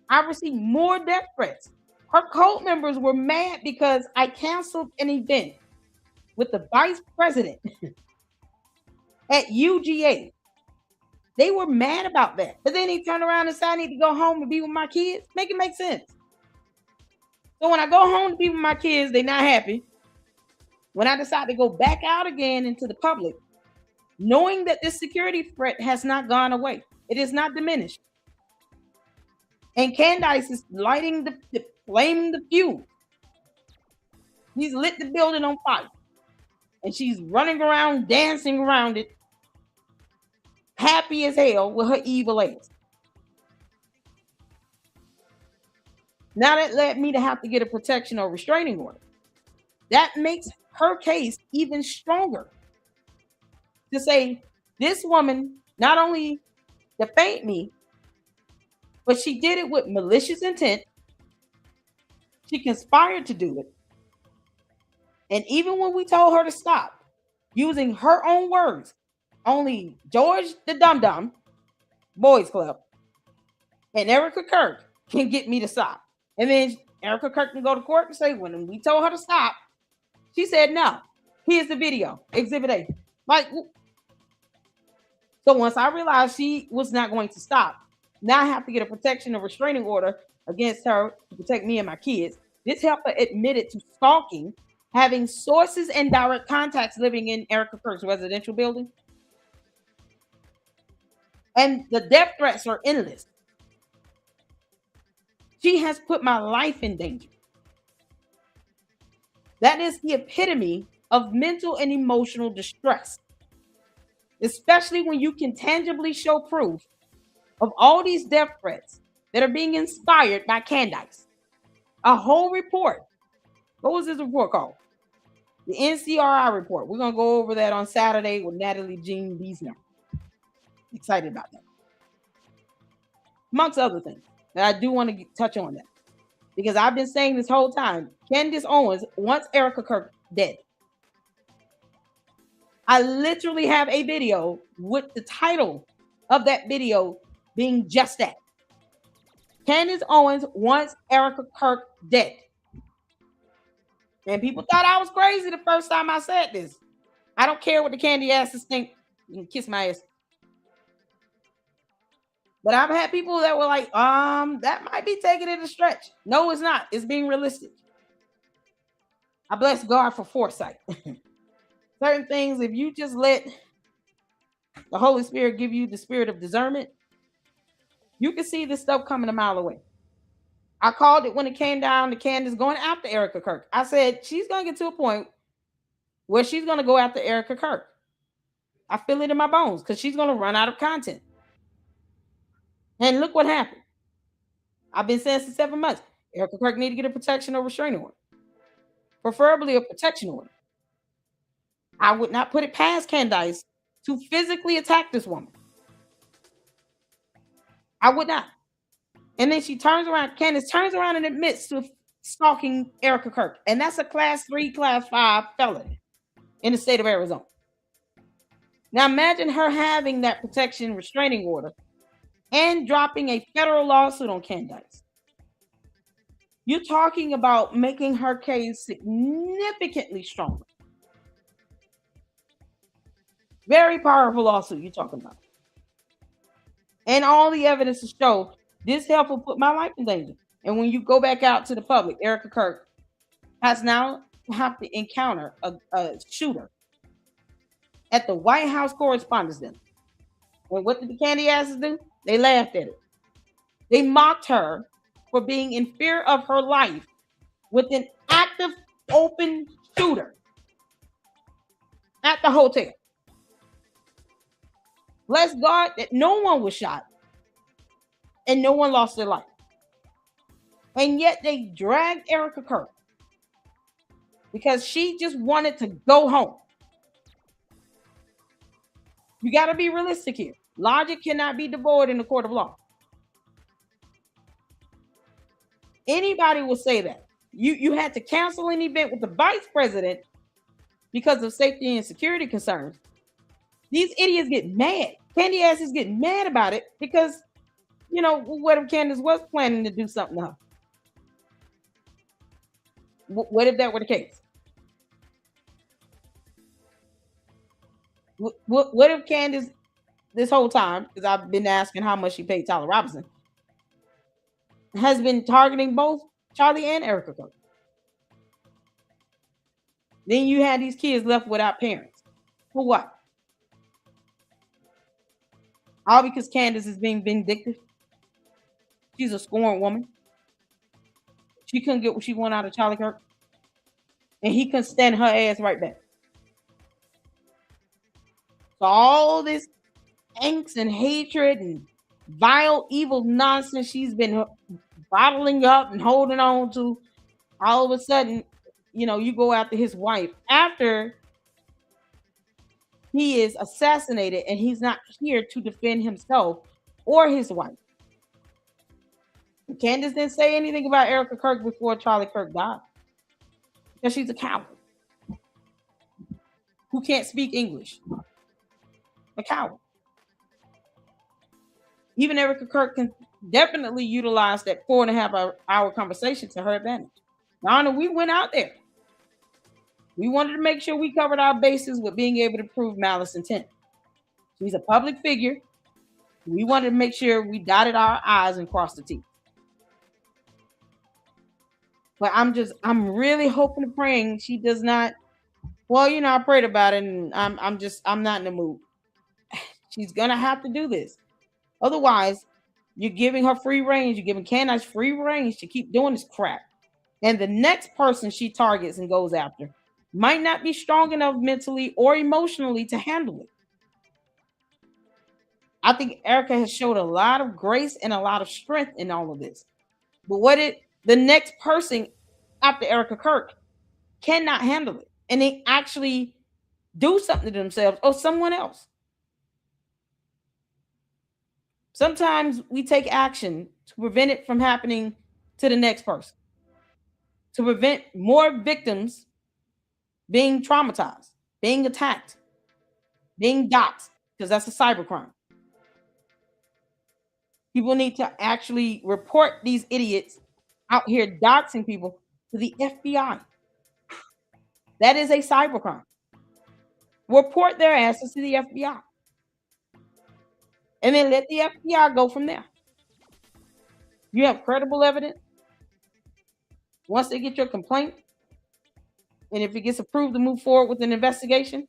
I received more death threats. Her cult members were mad because I canceled an event with the vice president at UGA. They were mad about that. But then he turned around and said, I need to go home and be with my kids. Make it make sense. So when I go home to be with my kids, they're not happy. When I decide to go back out again into the public, knowing that this security threat has not gone away, it is not diminished. And Candace is lighting the flaming the fuel. He's lit the building on fire. And she's running around, dancing around it, happy as hell with her evil ass. Now that led me to have to get a protection or restraining order. That makes her case even stronger. To say this woman not only defamed me, but she did it with malicious intent. She conspired to do it. And even when we told her to stop, using her own words, only George the Dum-Dum, Boys Club, and Erica Kirk can get me to stop. And then Erica Kirk can go to court and say, when we told her to stop, she said, no, here's the video, Exhibit A. Like, so once I realized she was not going to stop, now I have to get a protection or restraining order against her to protect me and my kids. This helper admitted to stalking, having sources and direct contacts living in Erica Kirk's residential building. And the death threats are endless. She has put my life in danger. That is the epitome of mental and emotional distress, especially when you can tangibly show proof of all these death threats that are being inspired by Candace. A whole report. What was this report called? The NCRI report. We're going to go over that on Saturday with Natalie Jean Wiesner. Excited about that. Amongst other things. And I do want to touch on that. Because I've been saying this whole time, Candace Owens wants Erica Kirk dead. I literally have a video with the title of that video being just that. Candace Owens wants Erica Kirk dead. And people thought I was crazy the first time I said this. I don't care what the candy asses think. You can kiss my ass. But I've had people that were like, that might be taking it a stretch. No, it's not. It's being realistic. I bless God for foresight. Certain things, if you just let the Holy Spirit give you the spirit of discernment, you can see this stuff coming a mile away. I called it when it came down to Candace going after Erica Kirk. I said, she's going to get to a point where she's going to go after Erica Kirk. I feel it in my bones because she's going to run out of content. And look what happened. I've been saying since 7 months. Erica Kirk need to get a protection or restraining order. Preferably a protection order. I would not put it past Candace to physically attack this woman. I would not. And then she turns around, Candace turns around and admits to stalking Erica Kirk. And that's a class 3, class 5 felony in the state of Arizona. Now imagine her having that protection restraining order and dropping a federal lawsuit on Candace. You're talking about making her case significantly stronger. Very powerful lawsuit you're talking about. And all the evidence to show this help will put my life in danger. And when you go back out to the public, Erica Kirk has now have to encounter a shooter at the White House Correspondents' Dinner. Well, what did the candy asses do? They laughed at it. They mocked her for being in fear of her life with an active open shooter at the hotel. Bless God that no one was shot and no one lost their life. And yet they dragged Erica Kirk because she just wanted to go home. You got to be realistic here. Logic cannot be devoid in the court of law. Anybody will say that. You had to cancel an event with the vice president because of safety and security concerns. These idiots get mad. Candy ass is getting mad about it because, you know, what if Candace was planning to do something to her? What if that were the case? What if Candace, this whole time, because I've been asking how much she paid Tyler Robinson, has been targeting both Charlie and Erica Kirk? Then you had these kids left without parents. For what? All because Candace is being vindictive. She's a scorned woman. She couldn't get what she wanted out of Charlie Kirk. And he couldn't stand her ass right back. So all this angst and hatred and vile, evil nonsense she's been bottling up and holding on to, all of a sudden, you know, you go after his wife after he is assassinated and he's not here to defend himself or his wife. Candace didn't say anything about Erica Kirk before Charlie Kirk died because she's a coward who can't speak English. A coward. Even Erica Kirk can definitely utilize that 4.5 hour conversation to her advantage. Now, we went out there. We wanted to make sure we covered our bases with being able to prove malice intent. She's a public figure. We wanted to make sure we dotted our I's and crossed the T's. But I'm really hoping and praying she does not. Well, you know, I prayed about it and I'm not in the mood. She's gonna have to do this. Otherwise, you're giving her free range. You're giving Candace free range to keep doing this crap. And the next person she targets and goes after might not be strong enough mentally or emotionally to handle it. I think Erica has showed a lot of grace and a lot of strength in all of this. But the next person after Erica Kirk cannot handle it. And they actually do something to themselves or someone else. Sometimes we take action to prevent it from happening to the next person, to prevent more victims being traumatized, being attacked, being doxxed, because that's a cybercrime. People need to actually report these idiots out here doxing people to the FBI. That is a cybercrime. Report their asses to the FBI. And then let the FBI go from there. You have credible evidence. Once they get your complaint, and if it gets approved to move forward with an investigation,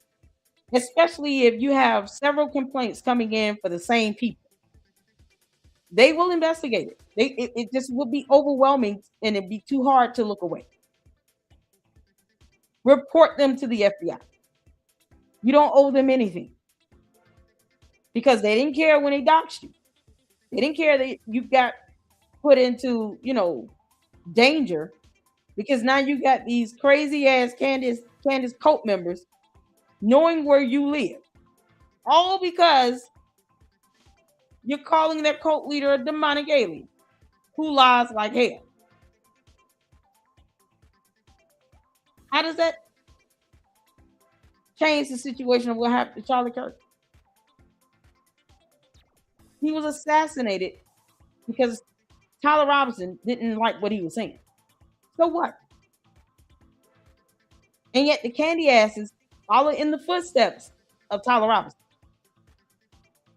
especially if you have several complaints coming in for the same people, they will investigate it. It just would be overwhelming and it'd be too hard to look away. Report them to the FBI. You don't owe them anything because they didn't care when they doxed you. They didn't care that you got put into, danger, because now you got these crazy ass Candace cult members knowing where you live, all because you're calling their cult leader a demonic alien who lies like hell. How does that change the situation of what happened to Charlie Kirk? He was assassinated because Tyler Robinson didn't like what he was saying. So what? And yet the candy asses follow in the footsteps of Tyler Robinson.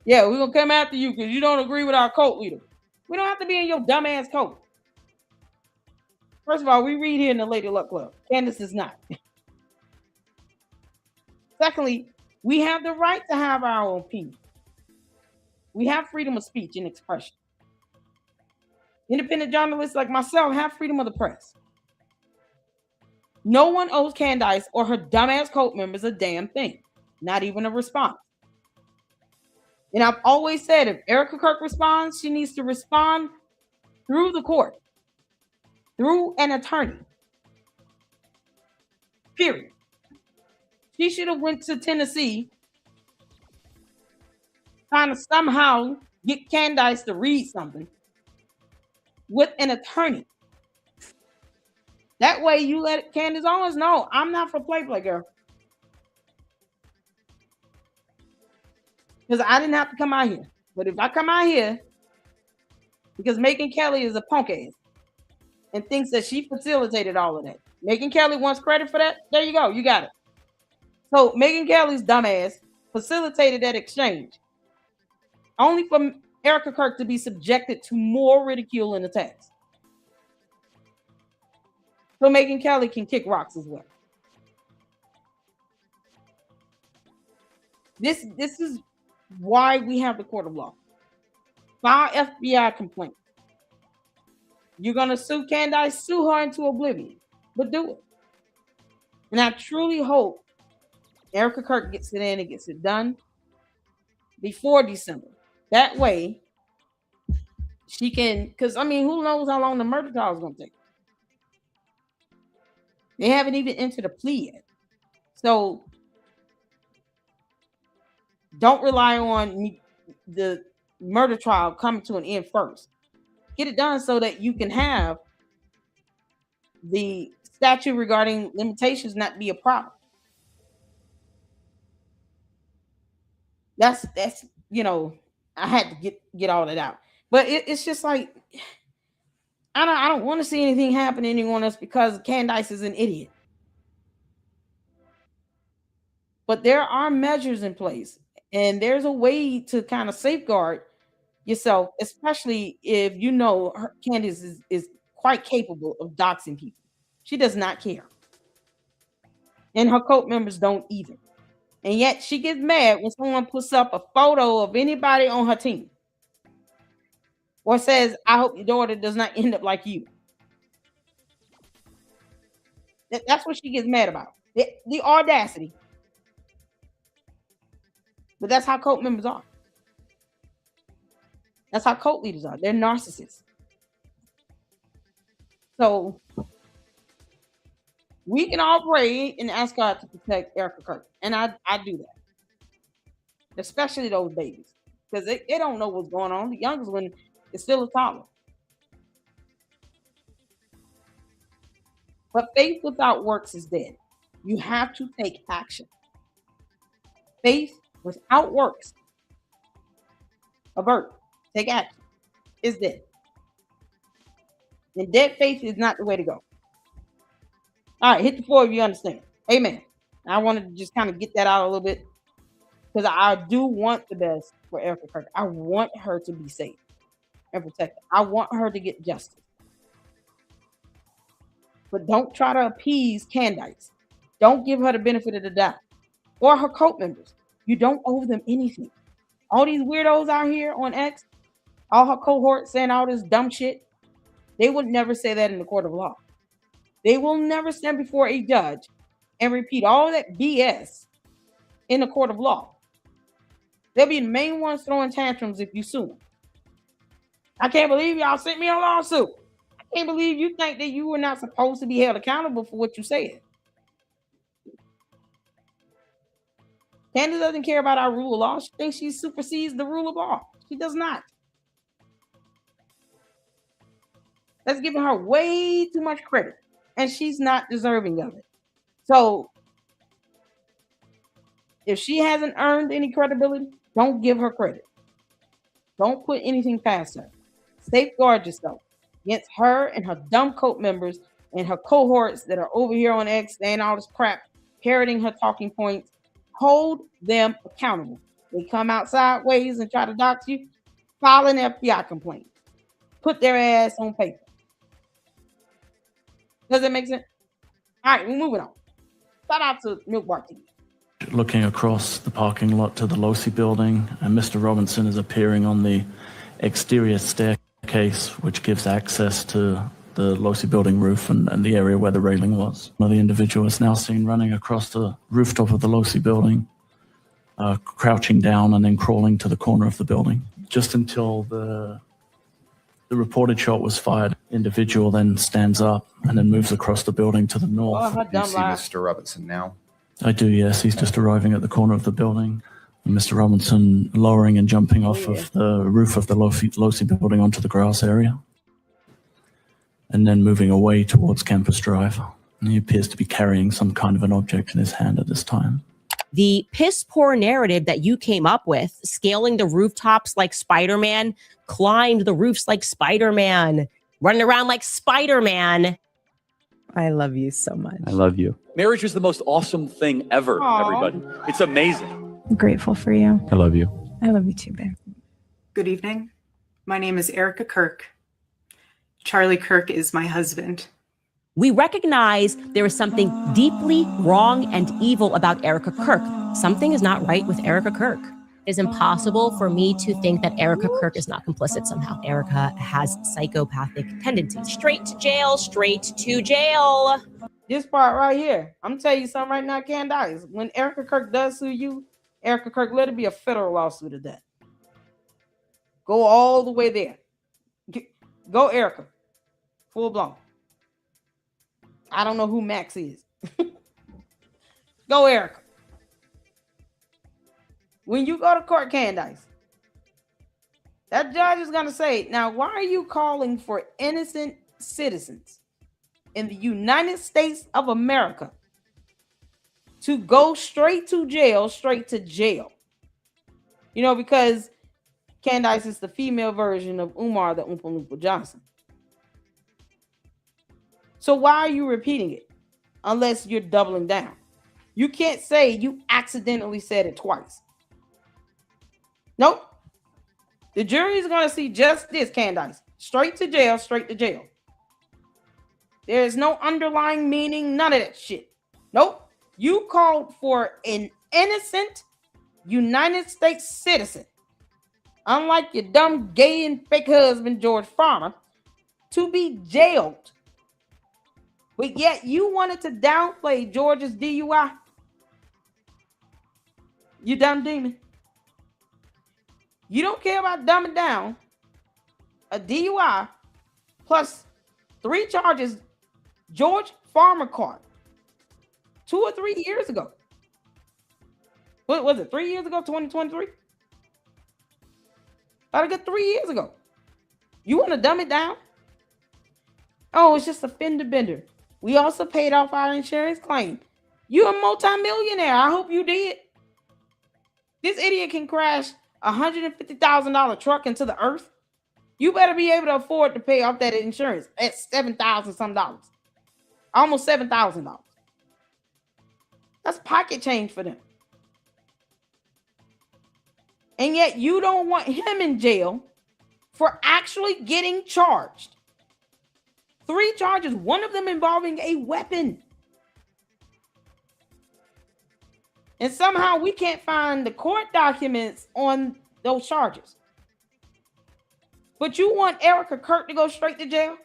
Yeah, we're going to come after you because you don't agree with our cult leader. We don't have to be in your dumbass cult. First of all, we read here in the Lady Luck Club. Candace is not. Secondly, we have the right to have our own opinion. We have freedom of speech and expression. Independent journalists like myself have freedom of the press. No one owes Candace or her dumbass cult members a damn thing, not even a response. And I've always said if Erica Kirk responds, she needs to respond through the court, through an attorney. Period. She should have went to Tennessee trying to somehow get Candace to read something with an attorney. That way you let Candace Owens know I'm not for play, girl. Because I didn't have to come out here. But if I come out here because Megyn Kelly is a punk ass and thinks that she facilitated all of that. Megyn Kelly wants credit for that. There you go. You got it. So Megyn Kelly's dumbass facilitated that exchange only for Erica Kirk to be subjected to more ridicule and attacks. So Megyn Kelly can kick rocks as well. This is why we have the court of law. File FBI complaint. You're going to sue Candace, sue her into oblivion, but do it. And I truly hope Erica Kirk gets it in and gets it done before December. That way, she can, because who knows how long the murder trial is going to take. They haven't even entered a plea yet. So don't rely on the murder trial coming to an end first. Get it done so that you can have the statute regarding limitations not be a problem. That's I had to get all that out. But it's just like I don't want to see anything happen to anyone else because Candace is an idiot. But there are measures in place, and there's a way to kind of safeguard yourself, especially if you know Candace is quite capable of doxing people. She does not care. And her cult members don't either. And yet she gets mad when someone puts up a photo of anybody on her team. Or says, I hope your daughter does not end up like you. That's what she gets mad about. The audacity. But that's how cult members are. That's how cult leaders are. They're narcissists. So we can all pray and ask God to protect Erica Kirk. And I do that. Especially those babies. Because they don't know what's going on. The youngest one is still a toddler. But faith without works is dead. You have to take action. Faith without works, avert, take action, is dead. And dead faith is not the way to go. All right, hit the floor if you understand. Amen. I wanted to just kind of get that out a little bit because I do want the best for Erica Kirk. I want her to be safe and protected. I want her to get justice. But don't try to appease Candace. Don't give her the benefit of the doubt. Or her cult members. You don't owe them anything. All these weirdos out here on X, all her cohorts saying all this dumb shit, they would never say that in the court of law. They will never stand before a judge and repeat all that BS in the court of law. They'll be the main ones throwing tantrums if you sue them. I can't believe y'all sent me a lawsuit. I can't believe you think that you were not supposed to be held accountable for what you said. Candace doesn't care about our rule of law. She thinks she supersedes the rule of law. She does not. That's giving her way too much credit, and she's not deserving of it. So if she hasn't earned any credibility, don't give her credit. Don't put anything past her. Safeguard yourself against her and her dumb cult members and her cohorts that are over here on X saying all this crap, parroting her talking points. Hold them accountable. They come out sideways and try to dox you, file an FBI complaint. Put their ass on paper. Does that make sense? All right, we're moving on. Shout out to Milk Bar TV. Looking across the parking lot to the Losi building, and Mr. Robinson is appearing on the exterior staircase, which gives access to the Losi building roof and the area where the railing was. Another individual is now seen running across the rooftop of the Losi building, crouching down and then crawling to the corner of the building. Just until the reported shot was fired, individual then stands up and then moves across the building to the north. You see Mr. Robinson now? I do, yes. He's just arriving at the corner of the building. And Mr. Robinson lowering and jumping off of the roof of the Losi building onto the grass area. And then moving away towards Campus Drive. And he appears to be carrying some kind of an object in his hand at this time. The piss poor narrative that you came up with, scaling the rooftops like Spider-Man, climbed the roofs like Spider-Man, running around like Spider-Man. I love you so much. I love you. Marriage is the most awesome thing ever, everybody. It's amazing. I'm grateful for you. I love you. I love you too, babe. Good evening. My name is Erica Kirk. Charlie Kirk is my husband. We recognize there is something deeply wrong and evil about Erica Kirk. Something is not right with Erica Kirk. It is impossible for me to think that Erica Kirk is not complicit somehow. Erica has psychopathic tendencies. Straight to jail, straight to jail. This part right here, I'm gonna tell you something right now, Candace. When Erica Kirk does sue you, Erica Kirk, let it be a federal lawsuit of that. Go all the way there. Go, Erica. Full blown. I don't know who Max is. Go, Erica. When you go to court, Candace, that judge is gonna say, now, why are you calling for innocent citizens in the United States of America to go straight to jail, You know, because Candace is the female version of Umar the Oompa Loompa Johnson. So why are you repeating it unless you're doubling down? You can't say you accidentally said it twice. Nope. The jury is going to see just this, Candace. Straight to jail, straight to jail. There is no underlying meaning, none of that shit. Nope. You called for an innocent United States citizen, unlike your dumb gay and fake husband, George Farmer, to be jailed. But yet you wanted to downplay George's DUI. You dumb demon. You don't care about dumbing down a DUI plus 3 charges George Farmer caught 2 or 3 years ago. What was it? 3 years ago, 2023? About a good 3 years ago. You want to dumb it down? Oh, it's just a fender bender. We also paid off our insurance claim. You're a multimillionaire. I hope you did. This idiot can crash a $150,000 truck into the earth. You better be able to afford to pay off that insurance at $7,000 some dollars. Almost $7,000. That's pocket change for them. And yet you don't want him in jail for actually getting charged. 3 charges, one of them involving a weapon. And somehow we can't find the court documents on those charges. But you want Erica Kirk to go straight to jail?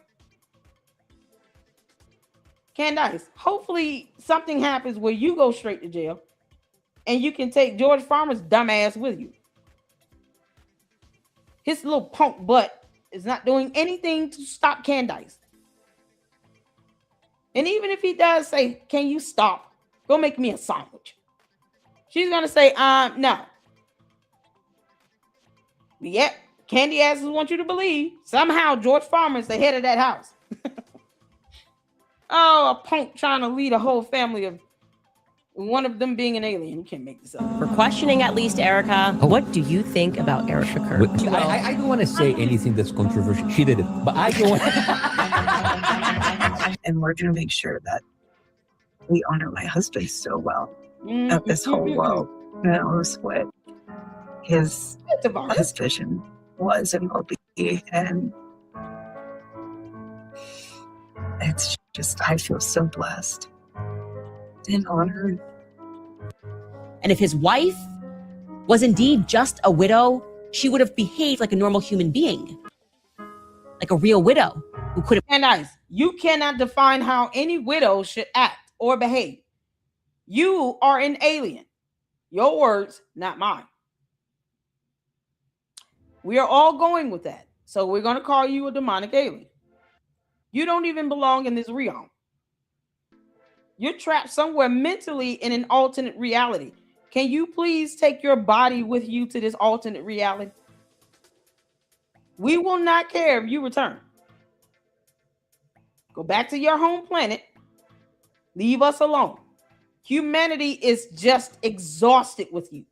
Candace, hopefully something happens where you go straight to jail and you can take George Farmer's dumb ass with you. His little punk butt is not doing anything to stop Candace. And even if he does say, can you stop? Go make me a sandwich. She's going to say, no. Yet, Candy asses want you to believe somehow George Farmer is the head of that house. Oh, a punk trying to lead a whole family of one of them being an alien. You can't make this up. For questioning at least Erica, what do you think about Erica Kirk? I don't want to say anything that's controversial. She did it, but I don't want And we're going to make sure that we honor my husband so well that this whole world knows what his vision was and will be. And it's just, I feel so blessed and honored. And if his wife was indeed just a widow, she would have behaved like a normal human being, like a real widow who could have. Candace, you cannot define how any widow should act or behave. You are an alien. Your words, not mine. We are all going with that. So we're going to call you a demonic alien. You don't even belong in this realm. You're trapped somewhere mentally in an alternate reality. Can you please take your body with you to this alternate reality? We will not care if you return. Go back to your home planet. Leave us alone. Humanity is just exhausted with you.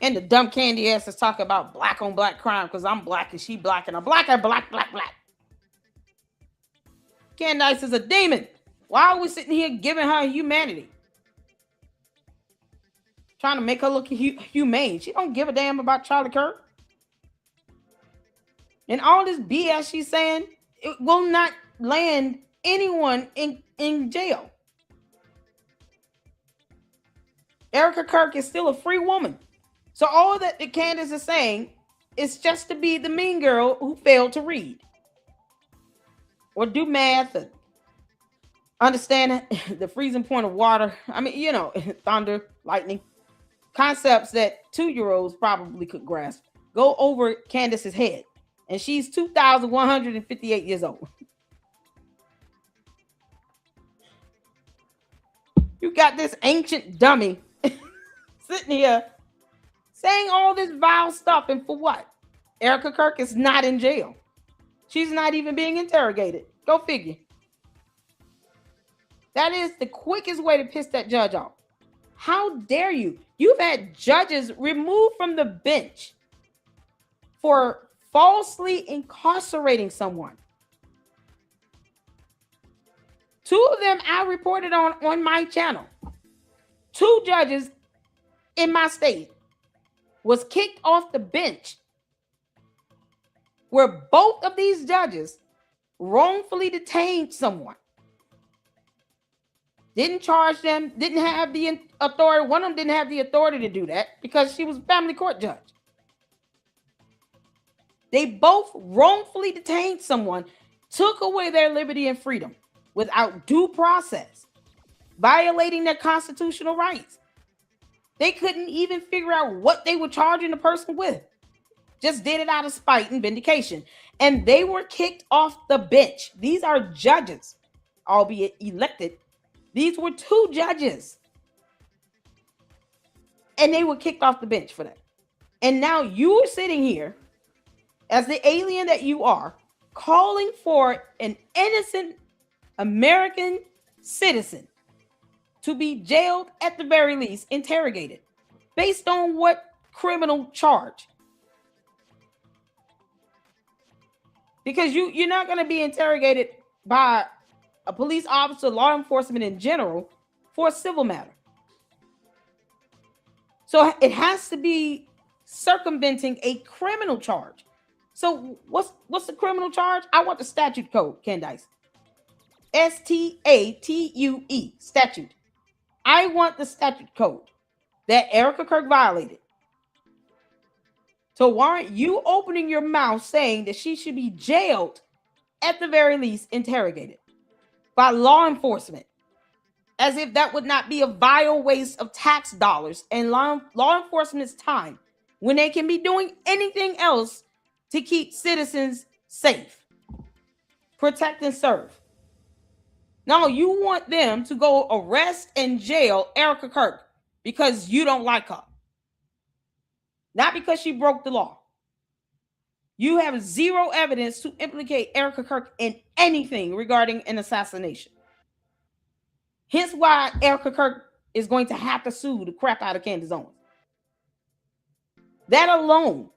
And the dumb Candy ass is talking about black on black crime because I'm black and she black and I'm black and black. Candace is a demon. Why are we sitting here giving her humanity? Trying to make her look humane. She don't give a damn about Charlie Kirk. And all this BS she's saying, it will not land anyone in jail. Erica Kirk is still a free woman. So all that Candace is saying is just to be the mean girl who failed to read or do math and understand the freezing point of water. I mean, you know, thunder, lightning, concepts that 2-year-olds probably could grasp. Go over Candace's head. And she's 2,158 years old. You got this ancient dummy sitting here saying all this vile stuff. And for what? Erica Kirk is not in jail. She's not even being interrogated. Go figure. That is the quickest way to piss that judge off. How dare you? You've had judges removed from the bench for falsely incarcerating someone. 2 of them I reported on my channel. 2 judges in my state was kicked off the bench where both of these judges wrongfully detained someone. Didn't charge them, didn't have the authority. One of them didn't have the authority to do that because she was a family court judge. They both wrongfully detained someone, took away their liberty and freedom without due process, violating their constitutional rights. They couldn't even figure out what they were charging the person with. Just did it out of spite and vindication. And they were kicked off the bench. These are judges, albeit elected. These were 2 judges. And they were kicked off the bench for that. And now you're sitting here as the alien that you are, calling for an innocent American citizen to be jailed, at the very least, interrogated. Based on what criminal charge? Because you're not going to be interrogated by a police officer, law enforcement in general, for a civil matter. So it has to be circumventing a criminal charge. So what's the criminal charge? I want the statute code, Candace. STATUE, statute. I want the statute code that Erica Kirk violated to warrant you opening your mouth saying that she should be jailed, at the very least interrogated by law enforcement, as if that would not be a vile waste of tax dollars and law enforcement's time when they can be doing anything else to keep citizens safe, protect and serve. No, you want them to go arrest and jail Erica Kirk because you don't like her. Not because she broke the law. You have zero evidence to implicate Erica Kirk in anything regarding an assassination. Hence why Erica Kirk is going to have to sue the crap out of Candace Owens. That alone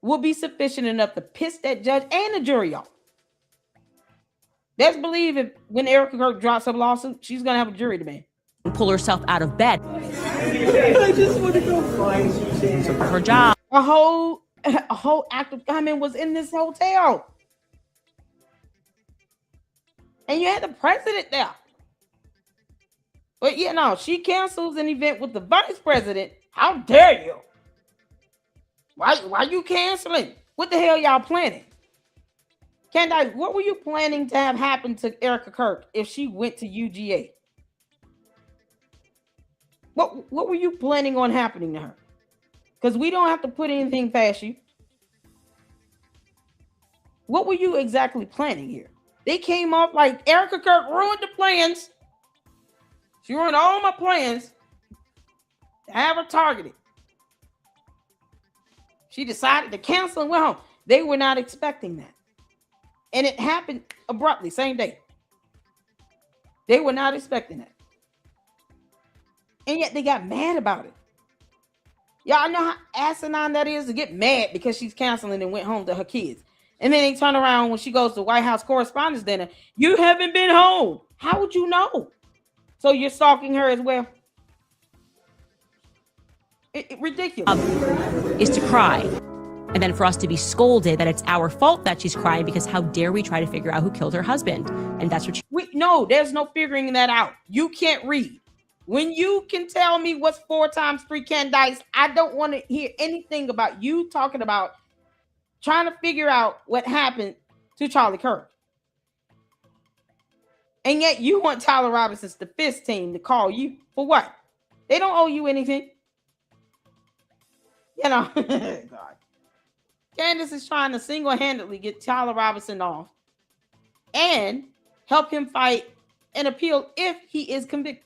will be sufficient enough to piss that judge and the jury off. Let's believe if when Erica Kirk drops her lawsuit, she's going to have a jury demand. Pull herself out of bed. I just want to go find her job. A whole act of government was in this hotel. And you had the president there. But she cancels an event with the vice president. How dare you? Why you canceling? What the hell y'all planning? Candace, what were you planning to have happen to Erica Kirk if she went to UGA? What were you planning on happening to her? Because we don't have to put anything past you. What were you exactly planning here? They came off like Erica Kirk ruined the plans. She ruined all my plans to have her targeted. She decided to cancel and went home. They were not expecting that. And it happened abruptly, same day. They were not expecting that. And yet they got mad about it. Y'all know how asinine that is to get mad because she's canceling and went home to her kids. And then they turn around when she goes to White House Correspondents' Dinner. You haven't been home. How would you know? So you're stalking her as well? Ridiculous. Is to cry. And then for us to be scolded that it's our fault that she's crying because how dare we try to figure out who killed her husband? And that's what no, there's no figuring that out. You can't read. When you can tell me what's 4 times 3 Candace, I don't want to hear anything about you talking about trying to figure out what happened to Charlie Kirk. And yet you want Tyler Robinson's defense team to call you for what? They don't owe you anything. God. Candace is trying to single-handedly get Tyler Robinson off and help him fight an appeal if he is convicted.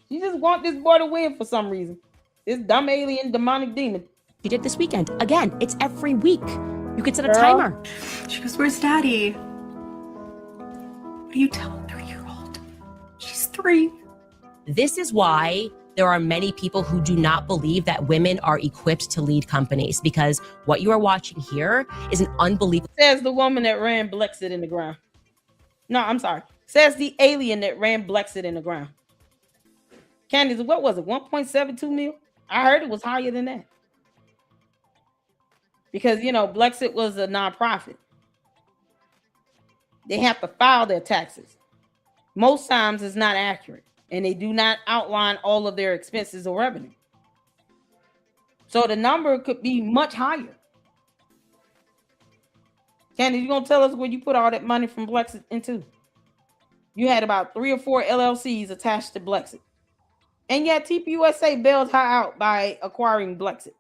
You just want this boy to win for some reason. This dumb alien demonic demon. She did this weekend. Again, it's every week. You could set a timer. She goes, where's daddy? What do you tell a 3-year-old? She's 3. This is why there are many people who do not believe that women are equipped to lead companies, because what you are watching here is an unbelievable. Says the woman that ran Blexit in the ground. No, I'm sorry. Says the alien that ran Blexit in the ground. Candace, what was it? 1.72 mil? I heard it was higher than that. Because, Blexit was a nonprofit. They have to file their taxes. Most times it's not accurate. And they do not outline all of their expenses or revenue. So the number could be much higher. Candace, you going to tell us where you put all that money from Blexit into? You had about 3 or 4 LLCs attached to Blexit. And yet TPUSA bailed her out by acquiring Blexit,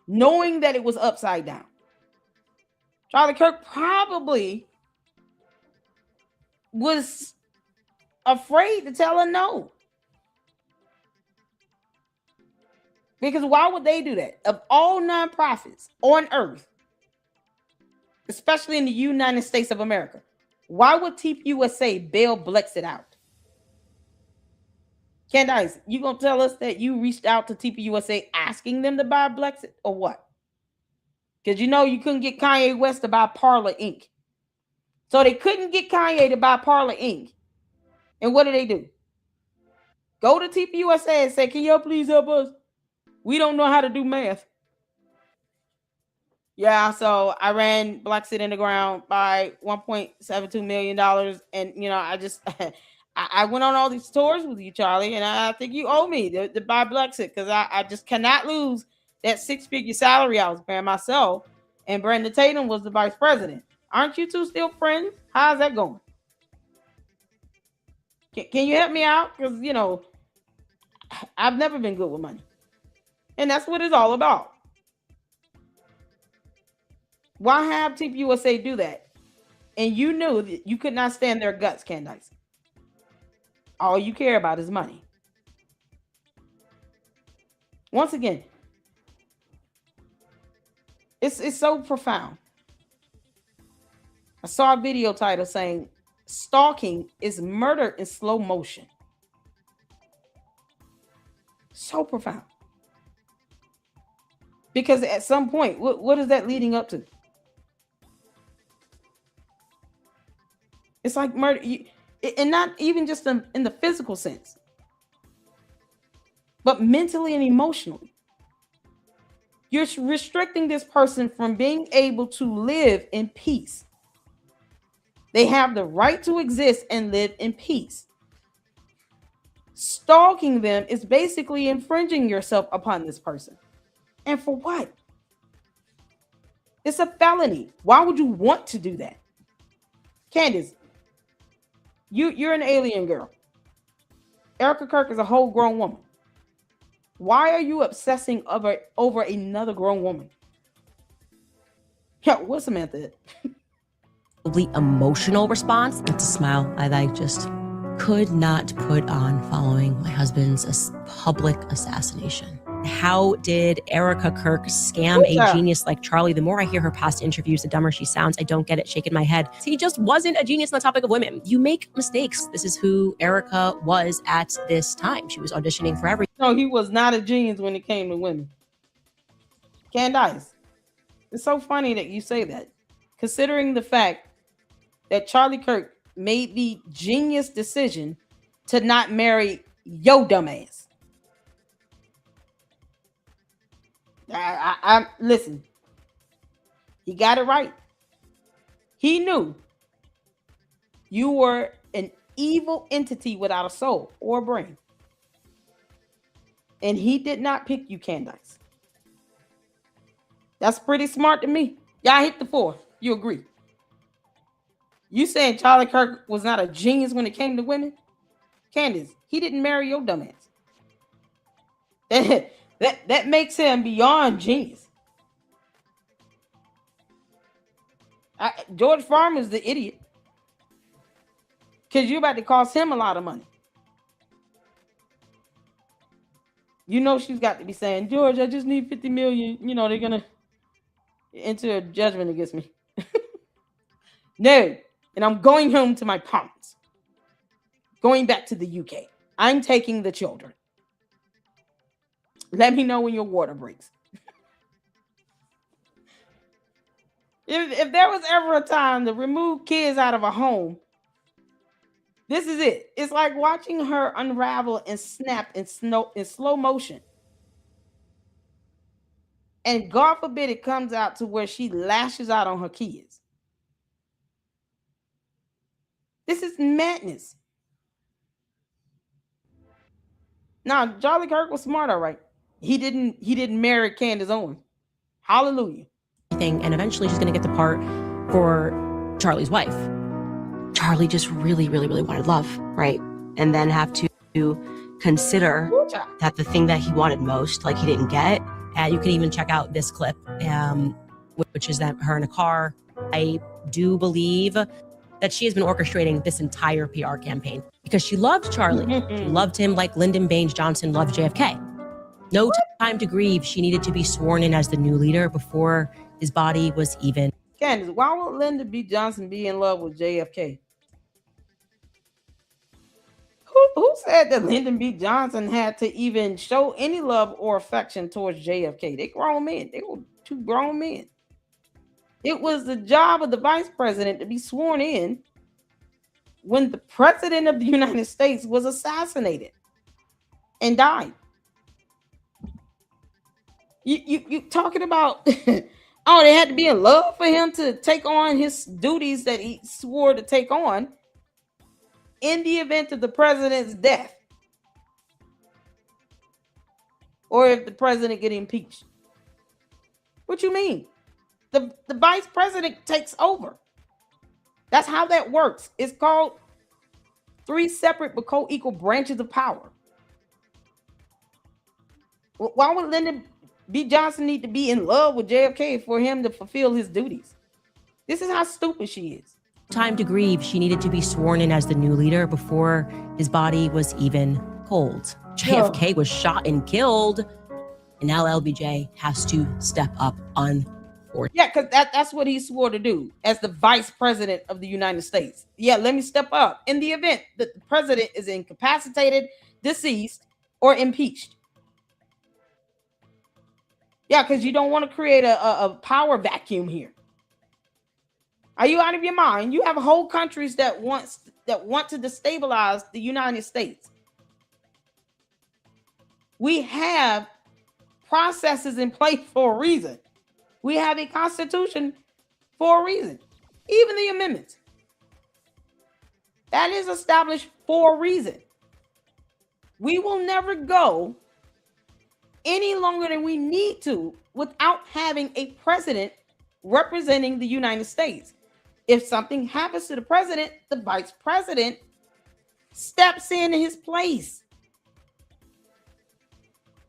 knowing that it was upside down. Charlie Kirk probably was afraid to tell her no. Because why would they do that? Of all nonprofits on earth, especially in the United States of America, why would TPUSA bail Blexit out? Candace, you gonna tell us that you reached out to TPUSA asking them to buy Blexit or what? Because you couldn't get Kanye West to buy Parler Inc. So they couldn't get Kanye to buy Parler Inc. And what do? Go to TPUSA and say, can y'all please help us? We don't know how to do math. Yeah, so I ran Blexit in the ground by $1.72 million. And, I just... I went on all these tours with you, Charlie, and I think you owe me to buy Blexit because I just cannot lose that 6-figure salary I was paying myself. And Brandon Tatum was the vice president. Aren't you two still friends? How's that going? Can you help me out? Because, I've never been good with money. And that's what it's all about. Why have Team USA do that? And you knew that you could not stand their guts, Candace. All you care about is money. Once again, it's so profound. I saw a video title saying, "Stalking is murder in slow motion." So profound. Because at some point, what is that leading up to? It's like murder, and not even just in the physical sense, but mentally and emotionally. You're restricting this person from being able to live in peace. They have the right to exist and live in peace. Stalking them is basically infringing yourself upon this person. And for what? It's a felony. Why would you want to do that? Candace, you're an alien girl. Erica Kirk is a whole grown woman. Why are you obsessing over another grown woman? Yeah, what's Samantha? Emotional response. It's a smile I just could not put on following my husband's public assassination. How did Erica Kirk scam a genius like Charlie? The more I hear her past interviews, the dumber she sounds. I don't get it, shaking my head. He just wasn't a genius on the topic of women. You make mistakes. This is who Erica was at this time. She was auditioning for everything. No, he was not a genius when it came to women. Candace, it's so funny that you say that, considering the fact that Charlie Kirk made the genius decision to not marry yo dumbass. I listen. He got it right. He knew you were an evil entity without a soul or a brain, and he did not pick you, Candace. That's pretty smart to me. Y'all hit the 4. You agree? You saying Charlie Kirk was not a genius when it came to women? Candace, he didn't marry your dumbass. That makes him beyond genius. George Farmer's the idiot. Because you're about to cost him a lot of money. You know she's got to be saying, George, I just need 50 million. You know, they're going to enter a judgment against me. No. And I'm going home to my parents. Going back to the UK. I'm taking the children. Let me know when your water breaks. If there was ever a time to remove kids out of a home, this is it. It's like watching her unravel and snap in slow motion. And God forbid it comes out to where she lashes out on her kids. This is madness. Now, Charlie Kirk was smart, all right. He didn't marry Candace Owens. Hallelujah. And eventually she's going to get the part for Charlie's wife. Charlie just really, really, really wanted love, right? And then have to consider that the thing that he wanted most, like he didn't get. And you can even check out this clip, which is that her in a car. I do believe that she has been orchestrating this entire PR campaign because she loved Charlie. She loved him like Lyndon Baines Johnson loved JFK. No time to grieve. She needed to be sworn in as the new leader before his body was even. Candace, why would Lyndon B. Johnson be in love with JFK? Who said that Lyndon B. Johnson had to even show any love or affection towards JFK? They grown men. They were 2 grown men. It was the job of the vice president to be sworn in when the president of the United States was assassinated and died. You talking about, oh, they had to be in love for him to take on his duties that he swore to take on in the event of the president's death, or if the president get impeached. What you mean? The vice president takes over. That's how that works. It's called 3 separate but co-equal branches of power. Why would Lyndon B. Johnson need to be in love with JFK for him to fulfill his duties. This is how stupid she is. Time to grieve. She needed to be sworn in as the new leader before his body was even cold. JFK was shot and killed, and now LBJ has to step up Yeah, because that's what he swore to do as the vice president of the United States. Yeah, let me step up in the event that the president is incapacitated, deceased, or impeached. Yeah, because you don't want to create a power vacuum here. Are you out of your mind? You have whole countries that want to destabilize the United States. We have processes in place for a reason. We have a constitution for a reason. Even the amendments. That is established for a reason. We will never go any longer than we need to without having a president representing the United States. If something happens to the president, the vice president steps in his place.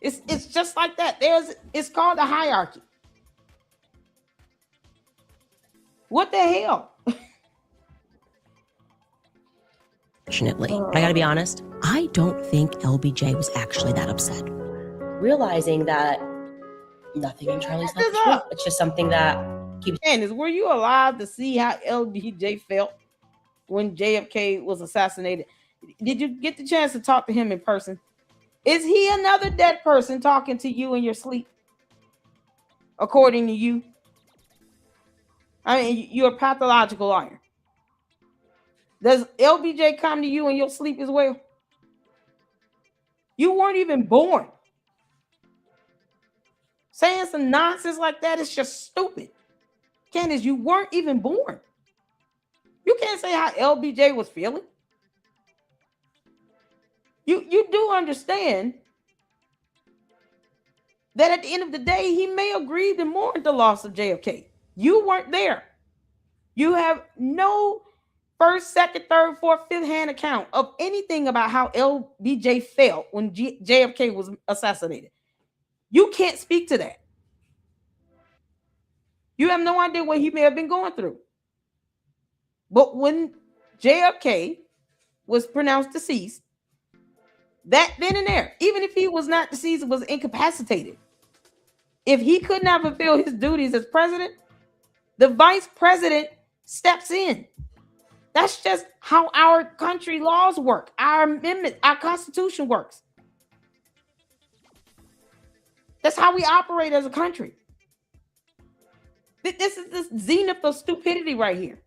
It's just like that. It's called a hierarchy. What the hell? Fortunately, I gotta be honest, I don't think LBJ was actually that upset. Realizing that nothing in Charlie's life is real. It's just something that keeps. Candace, were you alive to see how LBJ felt when JFK was assassinated? Did you get the chance to talk to him in person? Is he another dead person talking to you in your sleep? According to you? I mean, you're a pathological liar. Does LBJ come to you in your sleep as well? You weren't even born. Saying some nonsense like that is just stupid. Candace, you weren't even born. You can't say how LBJ was feeling. You do understand that at the end of the day, he may have grieved and mourned the loss of JFK. You weren't there. You have no first, second, third, fourth, fifth hand account of anything about how LBJ felt when JFK was assassinated. You can't speak to that. You have no idea what he may have been going through. But when JFK was pronounced deceased, that then and there, even if he was not deceased, was incapacitated. If he could not fulfill his duties as president, the vice president steps in. That's just how our country laws work. Our amendment, our constitution works. That's how we operate as a country. This is this zenith of stupidity right here.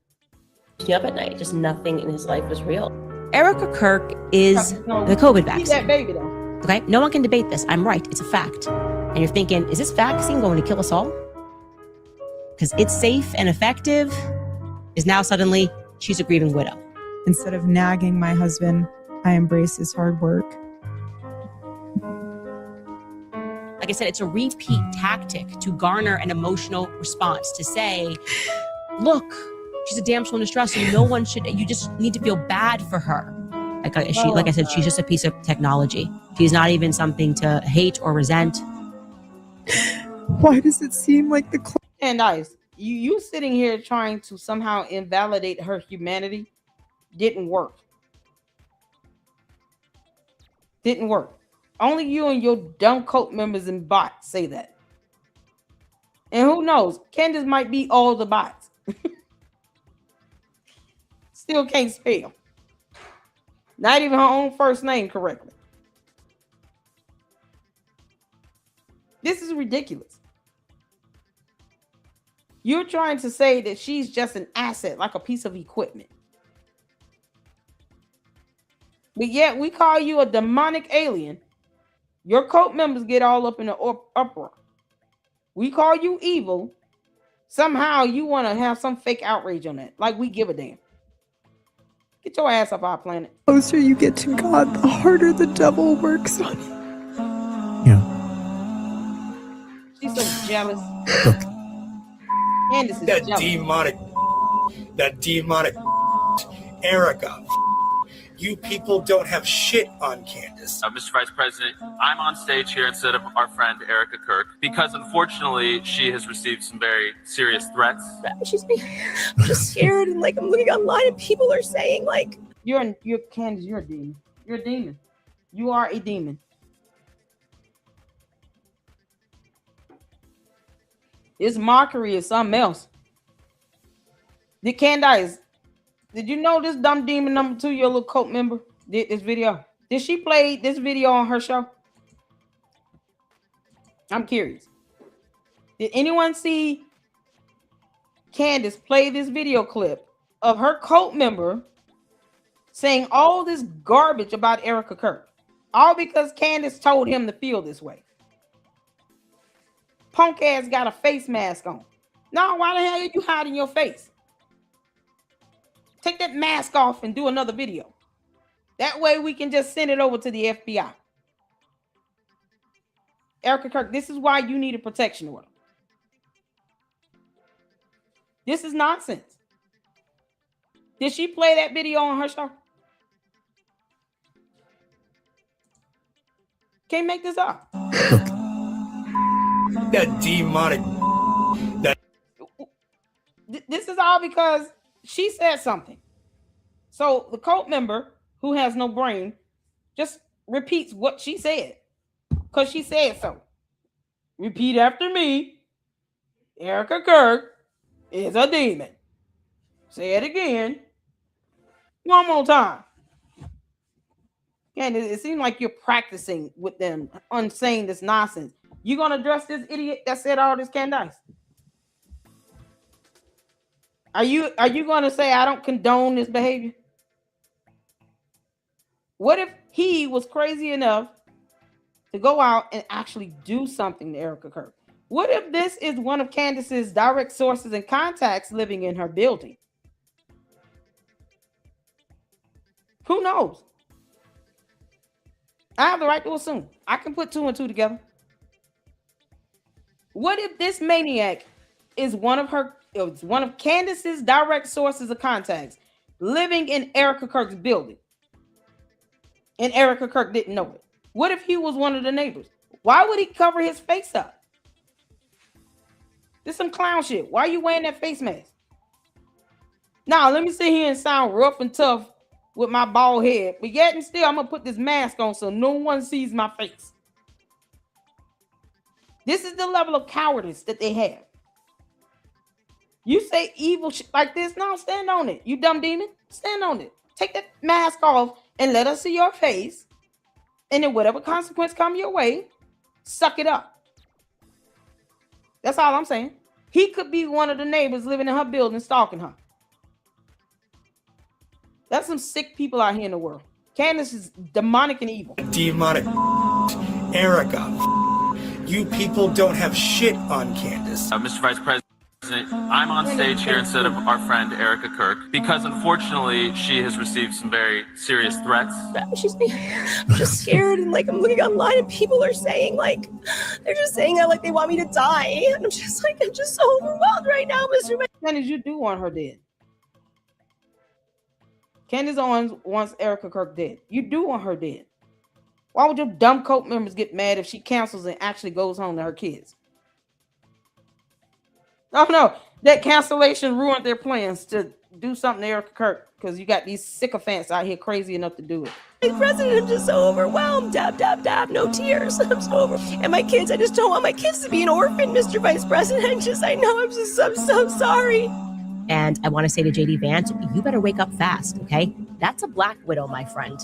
Up at night, just nothing in his life was real. Erica Kirk is the COVID vaccine. That baby though. Okay, no one can debate this. I'm right. It's a fact. And you're thinking, is this vaccine going to kill us all? Because it's safe and effective. Is now suddenly she's a grieving widow. Instead of nagging my husband, I embrace his hard work. Like I said, it's a repeat tactic to garner an emotional response, to say, look, she's a damsel in distress, and no one should, you just need to feel bad for her. Like I said, she's just a piece of technology. She's not even something to hate or resent. Why does it seem like the Candace, you sitting here trying to somehow invalidate her humanity didn't work. Didn't work. Only you and your dumb cult members and bots say that. And who knows? Candace might be all the bots. Still can't spell. Not even her own first name correctly. This is ridiculous. You're trying to say that she's just an asset, like a piece of equipment. But yet we call you a demonic alien. Your cult members get all up in an uproar. We call you evil. Somehow you want to have some fake outrage on that. Like we give a damn. Get your ass off our planet. The closer you get to God, the harder the devil works on you. Yeah. She's so jealous. Look. Candace is that jealous. demonic Erica You people don't have shit on Candace. Mr. Vice President, I'm on stage here instead of our friend Erica Kirk because unfortunately she has received some very serious threats. I'm just scared, and like I'm looking online and people are saying like you're Candace, you're a demon. You're a demon. You are a demon. This mockery is something else. Candace, did you know this dumb demon number 2, your little cult member, did this video? Did she play this video on her show? I'm curious. Did anyone see Candace play this video clip of her cult member saying all this garbage about Erica Kirk? All because Candace told him to feel this way. Punk ass got a face mask on. Now, why the hell are you hiding your face? Take that mask off and do another video. That way we can just send it over to the FBI. Erica Kirk, this is why you need a protection order. This is nonsense. Did she play that video on her show? Can't make this up. That demonic. This is all because she said something. So the cult member who has no brain just repeats what she said because she said so. Repeat after me. Erica Kirk is a demon. Say it again. One more time. And it seems like you're practicing with them on saying this nonsense. You gonna address this idiot that said all this, Candace? Are you gonna say I don't condone this behavior? What if he was crazy enough to go out and actually do something to Erica Kirk? What if this is one of Candace's direct sources and contacts living in her building? Who knows? I have the right to assume. I can put 2 and 2 together. What if this maniac is one of Candace's direct sources of contacts living in Erica Kirk's building? And Erica Kirk didn't know it. What if he was one of the neighbors? Why would he cover his face up? This is some clown shit. Why are you wearing that face mask? Now, let me sit here and sound rough and tough with my bald head, but yet and still, I'm going to put this mask on so no one sees my face. This is the level of cowardice that they have. You say evil shit like this? No, stand on it. You dumb demon. Stand on it. Take that mask off and let us see your face. And then whatever consequence come your way, suck it up. That's all I'm saying. He could be one of the neighbors living in her building stalking her. That's some sick people out here in the world. Candace is demonic and evil. Demonic. Erica. You people don't have shit on Candace. Mr. Vice President, I'm on stage here instead of our friend Erica Kirk because unfortunately she has received some very serious threats. I'm just scared, and like I'm looking online and people are saying like they're just saying that like they want me to die. And I'm just so overwhelmed right now, Mr. Candace, you do want her dead. Candace Owens wants Erica Kirk dead. You do want her dead. Why would your dumb cult members get mad if she cancels and actually goes home to her kids? No, that cancellation ruined their plans to do something to Erica Kirk because you got these sycophants out here crazy enough to do it. President, I'm just so overwhelmed. Dab, no tears. I'm so over. And my kids, I just don't want my kids to be an orphan, Mr. Vice President. I'm so sorry. And I want to say to JD Vance, you better wake up fast, okay? That's a black widow, my friend.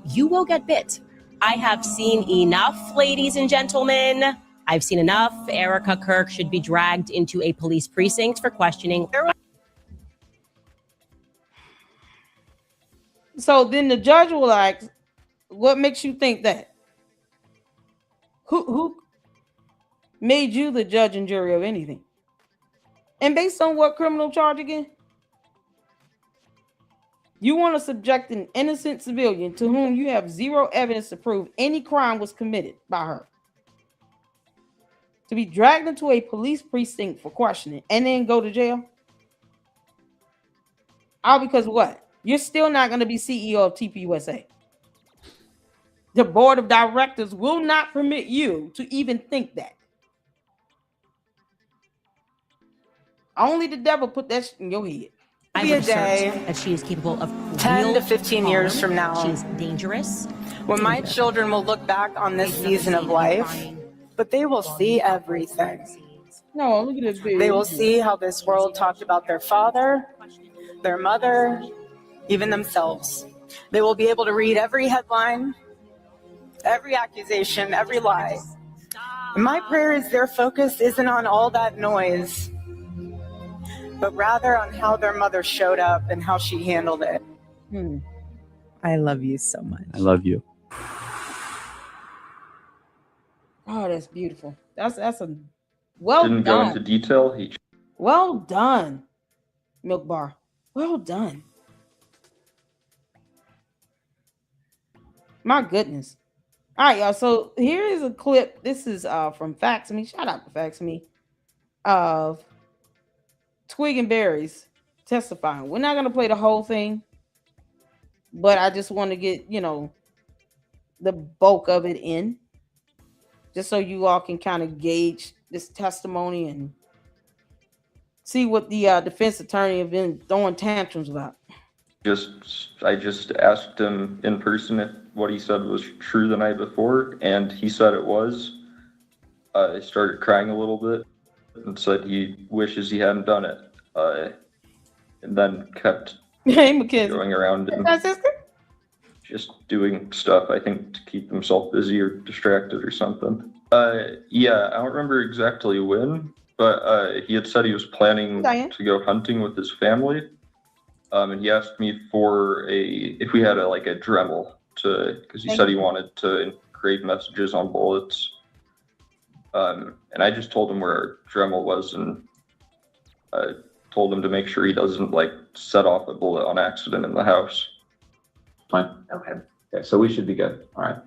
You will get bit. I have seen enough, ladies and gentlemen. I've seen enough. Erica Kirk should be dragged into a police precinct for questioning. So then the judge will ask, what makes you think that? Who made you the judge and jury of anything? And based on what criminal charge again? You want to subject an innocent civilian to whom you have zero evidence to prove any crime was committed by her to be dragged into a police precinct for questioning and then go to jail? All because what? You're still not going to be CEO of TPUSA. The board of directors will not permit you to even think that. Only the devil put that shit in your head. I would assert that she is capable of 10 to real 15 years harm. from now, She's dangerous. when my children will look back on this season of life, but they will see everything. No, look at this video. They will see how this world talked about their father, their mother, even themselves. They will be able to read every headline, every accusation, every lie. And my prayer is their focus isn't on all that noise, but rather on how their mother showed up and how she handled it. I love you so much. I love you. Oh, that's beautiful. That's a well Didn't done. go into detail. He Well done, Milk Bar. Well done. My goodness. All right, y'all. So here is a clip. This is from Facts Me. Shout out to Facts Me of Twig and Berries testifying. We're not gonna play the whole thing, but I just want to get the bulk of it in, just so you all can kind of gauge this testimony and see what the defense attorney have been throwing tantrums about. I just asked him in person if what he said was true the night before, and he said it was. I started crying a little bit and said he wishes he hadn't done it, and then kept going around and just doing stuff, I think, to keep himself busy or distracted or something. Yeah, I don't remember exactly when, but he had said he was planning to go hunting with his family. And he asked me if we had a Dremel because he said he wanted to engrave messages on bullets. And I just told him where our Dremel was, and I told him to make sure he doesn't set off a bullet on accident in the house. Fine. Okay, so we should be good. All right.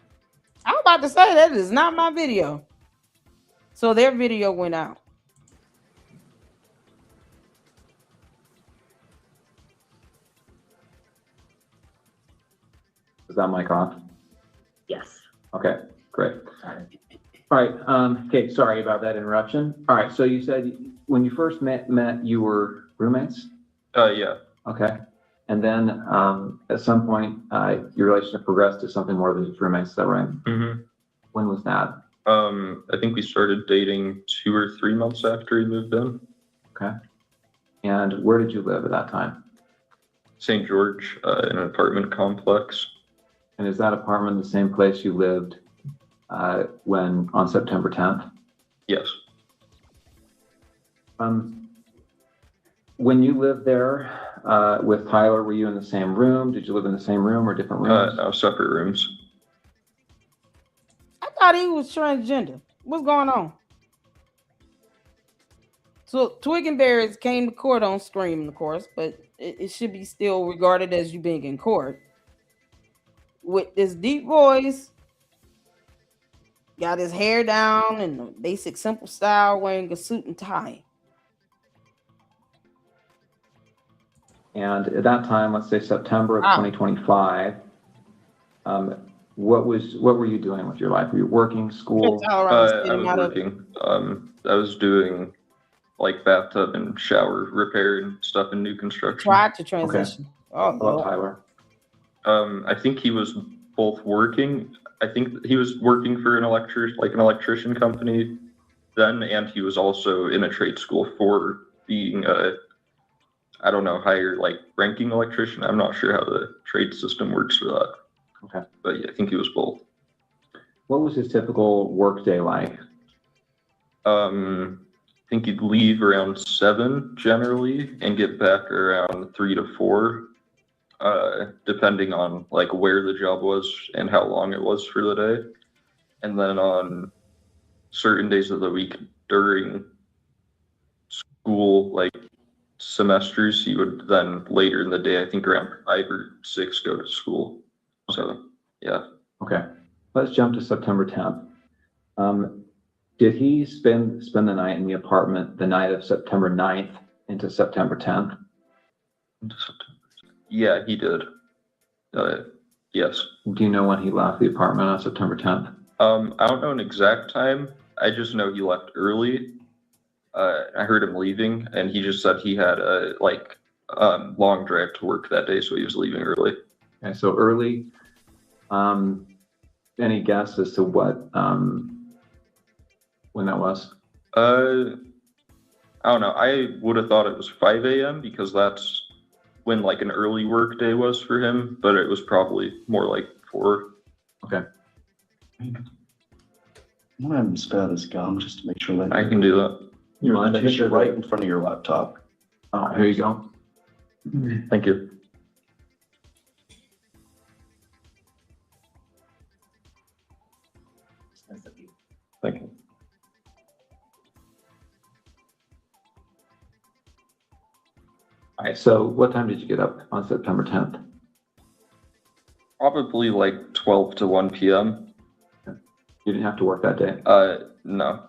I'm about to say that is not my video. So their video went out. Is that mic on? Yes. Okay, great. All right. Okay, sorry about that interruption. All right, so you said when you first met, you were roommates? Yeah. Okay. And then at some point, your relationship progressed to something more than just roommates, is that right? Mm-hmm. When was that? I think we started dating 2 or 3 months after he moved in. Okay. And where did you live at that time? St. George, in an apartment complex. And is that apartment the same place you lived on September 10th? Yes. When you lived there with Tyler, were you in the same room? Did you live in the same room or different rooms? No, separate rooms. I thought he was transgender. What's going on? So Twig and Berries came to court on screaming, of course, but it should be still regarded as you being in court. With this deep voice, got his hair down in the basic simple style, wearing a suit and tie. And at that time, let's say September of 2025, what were you doing with your life? Were you working, school? I was working. I was doing bathtub and shower repair and stuff in new construction. Tried to transition. Okay. Oh, Tyler. I think he was both working. I think he was working for an electrician company then, and he was also in a trade school for being I don't know, higher ranking electrician. I'm not sure how the trade system works for that. Okay. But yeah, I think he was both. What was his typical work day like? I think he'd leave around 7 generally and get back around 3 to 4, depending on where the job was and how long it was for the day. And then on certain days of the week during school, semesters, he would then later in the day, I think around 5 or 6, go to school. So yeah. Okay, let's jump to September 10th. Did he spend the night in the apartment the night of September 9th into September 10th? Yeah, he did. Yes. Do you know when he left the apartment on September 10th? I don't know an exact time. I just know he left early. I heard him leaving, and he just said he had a long drive to work that day, so he was leaving early. Okay, so early. Any guess as to what when that was? I don't know. I would have thought it was 5 a.m. because that's when like an early work day was for him, but it was probably more like 4. Okay. I'm gonna have him spit out his gum just to make sure that I can do that. You mind? I should right in front of your laptop. Oh, here you go. Thank you. Thank you. All right, so what time did you get up on September 10th? Probably like 12 to 1 p.m. You didn't have to work that day? No.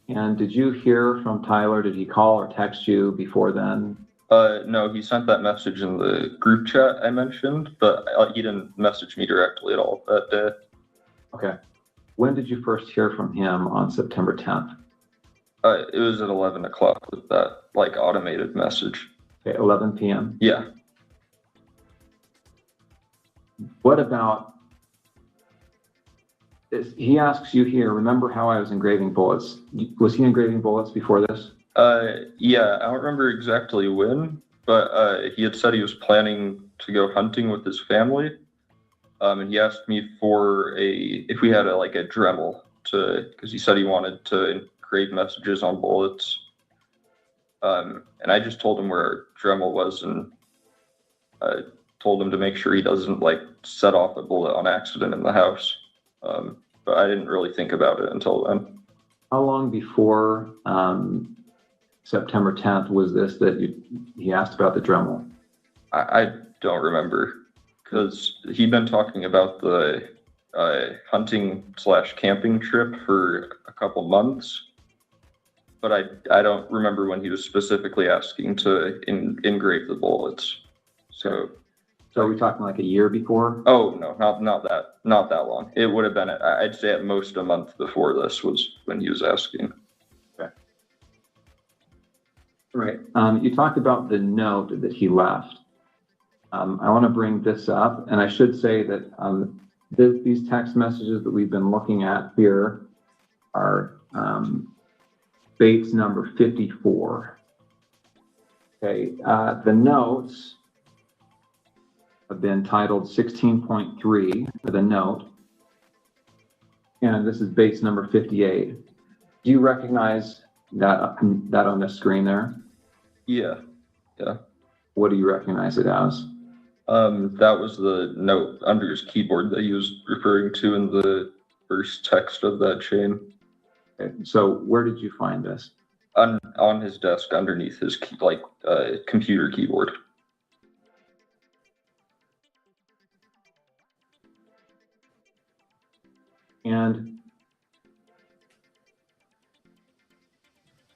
And did you hear from Tyler? Did he call or text you before then? No, he sent that message in the group chat I mentioned, but he didn't message me directly at all that day. Okay. When did you first hear from him on September 10th? It was at 11 o'clock with that like automated message. Okay, 11 p.m. Yeah. What about, he asks you here, remember how I was engraving bullets? Was he engraving bullets before this? Yeah, I don't remember exactly when, but he had said he was planning to go hunting with his family. And he asked me for if we had a Dremel because he said he wanted to engrave messages on bullets. And I just told him where our Dremel was and told him to make sure he doesn't set off a bullet on accident in the house. But I didn't really think about it until then. How long before September 10th was this that he asked about the Dremel? I don't remember because he'd been talking about the hunting/camping trip for a couple months. But I don't remember when he was specifically asking to engrave the bullets. So are we talking like a year before? Oh no, not that long. It would have been I'd say at most a month before this was when he was asking. Okay. Right. You talked about the note that he left. I want to bring this up, and I should say that these text messages that we've been looking at here are Bates number 54. Okay, the notes have been titled 16.3 for the note, and this is Bates number 58. Do you recognize that on the screen there? Yeah. What do you recognize it as? That was the note under his keyboard that he was referring to in the first text of that chain. Okay, so where did you find this? On his desk underneath his computer keyboard. And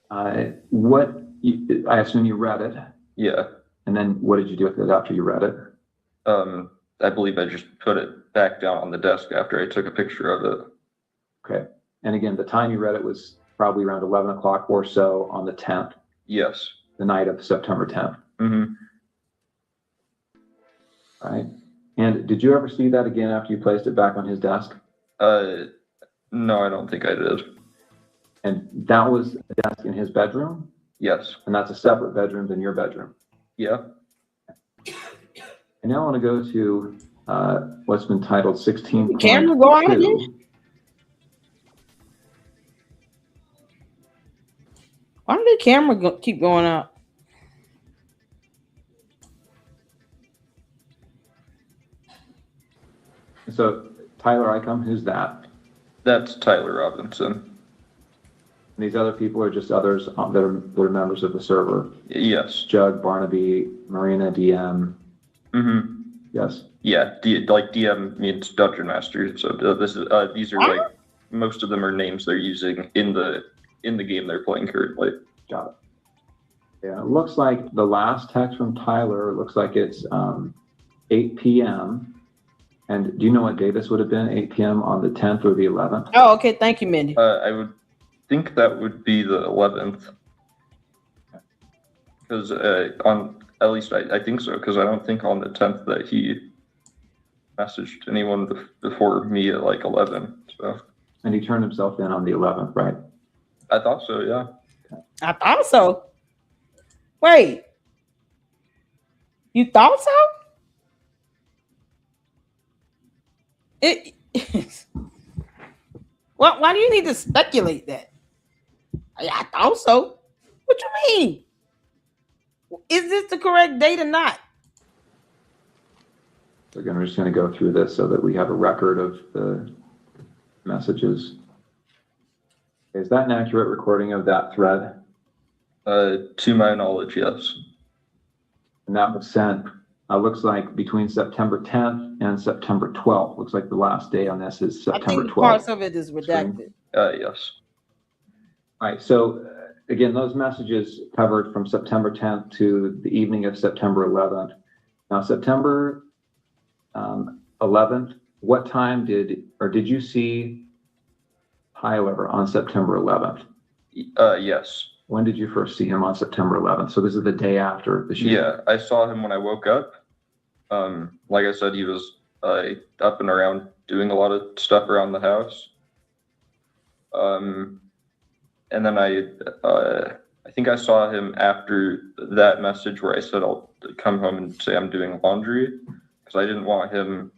I assume you read it. Yeah. And then what did you do with it after you read it? I believe I just put it back down on the desk after I took a picture of it. Okay. And again, the time you read it was probably around 11 o'clock or so on the 10th. Yes. The night of September 10th. Mm-hmm. Right. And did you ever see that again after you placed it back on his desk? No, I don't think I did. And that was the desk in his bedroom? Yes. And that's a separate bedroom than your bedroom? Yeah. And now I want to go to what's been titled 16. Camera go on again? Why did the camera keep going up? So Tyler Icom, who's that? That's Tyler Robinson. And these other people are just others that are members of the server? Yes. Jug, Barnaby, Marina, DM. Mm-hmm. Yes. Yeah, DM means Dungeon Master. So these are most of them are names they're using in the game they're playing currently. Got it. Yeah, it looks like the last text from Tyler looks like it's 8 p.m. And do you know what day this would have been? 8 p.m. on the 10th or the 11th? Oh, okay. Thank you, Mindy. I would think that would be the 11th. Because at least I think so, because I don't think on the 10th that he messaged anyone before me at like 11. So. And he turned himself in on the 11th, right? I thought so, yeah. I thought so. Wait. You thought so? Why do you need to speculate that? I thought so. What you mean? Is this the correct date or not? We're just going to go through this so that we have a record of the messages. Is that an accurate recording of that thread? To my knowledge, yes. And that was sent, looks like between September 10th and September 12th. Looks like the last day on this is September 12th. Parts of it is redacted. Yes. All right, so again, those messages covered from September 10th to the evening of September 11th. Now, September 11th, what time did you see Tyler on September 11th? Yes. When did you first see him on September 11th? So this is the day after the shooting. Yeah, I saw him when I woke up. Like I said, he was up and around doing a lot of stuff around the house. And then I think I saw him after that message where I said I'll come home and say I'm doing laundry, because I didn't want him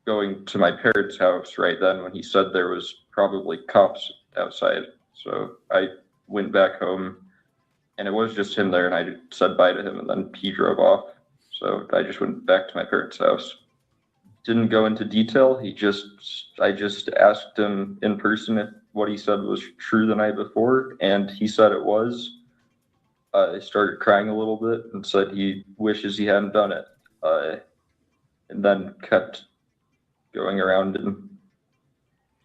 going to my parents' house right then when he said there was probably cops outside. So I went back home and it was just him there, and I said bye to him and then he drove off. So I just went back to my parents' house. Didn't go into detail. I just asked him in person if what he said was true the night before, and he said it was. I started crying a little bit and said he wishes he hadn't done it. And then kept going around and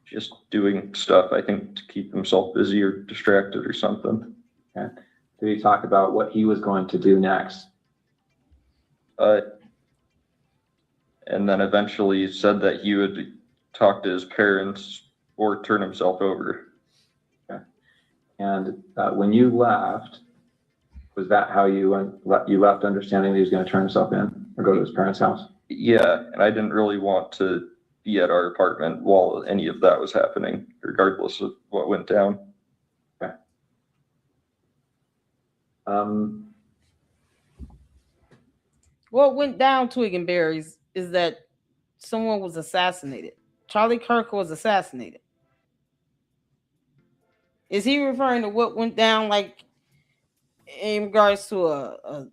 just doing stuff, I think, to keep himself busy or distracted or something. Okay. Did he talk about what he was going to do next? And then eventually said that he would talk to his parents or turn himself over. Okay. And when you left, was that how you left, understanding that he was going to turn himself in or go to his parents' house? Yeah, and I didn't really want to be at our apartment while any of that was happening, regardless of what went down. Okay. What went down, Twig and Berries, is that someone was assassinated. Charlie Kirk was assassinated. Is he referring to what went down, like in regards to a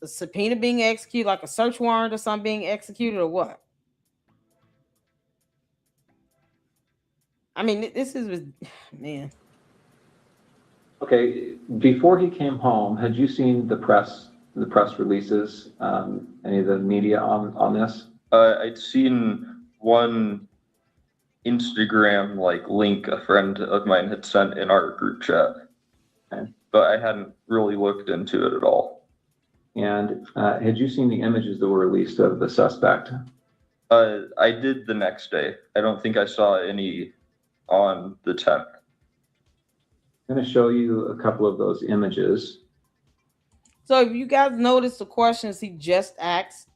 subpoena being executed, like a search warrant or something being executed, or what? I mean, this is, man. Okay, before he came home, had you seen the press releases, any of the media on this? I'd seen one Instagram link a friend of mine had sent in our group chat, okay, but I hadn't really looked into it at all. And had you seen the images that were released of the suspect? I did the next day. I don't think I saw any on the 10th. I'm going to show you a couple of those images. So if you guys notice the questions he just asked,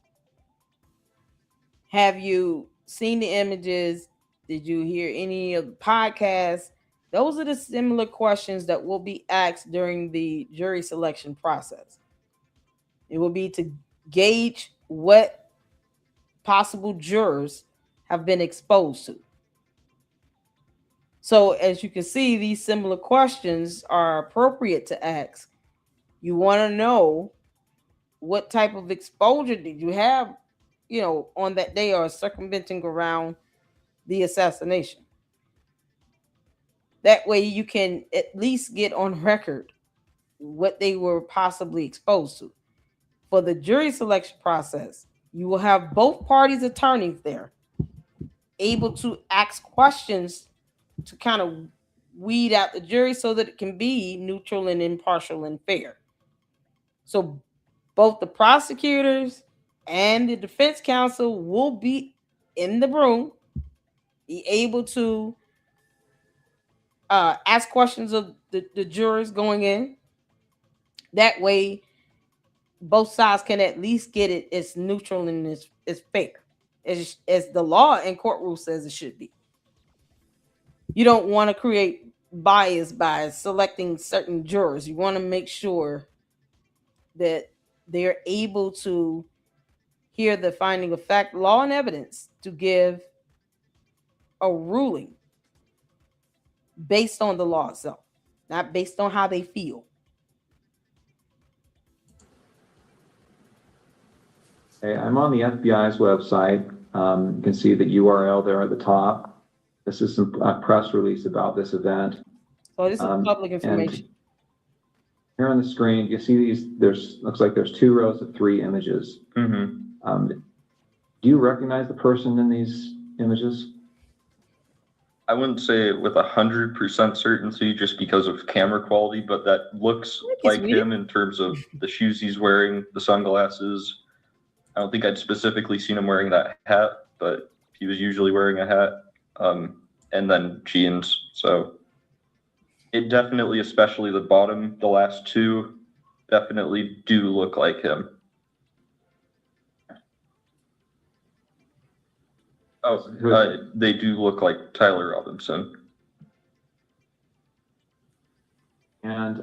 have you seen the images? Did you hear any of the podcasts? Those are the similar questions that will be asked during the jury selection process. It will be to gauge what possible jurors have been exposed to. So as you can see, these similar questions are appropriate to ask. You want to know what type of exposure did you have, on that day, or circumventing around the assassination. That way you can at least get on record what they were possibly exposed to. For the jury selection process, you will have both parties' attorneys there, able to ask questions to kind of weed out the jury so that it can be neutral and impartial and fair. So both the prosecutors and the defense counsel will be in the room, be able to ask questions of the jurors going in. That way, both sides can at least get it as neutral and as fair as the law and court rule says it should be. You don't want to create bias by selecting certain jurors. You want to make sure that they're able to hear the finding of fact, law, and evidence to give a ruling based on the law itself, not based on how they feel. Okay, I'm on the FBI's website. You can see the URL there at the top. This is some press release about this event. So this is public information. Here on the screen, you see these. Looks like there's 2 rows of 3 images. Mm-hmm. Do you recognize the person in these images? I wouldn't say it with 100% certainty just because of camera quality, but that looks like him in terms of the shoes he's wearing, the sunglasses. I don't think I'd specifically seen him wearing that hat, but he was usually wearing a hat, and then jeans. So it definitely, especially the bottom, the last 2, definitely do look like him. Oh, they do look like Tyler Robinson. And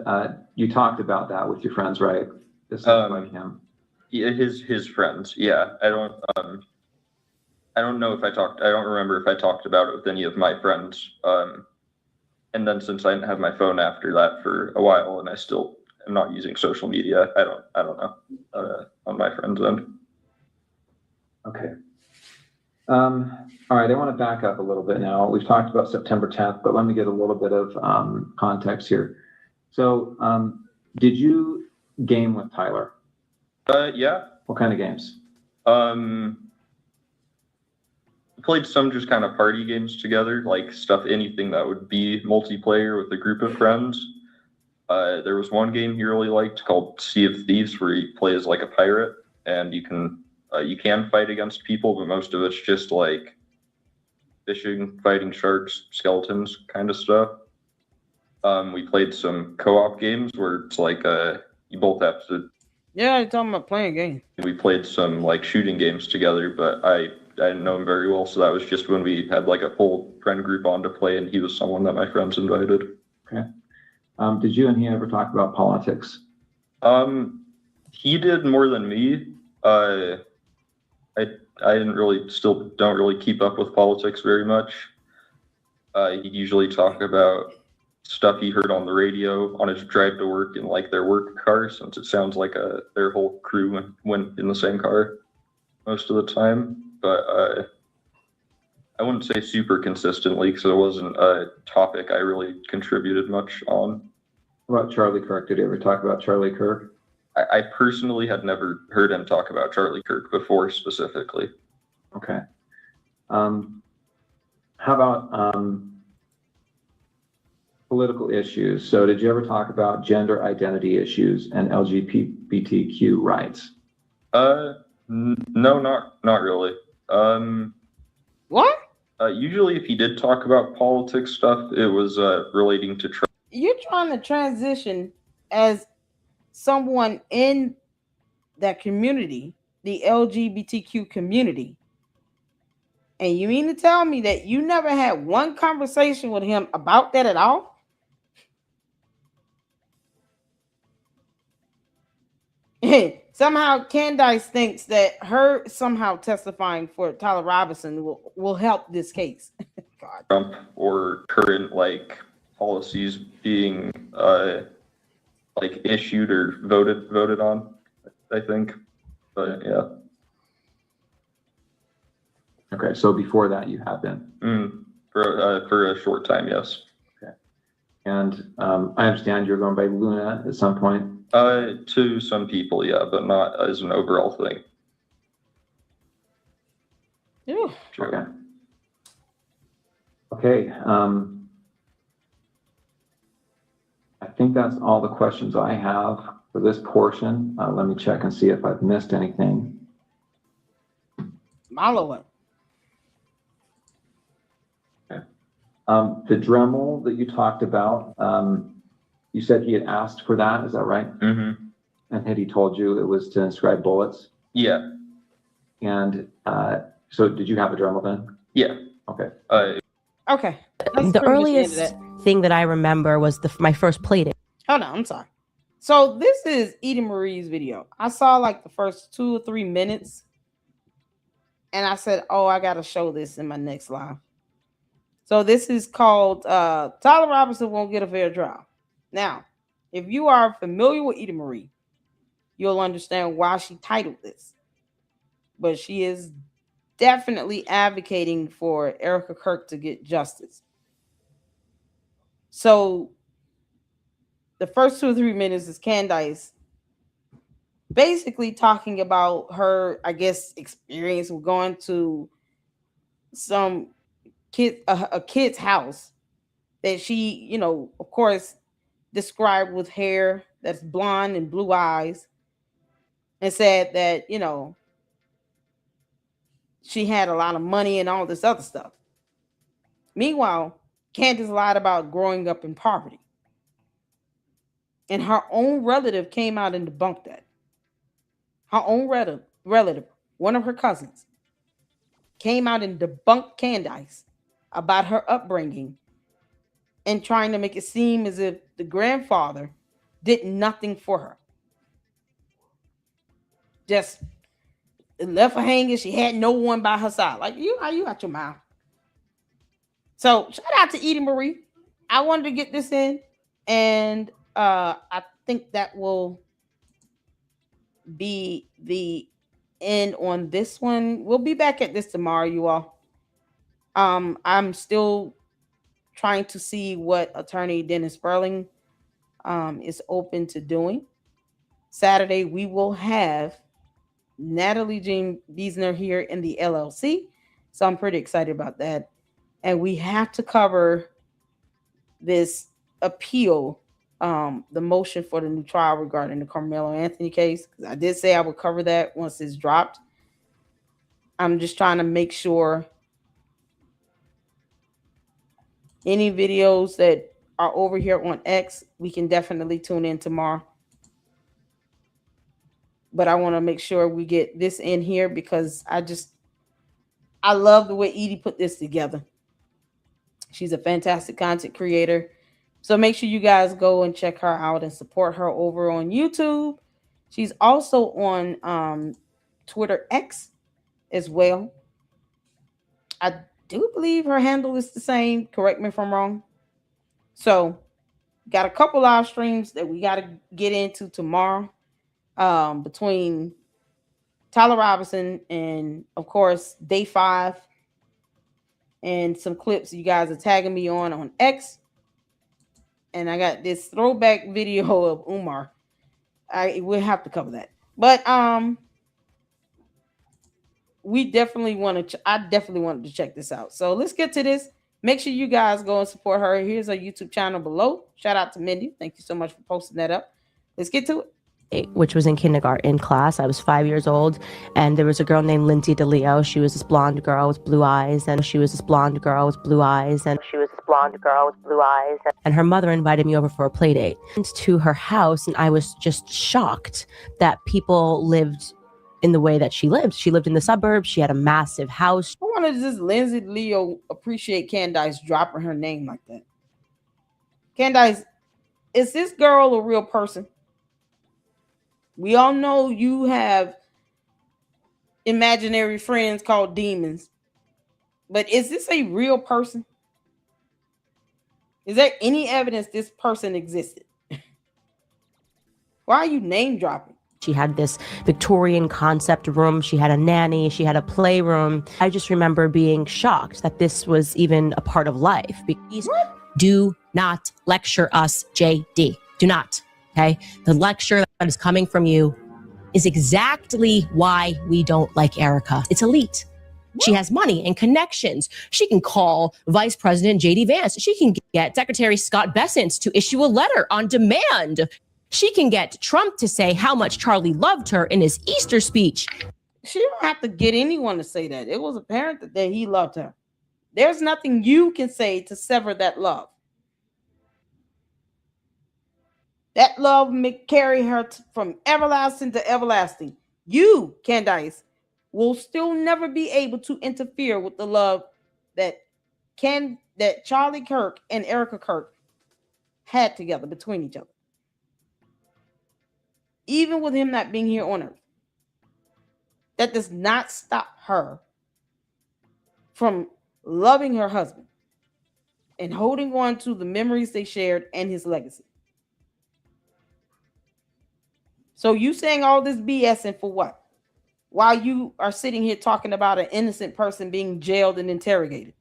you talked about that with your friends, right? This looks like him. Yeah, his friends. Yeah, I don't know if I don't remember if I talked about it with any of my friends. And then since I didn't have my phone after that for a while, and I still am not using social media, I don't know on my friends' end. Okay. All right, I want to back up a little bit now. We've talked about September 10th, but let me get a little bit of context here. So, did you game with Tyler? Yeah. What kind of games? Played some just kind of party games together, like anything that would be multiplayer with a group of friends. There was one game he really liked called Sea of Thieves, where you play as like a pirate, and you can fight against people, but most of it's just like fishing, fighting sharks, skeletons kind of stuff. We played some co-op games where it's like you both have to. Yeah, you're talking about playing a game. We played some like shooting games together, but I didn't know him very well, so that was just when we had like a full friend group on to play, and he was someone that my friends invited. Okay. Did you and he ever talk about politics? He did more than me. I don't really keep up with politics very much. He'd usually talk about stuff he heard on the radio on his drive to work in like their work car, since it sounds like their whole crew went in the same car most of the time. But I wouldn't say super consistently, because it wasn't a topic I really contributed much on. What about Charlie Kirk? Did you ever talk about Charlie Kirk? I personally had never heard him talk about Charlie Kirk before specifically. Okay. How about political issues? So did you ever talk about gender identity issues and LGBTQ rights? No, not really. What? Usually if he did talk about politics stuff, it was relating to You're trying to transition as someone in that community, the LGBTQ community, and you mean to tell me that you never had one conversation with him about that at all? Somehow Candace thinks that her somehow testifying for Tyler Robinson will help this case. God. Trump or current like policies being like issued or voted on, I think. But yeah. Okay, so before that you have been? For a short time, yes. Okay. And I understand you're going by Luna at some point? To some people, yeah, but not as an overall thing. Yeah. Sure. Okay. think that's all the questions I have for this portion. Let me check and see if I've missed anything. My Lord. Okay. The Dremel that you talked about, you said he had asked for that, is that right? Mm-hmm. And had he told you it was to inscribe bullets? Yeah. And so did you have a Dremel then? Yeah. Okay. Okay. The earliest thing that I remember was my first play date. Hold on, I'm sorry. So this is Edie Marie's video. I saw like the first 2 or 3 minutes, and I said, "Oh, I gotta show this in my next live." So this is called Tyler Robinson Won't Get a Fair Trial. Now, if you are familiar with Edie Marie, you'll understand why she titled this. But she is definitely advocating for Erica Kirk to get justice. So the first 2 or 3 minutes is Candace basically talking about her, I guess, experience with going to some a kid's house that she, you know, of course, described with hair that's blonde and blue eyes, and said that, you know, she had a lot of money and all this other stuff. Meanwhile, Candace lied about growing up in poverty. And her own relative came out and debunked that. Her own relative, one of her cousins, came out and debunked Candace about her upbringing and trying to make it seem as if the grandfather did nothing for her. Just left her hanging. She had no one by her side. Like, you got your mouth. So shout out to Edie Marie. I wanted to get this in, and I think that will be the end on this one. We'll be back at this tomorrow, you all. I'm still trying to see what attorney Dennis Sperling is open to doing. Saturday, we will have Natalie Jean Biesner here in the LLC. So I'm pretty excited about that. And we have to cover this appeal, the motion for the new trial regarding the Carmelo Anthony case. I did say I would cover that once it's dropped. I'm just trying to make sure any videos that are over here on X, we can definitely tune in tomorrow. But I want to make sure we get this in here because I love the way Edie put this together. She's a fantastic content creator. So make sure you guys go and check her out and support her over on YouTube. She's also on Twitter X as well. I do believe her handle is the same. Correct me if I'm wrong. So got a couple live streams that we got to get into tomorrow between Tyler Robinson and, of course, Day 5 and some clips you guys are tagging me on X. And I got this throwback video of Umar. We'll have to cover that. But we definitely I definitely wanted to check this out. So let's get to this. Make sure you guys go and support her. Here's her YouTube channel below. Shout out to Mindy. Thank you so much for posting that up. Let's get to it. Which was in kindergarten class. I was 5 years old, and there was a girl named Lindsay DeLeo. She was this blonde girl with blue eyes, and and her mother invited me over for a play date to her house, and I was just shocked that people lived in the way that she lived. She lived in the suburbs. She had a massive house. I wanted this Lindsay DeLeo appreciate Candace dropping her name like that. Candace, is this girl a real person? We all know you have imaginary friends called demons, but is this a real person? Is there any evidence this person existed? Why are you name dropping? She had this Victorian concept room. She had a nanny. She had a playroom. I just remember being shocked that this was even a part of life. Please do not lecture us, JD. Do not. Okay, the lecture that is coming from you is exactly why we don't like Erica. It's elite. She has money and connections. She can call Vice President J.D. Vance. She can get Secretary Scott Bessent to issue a letter on demand. She can get Trump to say how much Charlie loved her in his Easter speech. She don't have to get anyone to say that. It was apparent that he loved her. There's nothing you can say to sever that love. That love may carry her from everlasting to everlasting. You, Candace, will still never be able to interfere with the love that Charlie Kirk and Erica Kirk had together between each other. Even with him not being here on earth. That does not stop her from loving her husband and holding on to the memories they shared and his legacy. So you saying all this BS and for what? While you are sitting here talking about an innocent person being jailed and interrogated.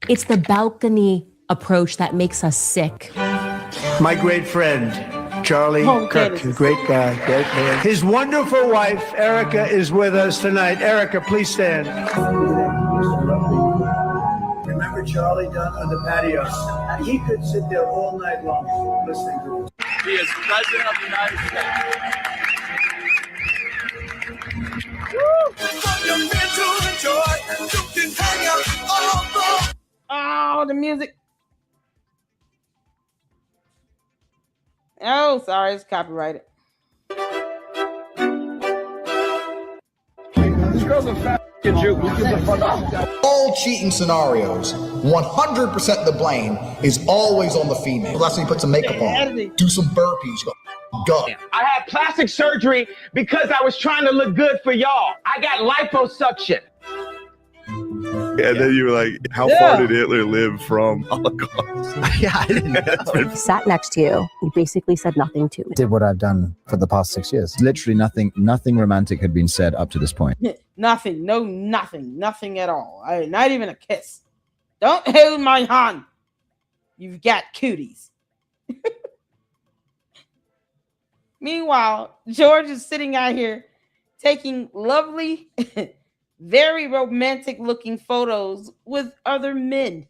It's the balcony approach that makes us sick. My great friend, Charlie Kirk, a great guy. His wonderful wife, Erica, is with us tonight. Erica, please stand. Remember Charlie down on the patio? He could sit there all night long listening to us. He is President of the United States. Oh, the music. Oh, sorry, it's copyrighted. This girl's a fat Jew. All cheating scenarios, 100% the blame is always on the female. That's when you put some makeup on, do some burpees, go. I had plastic surgery because I was trying to look good for y'all. I got liposuction. And then you were like, how far did Hitler live from Holocaust? Yeah, I didn't know. Sat next to you. You basically said nothing to me. Did what I've done for the past 6 years. Literally nothing romantic had been said up to this point. Nothing. No, nothing at all. Not even a kiss. Don't hold my hand. You've got cooties. Meanwhile, George is sitting out here taking lovely, very romantic looking photos with other men.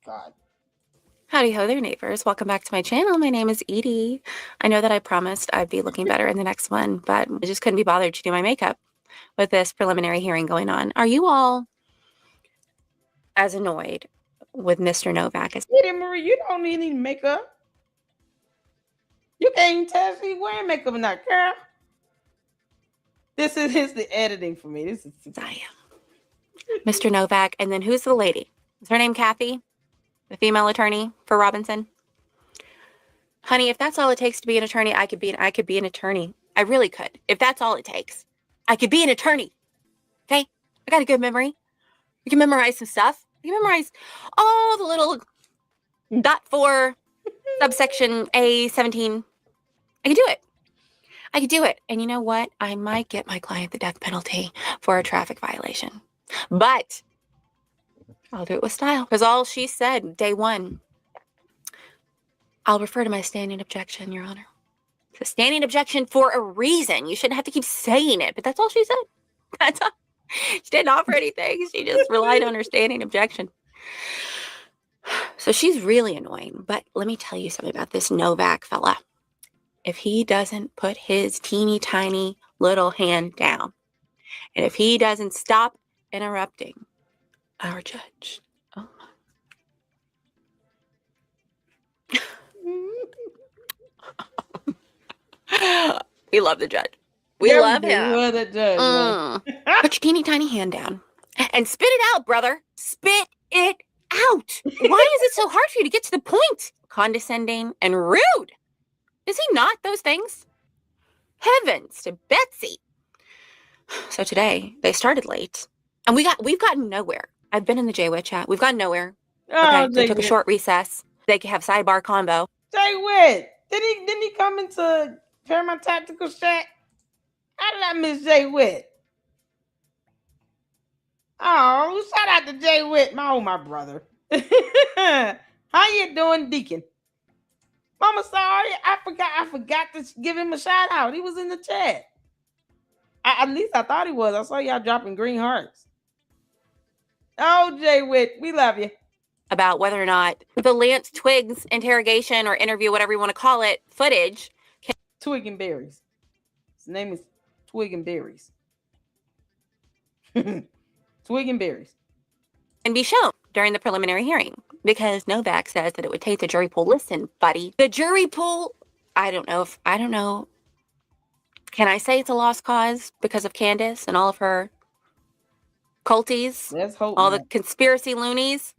God. Howdy ho there, neighbors. Welcome back to my channel. My name is Edie. I know that I promised I'd be looking better in the next one, but I just couldn't be bothered to do my makeup with this preliminary hearing going on. Are you all as annoyed with Mr. Novak as Marie, you don't need any makeup. You can't even tell if he's wearing makeup or not, girl. This is the editing for me. This is I am. Mr. Novak, and then who's the lady? Is her name Kathy? The female attorney for Robinson? Honey, if that's all it takes to be an attorney, I could be an attorney. I really could. If that's all it takes, I could be an attorney. Okay? I got a good memory. You can memorize some stuff. You can memorize all the little .4 subsection A17. I could do it. I could do it. And you know what? I might get my client the death penalty for a traffic violation. But I'll do it with style. Because all she said, day one, I'll refer to my standing objection, Your Honor. It's a standing objection for a reason. You shouldn't have to keep saying it. But that's all she said. That's all. She didn't offer anything. She just relied on her standing objection. So she's really annoying. But let me tell you something about this Novak fella. If he doesn't put his teeny tiny little hand down, and if he doesn't stop interrupting our judge, we love the judge. We love him. Love the judge. Put your teeny tiny hand down and spit it out, brother. Spit it out. Why is it so hard for you to get to the point? Condescending and rude. Is he not those things? Heavens to Betsy. So today they started late, and we've gotten nowhere. I've been in the Jay Witt chat. We've gotten nowhere. Oh, okay, they took a short recess. They could have sidebar combo. Jay Witt. Didn't he come into Paramount Tactical chat? How did I miss Jay Witt? Oh, shout out to Jay Witt, my brother. How you doing, Deacon? Mama, sorry, I forgot to give him a shout out. He was in the chat. At least I thought he was. I saw y'all dropping green hearts. Oh, Jay Witt, we love you. About whether or not the Lance Twiggs interrogation or interview, whatever you want to call it, footage. Twig and Berries. His name is Twig and Berries. Twig and Berries. And be shown during the preliminary hearing, because Novak says that it would take the jury pool. Listen, buddy, the jury pool, I don't know. Can I say it's a lost cause because of Candace and all of her culties? Let's hope all not. the conspiracy loonies.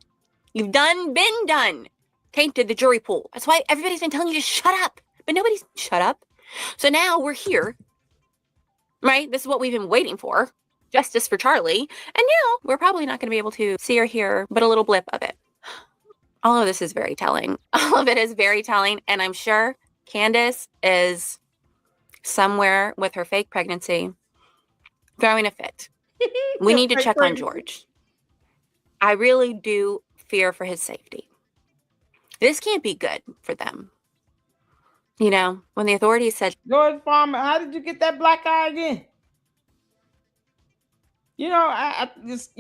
You've been done. Tainted the jury pool. That's why everybody's been telling you to shut up, but nobody's shut up. So now we're here, right? This is what we've been waiting for. Justice for Charlie. And now we're probably not going to be able to see or hear but a little blip of it. All of this is very telling. All of it is very telling. And I'm sure Candace is somewhere with her fake pregnancy throwing a fit. We need to check on George. I really do fear for his safety. This can't be good for them. You know, when the authorities said, George Farmer, how did you get that black eye again? You know, I just,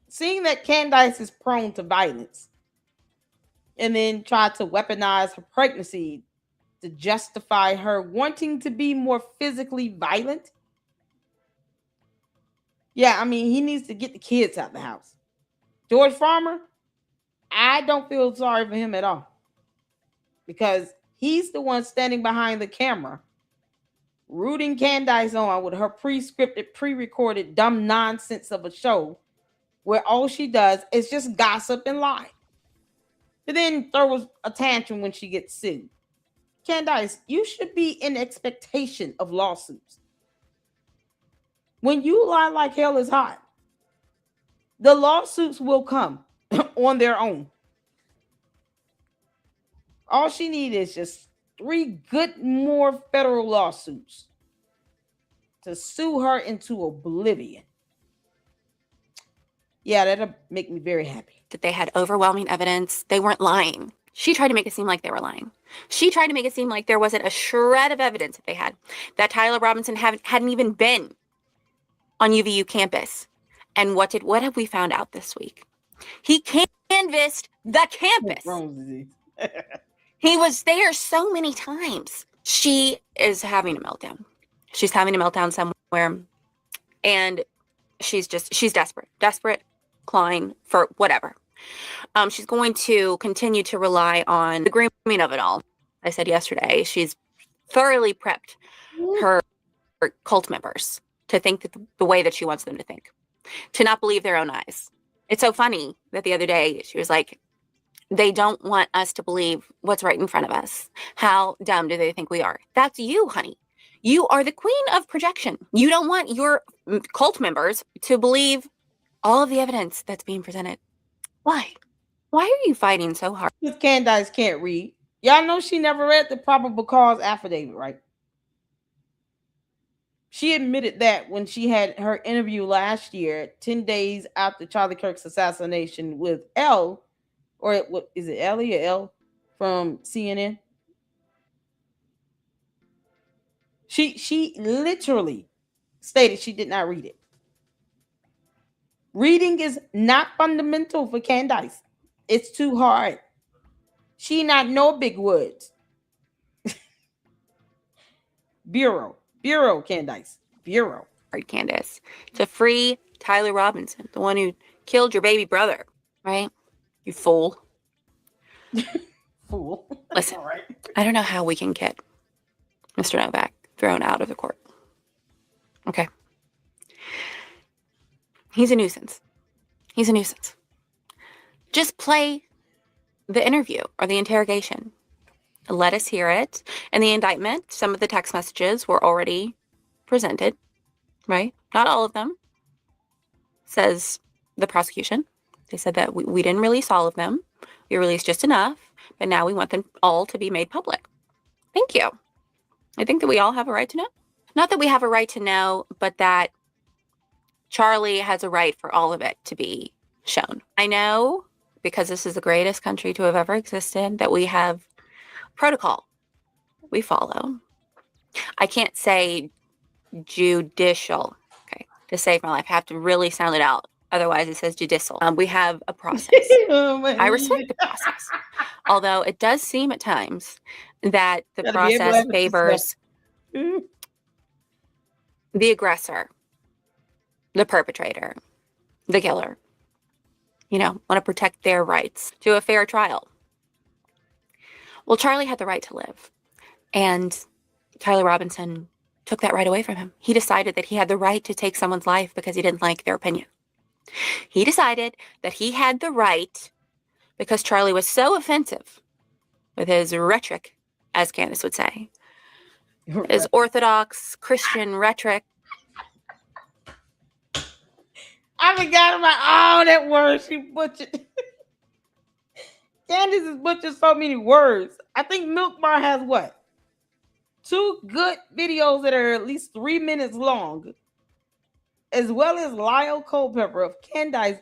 seeing that Candace is prone to violence and then try to weaponize her pregnancy to justify her wanting to be more physically violent. Yeah, I mean, he needs to get the kids out of the house. George Farmer, I don't feel sorry for him at all, because he's the one standing behind the camera rooting Candace on with her pre-scripted, pre-recorded dumb nonsense of a show where all she does is just gossip and lie. And then throws a tantrum when she gets sued. Candace, you should be in expectation of lawsuits. When you lie like hell is hot, the lawsuits will come on their own. All she needs is just 3 good more federal lawsuits to sue her into oblivion. Yeah, that'll make me very happy. that they had overwhelming evidence. They weren't lying. She tried to make it seem like they were lying. She tried to make it seem like there wasn't a shred of evidence that they had, that Tyler Robinson hadn't even been on UVU campus. And what have we found out this week? He canvassed the campus. He was there so many times. She is having a meltdown. She's having a meltdown somewhere. And she's desperate, clawing for whatever. She's going to continue to rely on the grooming of it all. I said yesterday, she's thoroughly prepped her cult members to think that the way that she wants them to think, to not believe their own eyes. It's so funny that the other day she was like, they don't want us to believe what's right in front of us. How dumb do they think we are? That's you, honey. You are the queen of projection. You don't want your cult members to believe all of the evidence that's being presented. Why? Why are you fighting so hard? Because Candace can't read. Y'all know she never read the probable cause affidavit, right? She admitted that when she had her interview last year, 10 days after Charlie Kirk's assassination with Elle, or what is it, Ellie or Elle from CNN? She literally stated she did not read it. Reading is not fundamental for Candace. It's too hard. She not know big words. Bureau, Candace, Bureau. Candace, to free Tyler Robinson, the one who killed your baby brother, right? You fool. Fool. Listen, I don't know how we can get Mr. Novak thrown out of the court. Okay. He's a nuisance. He's a nuisance. Just play the interview or the interrogation. Let us hear it. And the indictment, some of the text messages were already presented, right? Not all of them, says the prosecution. They said that we didn't release all of them. We released just enough, but now we want them all to be made public. Thank you. I think that we all have a right to know. Not that we have a right to know, but that Charlie has a right for all of it to be shown. I know, because this is the greatest country to have ever existed, that we have protocol we follow. I can't say judicial, okay, to save my life. I have to really sound it out Otherwise, it says judicial. We have a process. Oh, I respect the process. Although it does seem at times that the Gotta be able to process have it favors the aggressor, the perpetrator, the killer. You know, want to protect their rights to a fair trial. Well, Charlie had the right to live. And Tyler Robinson took that right away from him. He decided that he had the right to take someone's life because he didn't like their opinion. He decided that he had the right because Charlie was so offensive with his rhetoric, as Candace would say, his orthodox Christian rhetoric. I forgot about all that word she butchered. Candace has butchered so many words. I think Milk Bar has what? 2 good videos that are at least 3 minutes long, as well as Lyle Culpepper of Candace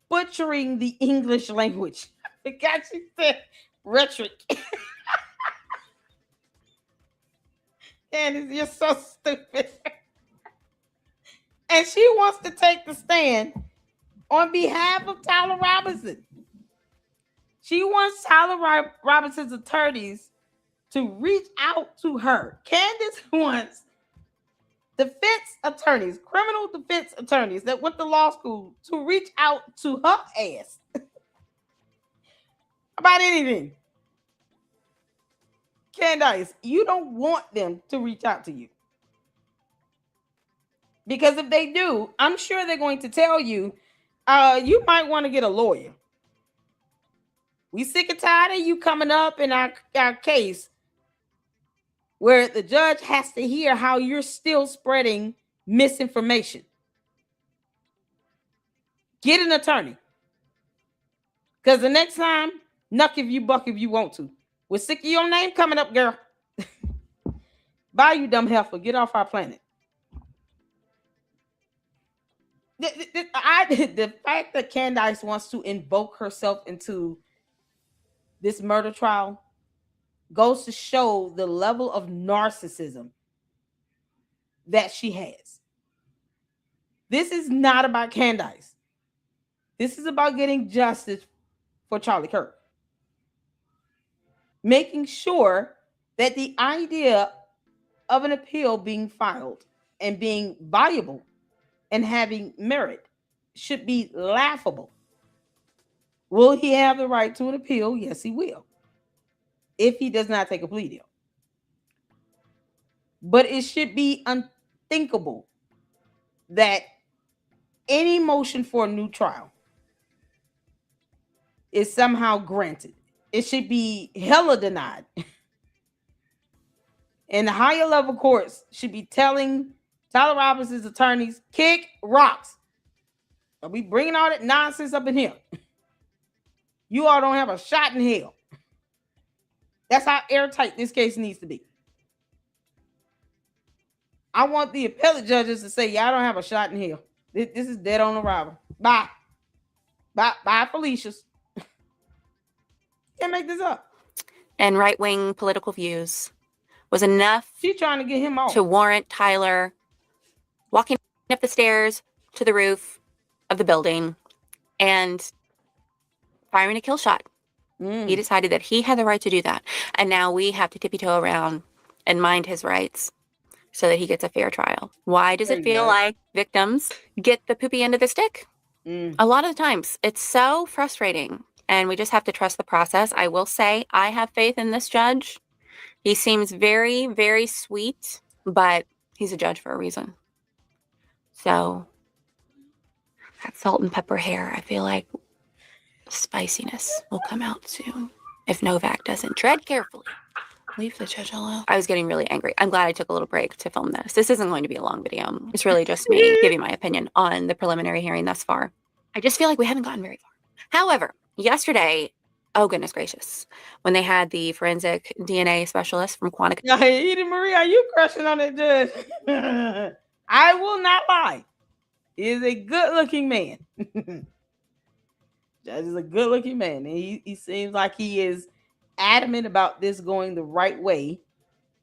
butchering the English language. I forgot she said rhetoric. Candace, you're so stupid. And she wants to take the stand on behalf of Tyler Robinson. She wants Tyler Robinson's attorneys to reach out to her. Candace wants defense attorneys, criminal defense attorneys that went to law school to reach out to her ass about anything. Candace, you don't want them to reach out to you. Because if they do, I'm sure they're going to tell you, you might want to get a lawyer. We sick and tired of you coming up in our case where the judge has to hear how you're still spreading misinformation. Get an attorney. Because the next time, knuck if you buck if you want to. We're sick of your name coming up, girl. Bye, you dumb heifer. Get off our planet. The fact that Candace wants to invoke herself into this murder trial goes to show the level of narcissism that she has. This is not about Candace. This is about getting justice for Charlie Kirk. Making sure that the idea of an appeal being filed and being viable and having merit should be laughable. Will he have the right to an appeal? Yes, he will. If he does not take a plea deal. But it should be unthinkable that any motion for a new trial is somehow granted. It should be hella denied. And the higher level courts should be telling Tyler Robinson's attorneys, kick rocks. Are we bringing all that nonsense up in here? You all don't have a shot in hell. That's how airtight this case needs to be. I want the appellate judges to say, y'all don't have a shot in hell. This is dead on arrival. Bye. Bye, Felicia's. Can't make this up. And right-wing political views was enough. She's trying to get him off to warrant Tyler walking up the stairs to the roof of the building and firing a kill shot. He decided that he had the right to do that. And now we have to tippy-toe around and mind his rights so that he gets a fair trial. Why does it feel like victims get the poopy end of the stick? A lot of the times. It's so frustrating. And we just have to trust the process. I will say I have faith in this judge. He seems very, very sweet, but he's a judge for a reason. So that salt and pepper hair, I feel like spiciness will come out soon if Novak doesn't tread carefully. Leave the judge alone. I was getting really angry. I'm glad I took a little break to film this. This isn't going to be a long video. It's really just me giving my opinion on the preliminary hearing thus far. I just feel like we haven't gotten very far. However, yesterday, oh goodness gracious, when they had the forensic DNA specialist from Quantica. Edie Marie, are you crushing on that judge? I will not lie. He is a good-looking man. Judge is a good-looking man. And he seems like he is adamant about this going the right way.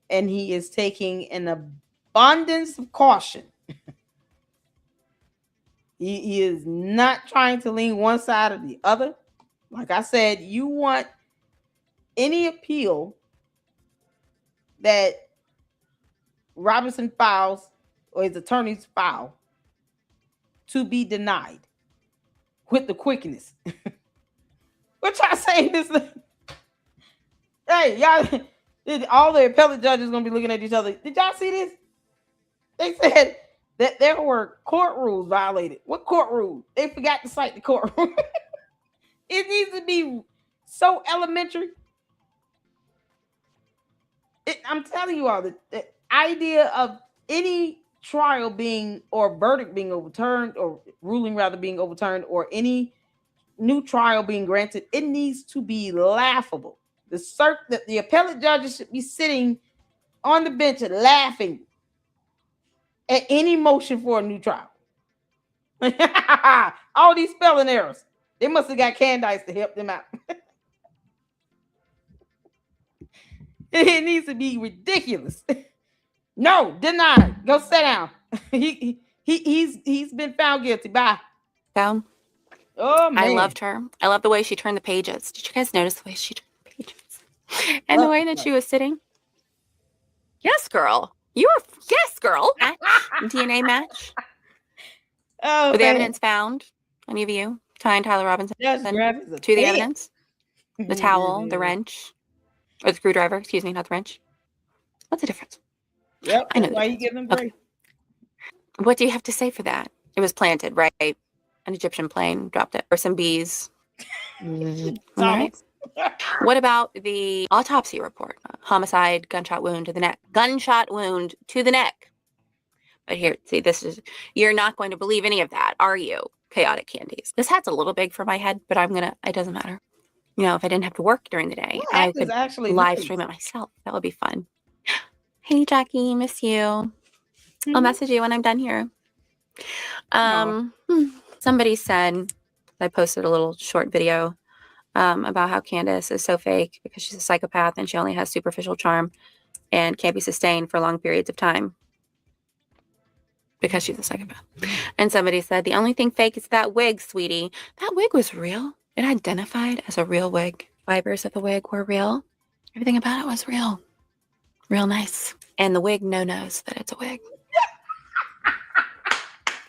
And he is taking an abundance of caution He is not trying to lean one side or the other. Like I said, you want any appeal that Robinson files or his attorneys file to be denied with the quickness. What y'all saying this? Hey, y'all, all the appellate judges gonna be looking at each other. Did y'all see this? They said that there were court rules violated. What court rule? They forgot to cite the court rule. It needs to be so elementary. I'm telling you all, the idea of any trial being or verdict being overturned or ruling rather being overturned or any new trial being granted, it needs to be laughable. The appellate judges should be sitting on the bench and laughing at any motion for a new trial. All these spelling errors. They must have got Candace to help them out. It needs to be ridiculous. No, denied. Go sit down. He's been found guilty. Bye. Down. Oh man. I loved her. I love the way she turned the pages. Did you guys notice the way she turned the pages? And the way that she was sitting? Yes, girl. Yes, girl. Match. DNA match. Oh, with the evidence found, any of you, tying Tyler Robinson to the evidence? The towel, the wrench, or the screwdriver, excuse me, not the wrench. What's the difference? Yep, I know. Why you give them break? Okay. What do you have to say for that? It was planted, right? An Egyptian plane dropped it, or some bees. Right. What about the autopsy report? Homicide, gunshot wound to the neck. Gunshot wound to the neck. But here, see, you're not going to believe any of that, are you? Chaotic Candies. This hat's a little big for my head, but it doesn't matter. You know, if I didn't have to work during the day, I could actually live stream it myself. That would be fun. Hey, Jackie, miss you. I'll message you when I'm done here. Somebody said, I posted a little short video about how Candace is so fake because she's a psychopath and she only has superficial charm and can't be sustained for long periods of time because she's a psychopath. And somebody said, the only thing fake is that wig, sweetie. That wig was real. It identified as a real wig. Fibers of the wig were real. Everything about it was real. Real nice. And the wig knows that it's a wig.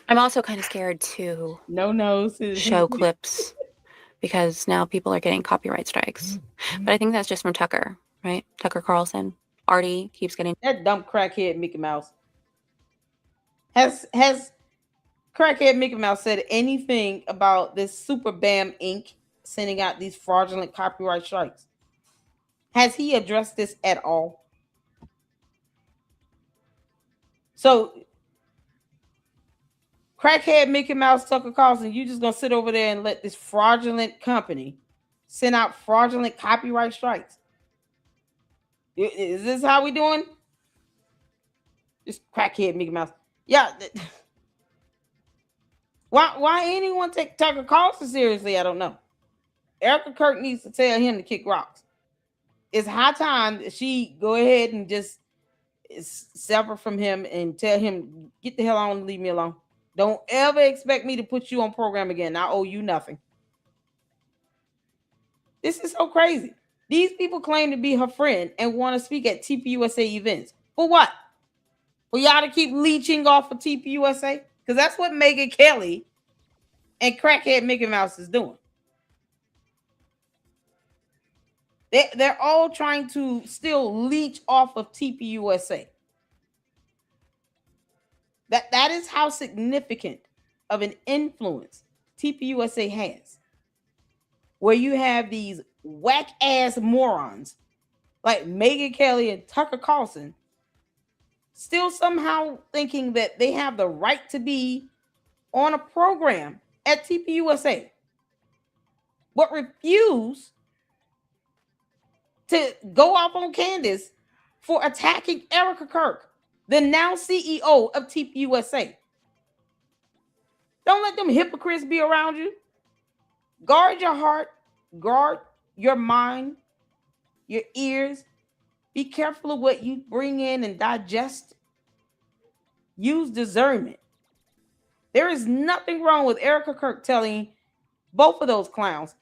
I'm also kind of scared to show clips because now people are getting copyright strikes. But I think that's just from Tucker, right? Tucker Carlson. Artie keeps getting that dumb crackhead Mickey Mouse. Has crackhead Mickey Mouse said anything about this Super Bam Inc. sending out these fraudulent copyright strikes? Has he addressed this at all? So, crackhead Mickey Mouse, Tucker Carlson, you just gonna sit over there and let this fraudulent company send out fraudulent copyright strikes? Is this how we doing? Just crackhead Mickey Mouse. Yeah. Why anyone take Tucker Carlson seriously? I don't know. Erica Kirk needs to tell him to kick rocks. It's high time that she go ahead and just sever from him and tell him, get the hell on and leave me alone. Don't ever expect me to put you on program again. I owe you nothing. This is so crazy. These people claim to be her friend and want to speak at TPUSA events. For what? For y'all to keep leeching off of TPUSA? Because that's what Megyn Kelly and crackhead Mickey Mouse is doing. They're all trying to still leech off of TPUSA. That is how significant of an influence TPUSA has. Where you have these whack-ass morons like Megyn Kelly and Tucker Carlson still somehow thinking that they have the right to be on a program at TPUSA, but refuse to go off on Candace for attacking Erica Kirk, the now CEO of TPUSA. Don't let them hypocrites be around you. Guard your heart, guard your mind, your ears. Be careful of what you bring in and digest. Use discernment. There is nothing wrong with Erica Kirk telling both of those clowns,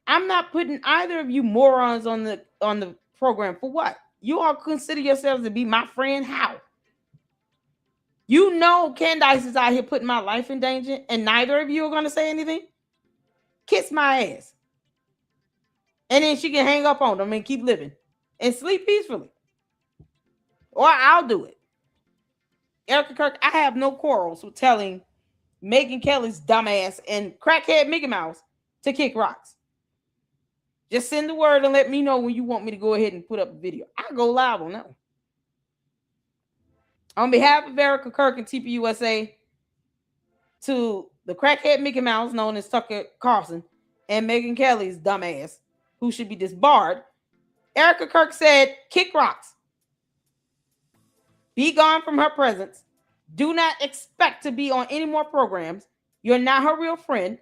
I'm not putting either of you morons on the program for what? You all consider yourselves to be my friend? How? You know Candace is out here putting my life in danger, and neither of you are going to say anything? Kiss my ass. And then she can hang up on them and keep living and sleep peacefully. Or I'll do it. Erica Kirk, I have no quarrels with telling Megyn Kelly's dumbass and crackhead Mickey Mouse to kick rocks. Just send the word and let me know when you want me to go ahead and put up a video. I'll go live on that one. On behalf of Erica Kirk and TPUSA, to the crackhead Mickey Mouse known as Tucker Carlson and Megyn Kelly's dumbass, who should be disbarred, Erica Kirk said, kick rocks. Be gone from her presence. Do not expect to be on any more programs. You're not her real friend.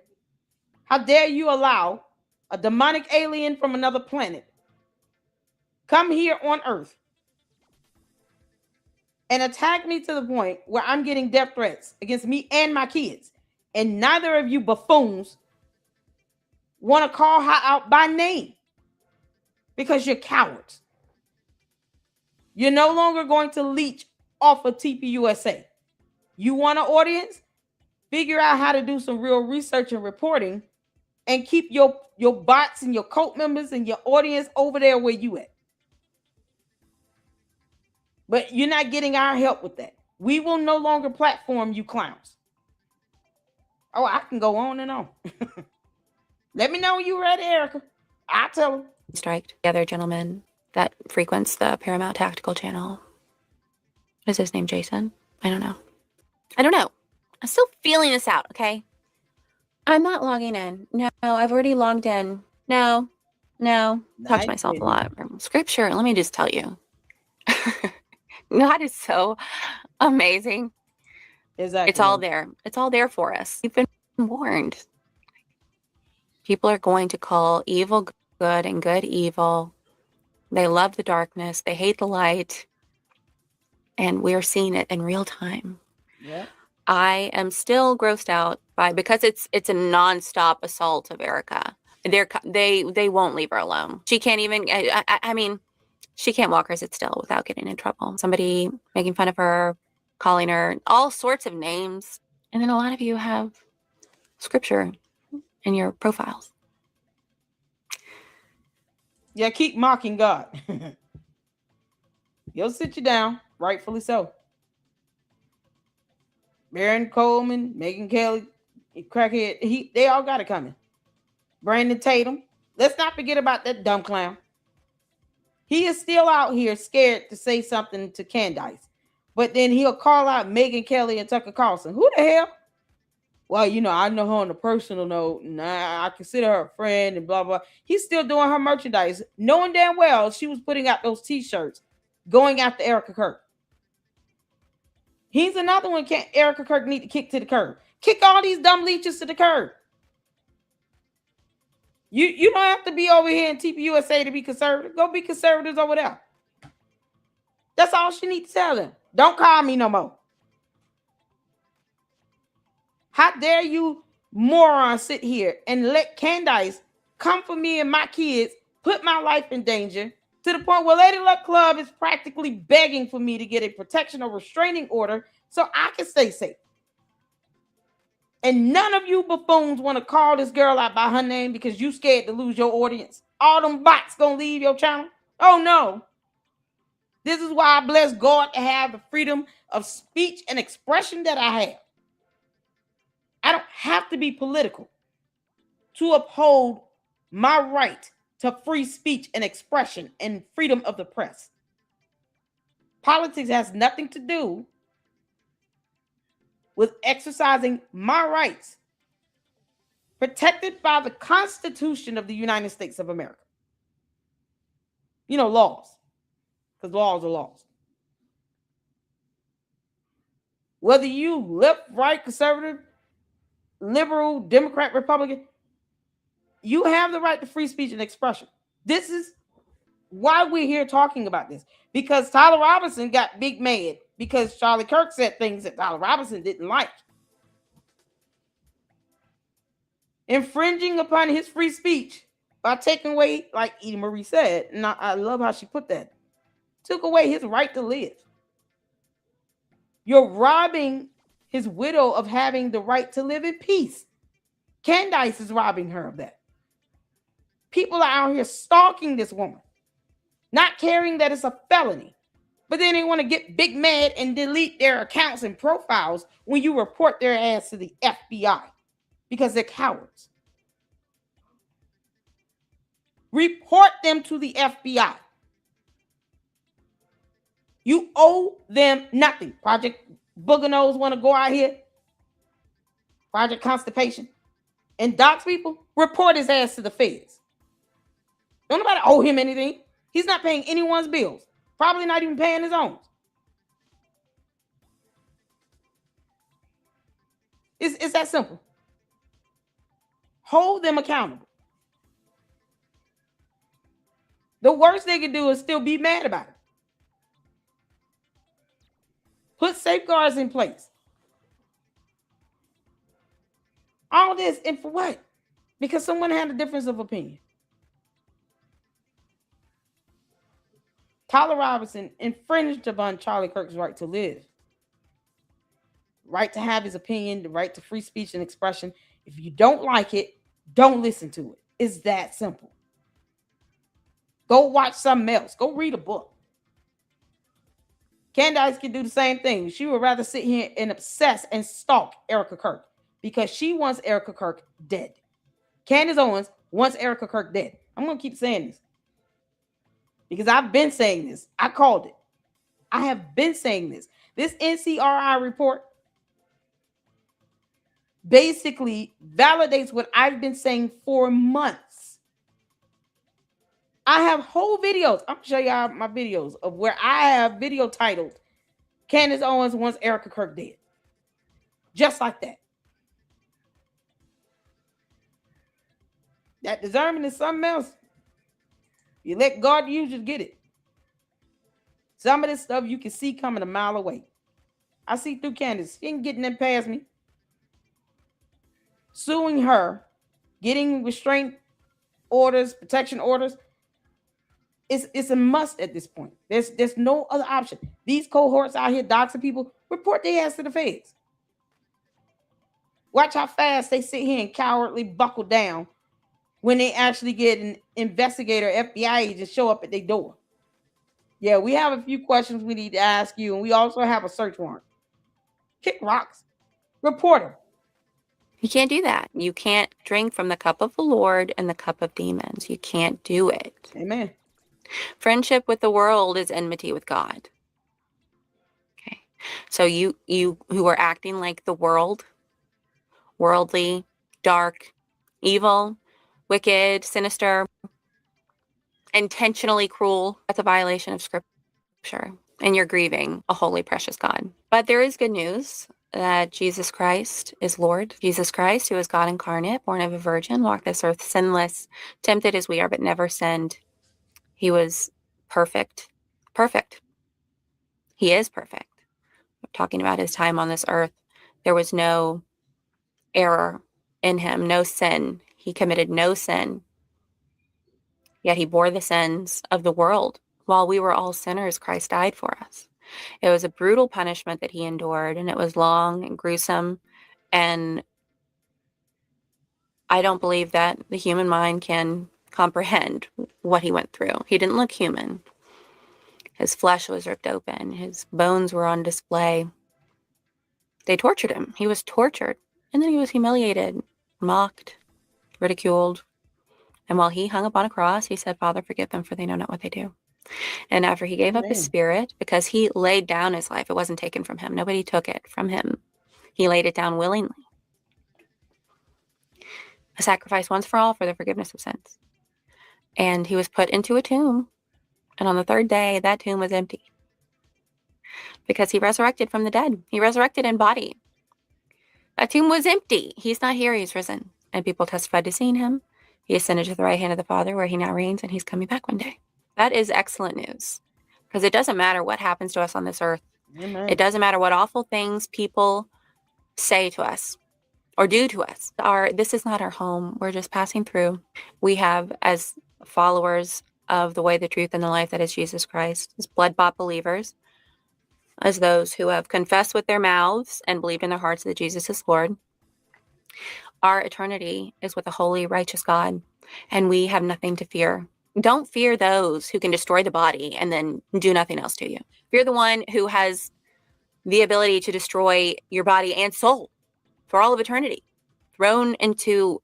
How dare you allow a demonic alien from another planet come here on Earth and attack me to the point where I'm getting death threats against me and my kids. And neither of you buffoons want to call her out by name because you're cowards. You're no longer going to leech off of TPUSA. You want an audience? Figure out how to do some real research and reporting and keep your bots and your cult members and your audience over there where you at. But you're not getting our help with that. We will no longer platform you clowns. Oh, I can go on and on. Let me know when you're ready, Erica. I'll tell them. Strike the other gentleman that frequents the Paramount Tactical channel. Is his name Jason? I don't know. I'm still feeling this out, okay? I'm not logging in. No, I've already logged in. No. Talk to myself a lot. Scripture, let me just tell you. God is so amazing. Exactly. It's all there. It's all there for us. We've been warned. People are going to call evil good and good evil. They love the darkness. They hate the light. And we're seeing it in real time. Yeah. I am still grossed out by, because it's a nonstop assault of Erica. They won't leave her alone. She can't even, I mean, she can't walk or sit still without getting in trouble. Somebody making fun of her, calling her all sorts of names. And then a lot of you have scripture in your profiles. Yeah, keep mocking God. He'll sit you down, rightfully so. Baron Coleman, Megyn Kelly, crackhead, they all got it coming. Brandon Tatum. Let's not forget about that dumb clown. He is still out here scared to say something to Candace. But then he'll call out Megyn Kelly and Tucker Carlson. Who the hell? Well, I know her on a personal note, and I consider her a friend and blah, blah. He's still doing her merchandise, knowing damn well she was putting out those T-shirts, going after Erica Kirk. He's another one Erica Kirk need to kick to the curb. Kick all these dumb leeches to the curb. You don't have to be over here in TPUSA to be conservative. Go be conservatives over there. That's all she needs to tell them. Don't call me no more. How dare you morons sit here and let Candace come for me and my kids, put my life in danger, to the point where Lady Luck Club is practically begging for me to get a protection or restraining order so I can stay safe. And none of you buffoons want to call this girl out by her name because you scared to lose your audience. All them bots gonna leave your channel? Oh no. This is why I bless God to have the freedom of speech and expression that I have. I don't have to be political to uphold my right to free speech and expression and freedom of the press. Politics has nothing to do with exercising my rights protected by the Constitution of the United States of America. Laws, because laws are laws. Whether you left, right, conservative, liberal, Democrat, Republican, you have the right to free speech and expression. This is why we're here talking about this, because Tyler Robinson got big mad because Charlie Kirk said things that Tyler Robinson didn't like. infringing upon his free speech by taking away, like Edie Marie said, and I love how she put that, took away his right to live. You're robbing his widow of having the right to live in peace. Candace is robbing her of that. People are out here stalking this woman, not caring that it's a felony, but then they want to get big mad and delete their accounts and profiles when you report their ass to the FBI because they're cowards. Report them to the FBI. You owe them nothing. Project Booger Nose want to go out here. Project Constipation. And dox people, report his ass to the feds. Don't nobody owe him anything. He's not paying anyone's bills. Probably not even paying his own. It's that simple. Hold them accountable. The worst they can do is still be mad about it. Put safeguards in place. All this, and for what? Because someone had a difference of opinion. Tyler Robinson infringed upon Charlie Kirk's right to live. Right to have his opinion, the right to free speech and expression. If you don't like it, don't listen to it. It's that simple. Go watch something else. Go read a book. Candace can do the same thing. She would rather sit here and obsess and stalk Erica Kirk because she wants Erica Kirk dead. Candace Owens wants Erica Kirk dead. I'm going to keep saying this because I've been saying this. I called it. I have been saying this. This NCRI report basically validates what I've been saying for months. I have whole videos. I'm going to show y'all my videos of where I have video titled Candace Owens wants Erica Kirk dead. Just like that. That discernment is something else. You let God use you to get it. Some of this stuff you can see coming a mile away. I see through Candace. She ain't getting them past me. Suing her, getting restraint orders, protection orders. It's a must at this point. There's no other option. These cohorts out here doxing people, report their ass to the feds. Watch how fast they sit here and cowardly buckle down when they actually get an investigator, FBI agent show up at their door. Yeah, we have a few questions we need to ask you, and we also have a search warrant. Kick rocks. Report them. You can't do that. You can't drink from the cup of the Lord and the cup of demons. You can't do it. Amen. Friendship with the world is enmity with God. Okay. So you who are acting like the world, worldly, dark, evil, wicked, sinister, intentionally cruel, that's a violation of Scripture. And you're grieving a holy, precious God. But there is good news that Jesus Christ is Lord. Jesus Christ, who is God incarnate, born of a virgin, walked this earth sinless, tempted as we are, but never sinned. He was perfect. Perfect. He is perfect. We're talking about his time on this earth. There was no error in him, no sin. He committed no sin. Yet he bore the sins of the world. While we were all sinners, Christ died for us. It was a brutal punishment that he endured, and it was long and gruesome. And I don't believe that the human mind can comprehend what he went through. He didn't look human. His flesh was ripped open. His bones were on display. They tortured him. He was tortured. And then he was humiliated, mocked, ridiculed. And while he hung upon a cross, he said, Father, forgive them, for they know not what they do. And after he gave up his spirit, because he laid down his life, it wasn't taken from him. Nobody took it from him. He laid it down willingly. A sacrifice once for all for the forgiveness of sins. And he was put into a tomb. And on the third day, that tomb was empty. Because he resurrected from the dead. He resurrected in body. That tomb was empty. He's not here. He's risen. And people testified to seeing him. He ascended to the right hand of the Father, where he now reigns, and he's coming back one day. That is excellent news. Because it doesn't matter what happens to us on this earth. Amen. It doesn't matter what awful things people say to us. or do to us. This is not our home. We're just passing through. We have, as followers of the way, the truth, and the life that is Jesus Christ, as blood-bought believers, as those who have confessed with their mouths and believed in their hearts that Jesus is Lord, our eternity is with a holy, righteous God, and we have nothing to fear. Don't fear those who can destroy the body and then do nothing else to you. Fear the one who has the ability to destroy your body and soul for all of eternity, thrown into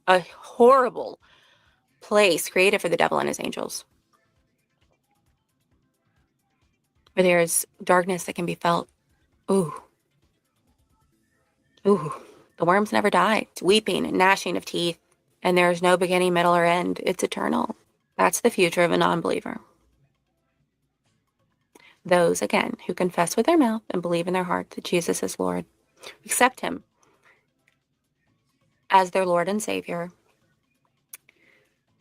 a horrible place created for the devil and his angels, where there's darkness that can be felt. Ooh. The worms never die. It's weeping and gnashing of teeth, and there's no beginning, middle, or end. It's eternal. That's the future of a non-believer. Those, again, who confess with their mouth and believe in their heart that Jesus is Lord, accept him as their Lord and Savior,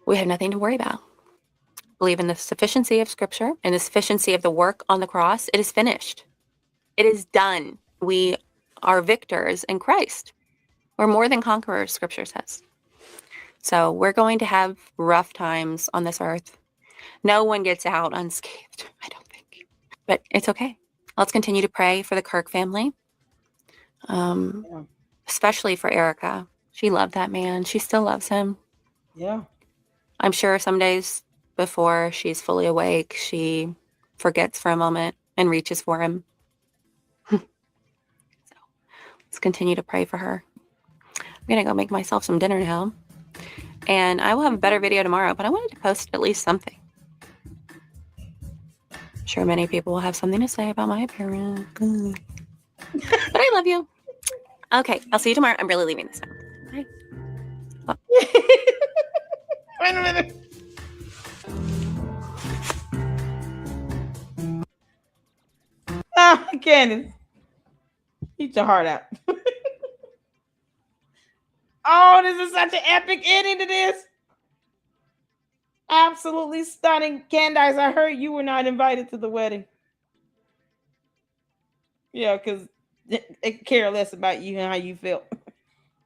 we have nothing to worry about. Believe in the sufficiency of Scripture and the sufficiency of the work on the cross. It is finished. It is done. We are victors in Christ. We're more than conquerors, Scripture says. So we're going to have rough times on this earth. No one gets out unscathed, I don't think. But it's okay. Let's continue to pray for the Kirk family, especially for Erica. She loved that man. She still loves him. Yeah. I'm sure some days before she's fully awake, she forgets for a moment and reaches for him. So let's continue to pray for her. I'm going to go make myself some dinner now. And I will have a better video tomorrow, but I wanted to post at least something. I'm sure many people will have something to say about my appearance. But I love you. Okay, I'll see you tomorrow. I'm really leaving this now. Bye. Wait a minute. Candace, eat your heart out. Oh, this is such an epic ending to this. Absolutely stunning. Candace, I heard you were not invited to the wedding. Yeah, because they care less about you and how you felt.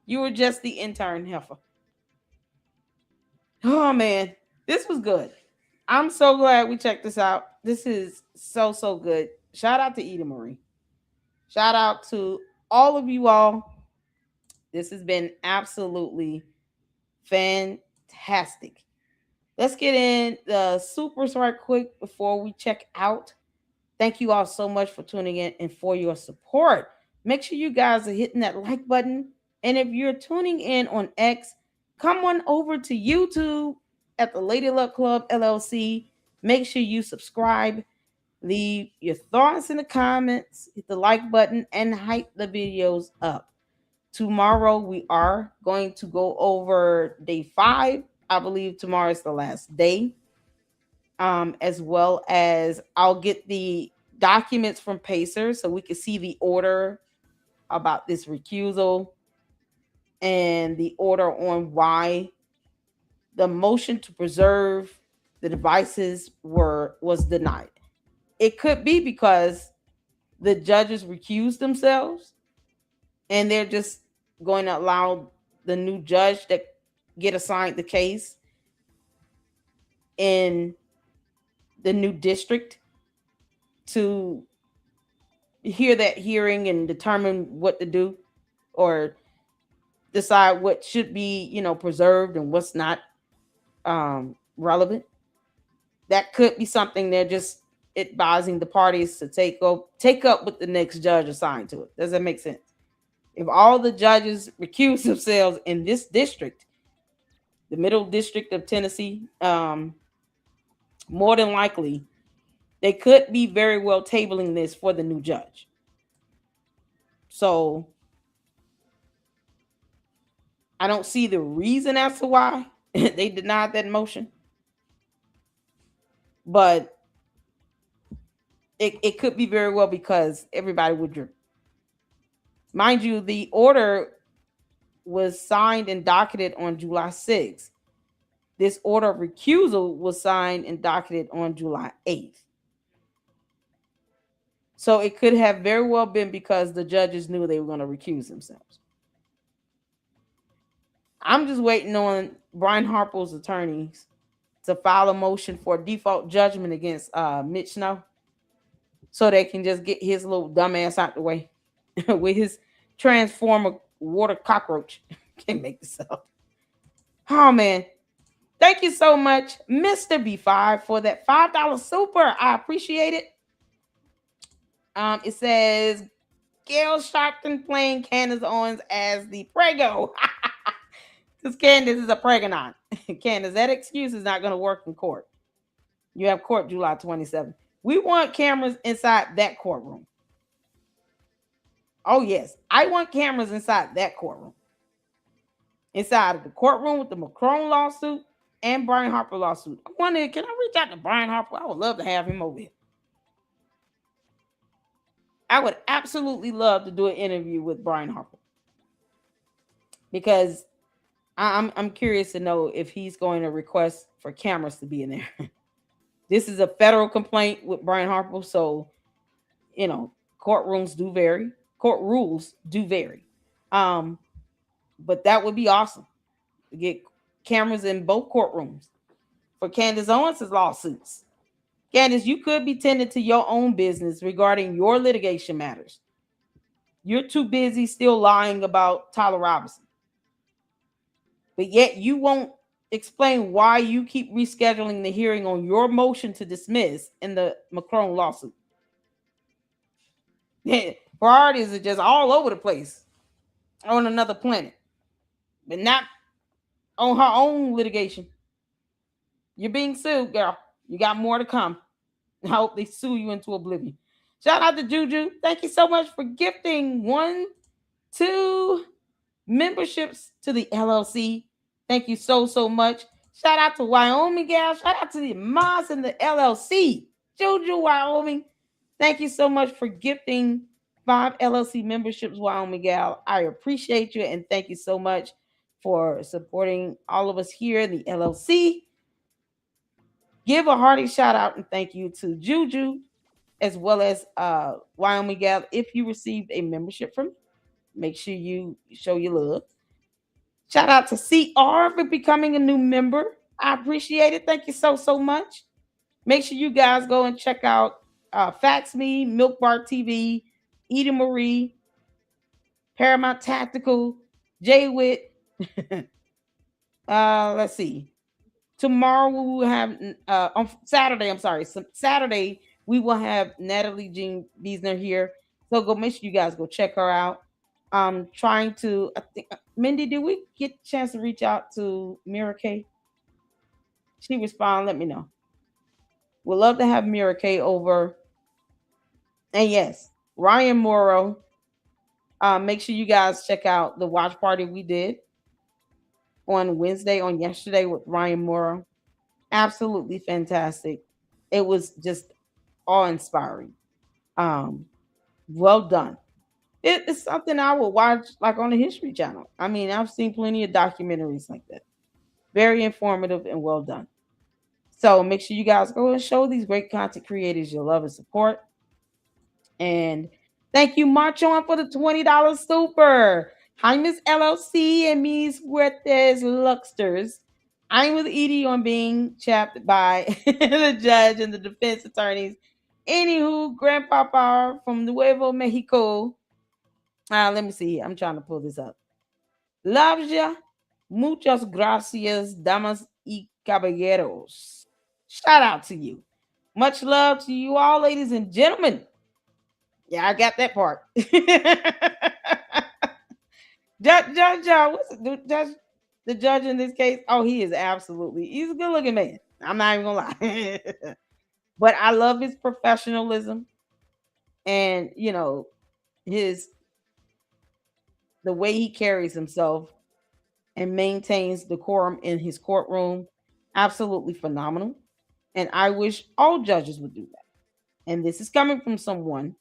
You were just the intern heifer. Oh, man. This was good. I'm so glad we checked this out. This is so, so good. Shout out to Eda Marie. Shout out to all of you all. This has been absolutely fantastic. Let's get in the supers right quick before we check out. Thank you all so much for tuning in and for your support. Make sure you guys are hitting that like button. And if you're tuning in on X, come on over to YouTube at the Lady Luck Club LLC. Make sure you subscribe. Leave your thoughts in the comments. Hit the like button and hype the videos up. Tomorrow we are going to go over day 5. I believe tomorrow is the last day. As well as I'll get the documents from Pacer so we can see the order about this recusal and the order on why the motion to preserve the devices was denied. It could be because the judges recused themselves and they're just going to allow the new judge that get assigned the case in the new district to hear that hearing and determine what to do or decide what should be, preserved and what's not relevant. That could be something they're just advising the parties to take up with the next judge assigned to it. Does that make sense? If all the judges recuse themselves in this district, the middle district of Tennessee, more than likely, they could be very well tabling this for the new judge. So I don't see the reason as to why they denied that motion. But it could be very well because everybody withdrew. Mind you, the order was signed and docketed on July 6th. This order of recusal was signed and docketed on July 8th. So it could have very well been because the judges knew they were going to recuse themselves. I'm just waiting on Brian Harper's attorneys to file a motion for default judgment against Mitch Snow, so they can just get his little dumbass out the way with his transformer water cockroach. Can't make this up. Oh man. Thank you so much, Mr. B5, for that $5 super. I appreciate it. It says Gail Sharpton playing Candace Owens as the Prego. Because Candace is a pregnant. Candace, that excuse is not going to work in court. You have court July 27th. We want cameras inside that courtroom. Oh, yes. I want cameras inside that courtroom. Inside of the courtroom with the Macron lawsuit and Brian Harper lawsuit. I wonder, can I reach out to Brian Harper? I would love to have him over here. I would absolutely love to do an interview with Brian Harper, because I'm curious to know if he's going to request for cameras to be in there. This is a federal complaint with Brian Harper, so courtrooms do vary. Court rules do vary. But that would be awesome to get cameras in both courtrooms for Candace Owens' lawsuits. Candace, you could be tending to your own business regarding your litigation matters. You're too busy still lying about Tyler Robinson. But yet you won't explain why you keep rescheduling the hearing on your motion to dismiss in the Macron lawsuit. Yeah, priorities are just all over the place on another planet, but not on her own litigation. You're being sued, girl. You got more to come. I hope they sue you into oblivion. Shout out to Juju. Thank you so much for gifting 2 memberships to the LLC. Thank you so much. Shout out to Wyoming Gal. Shout out to the Moss and the LLC. Juju, Wyoming. Thank you so much for gifting 5 LLC memberships, Wyoming Gal. I appreciate you, and thank you so much for supporting all of us here in the LLC. Give a hearty shout out and thank you to Juju, as well as Wyoming Gal. If you received a membership from me, make sure you show your love. Shout out to CR for becoming a new member. I appreciate it. Thank you so much. Make sure you guys go and check out Fax Me, Milk Bar TV, Edie Marie, Paramount Tactical, Jay Witt. Let's see. Tomorrow we will have on Saturday. Saturday we will have Natalie Jean Biesner here. So go make sure you guys go check her out. Trying to, I think, Mindy, did we get a chance to reach out to Mira K? She responded, let me know. We'd love to have Mira K over. And yes, Ryan Morrow. Make sure you guys check out the watch party we did on yesterday with Ryan Morrow. Absolutely fantastic. It was just awe-inspiring. Well done. It's something I would watch like on the History Channel. I mean, I've seen plenty of documentaries like that. Very informative and well done. So make sure you guys go and show these great content creators your love and support. And thank you, March On, for the $20 super. Hi, Miss LLC and Ms. Huertes Luxters. I'm with Edie on being chapped by the judge and the defense attorneys. Anywho, Grandpapa from Nuevo Mexico. Let me see. I'm trying to pull this up. Loves ya. Muchas gracias, damas y caballeros. Shout out to you. Much love to you all, ladies and gentlemen. Yeah, I got that part. Judge, the judge in this case, oh, he's a good-looking man. I'm not even gonna lie. But I love his professionalism and, the way he carries himself and maintains decorum in his courtroom. Absolutely phenomenal. And I wish all judges would do that. And this is coming from someone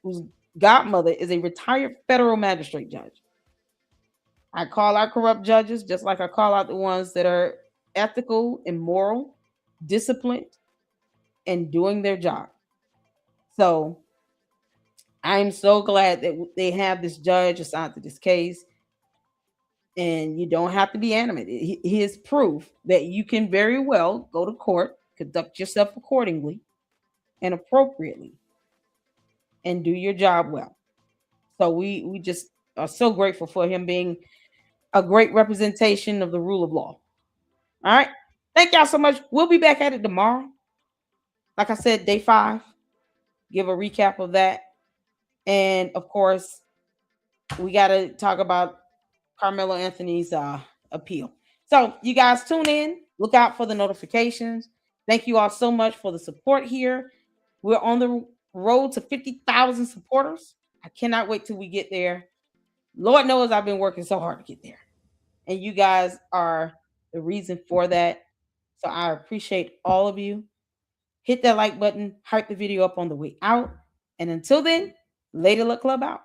whose godmother is a retired federal magistrate judge. I call out corrupt judges just like I call out the ones that are ethical and moral, disciplined, and doing their job. So I'm so glad that they have this judge assigned to this case. And you don't have to be animated. Here's proof that you can very well go to court, conduct yourself accordingly and appropriately, and do your job well. So we just are so grateful for him being a great representation of the rule of law. All right. Thank y'all so much. We'll be back at it tomorrow. Like I said, day 5. Give a recap of that. And of course, we got to talk about Carmelo Anthony's appeal. So you guys tune in. Look out for the notifications. Thank you all so much for the support here. We're on the road to 50,000 supporters. I cannot wait till we get there. Lord knows I've been working so hard to get there. And you guys are the reason for that. So I appreciate all of you. Hit that like button. Hype the video up on the way out. And until then, Lady Luck Club out.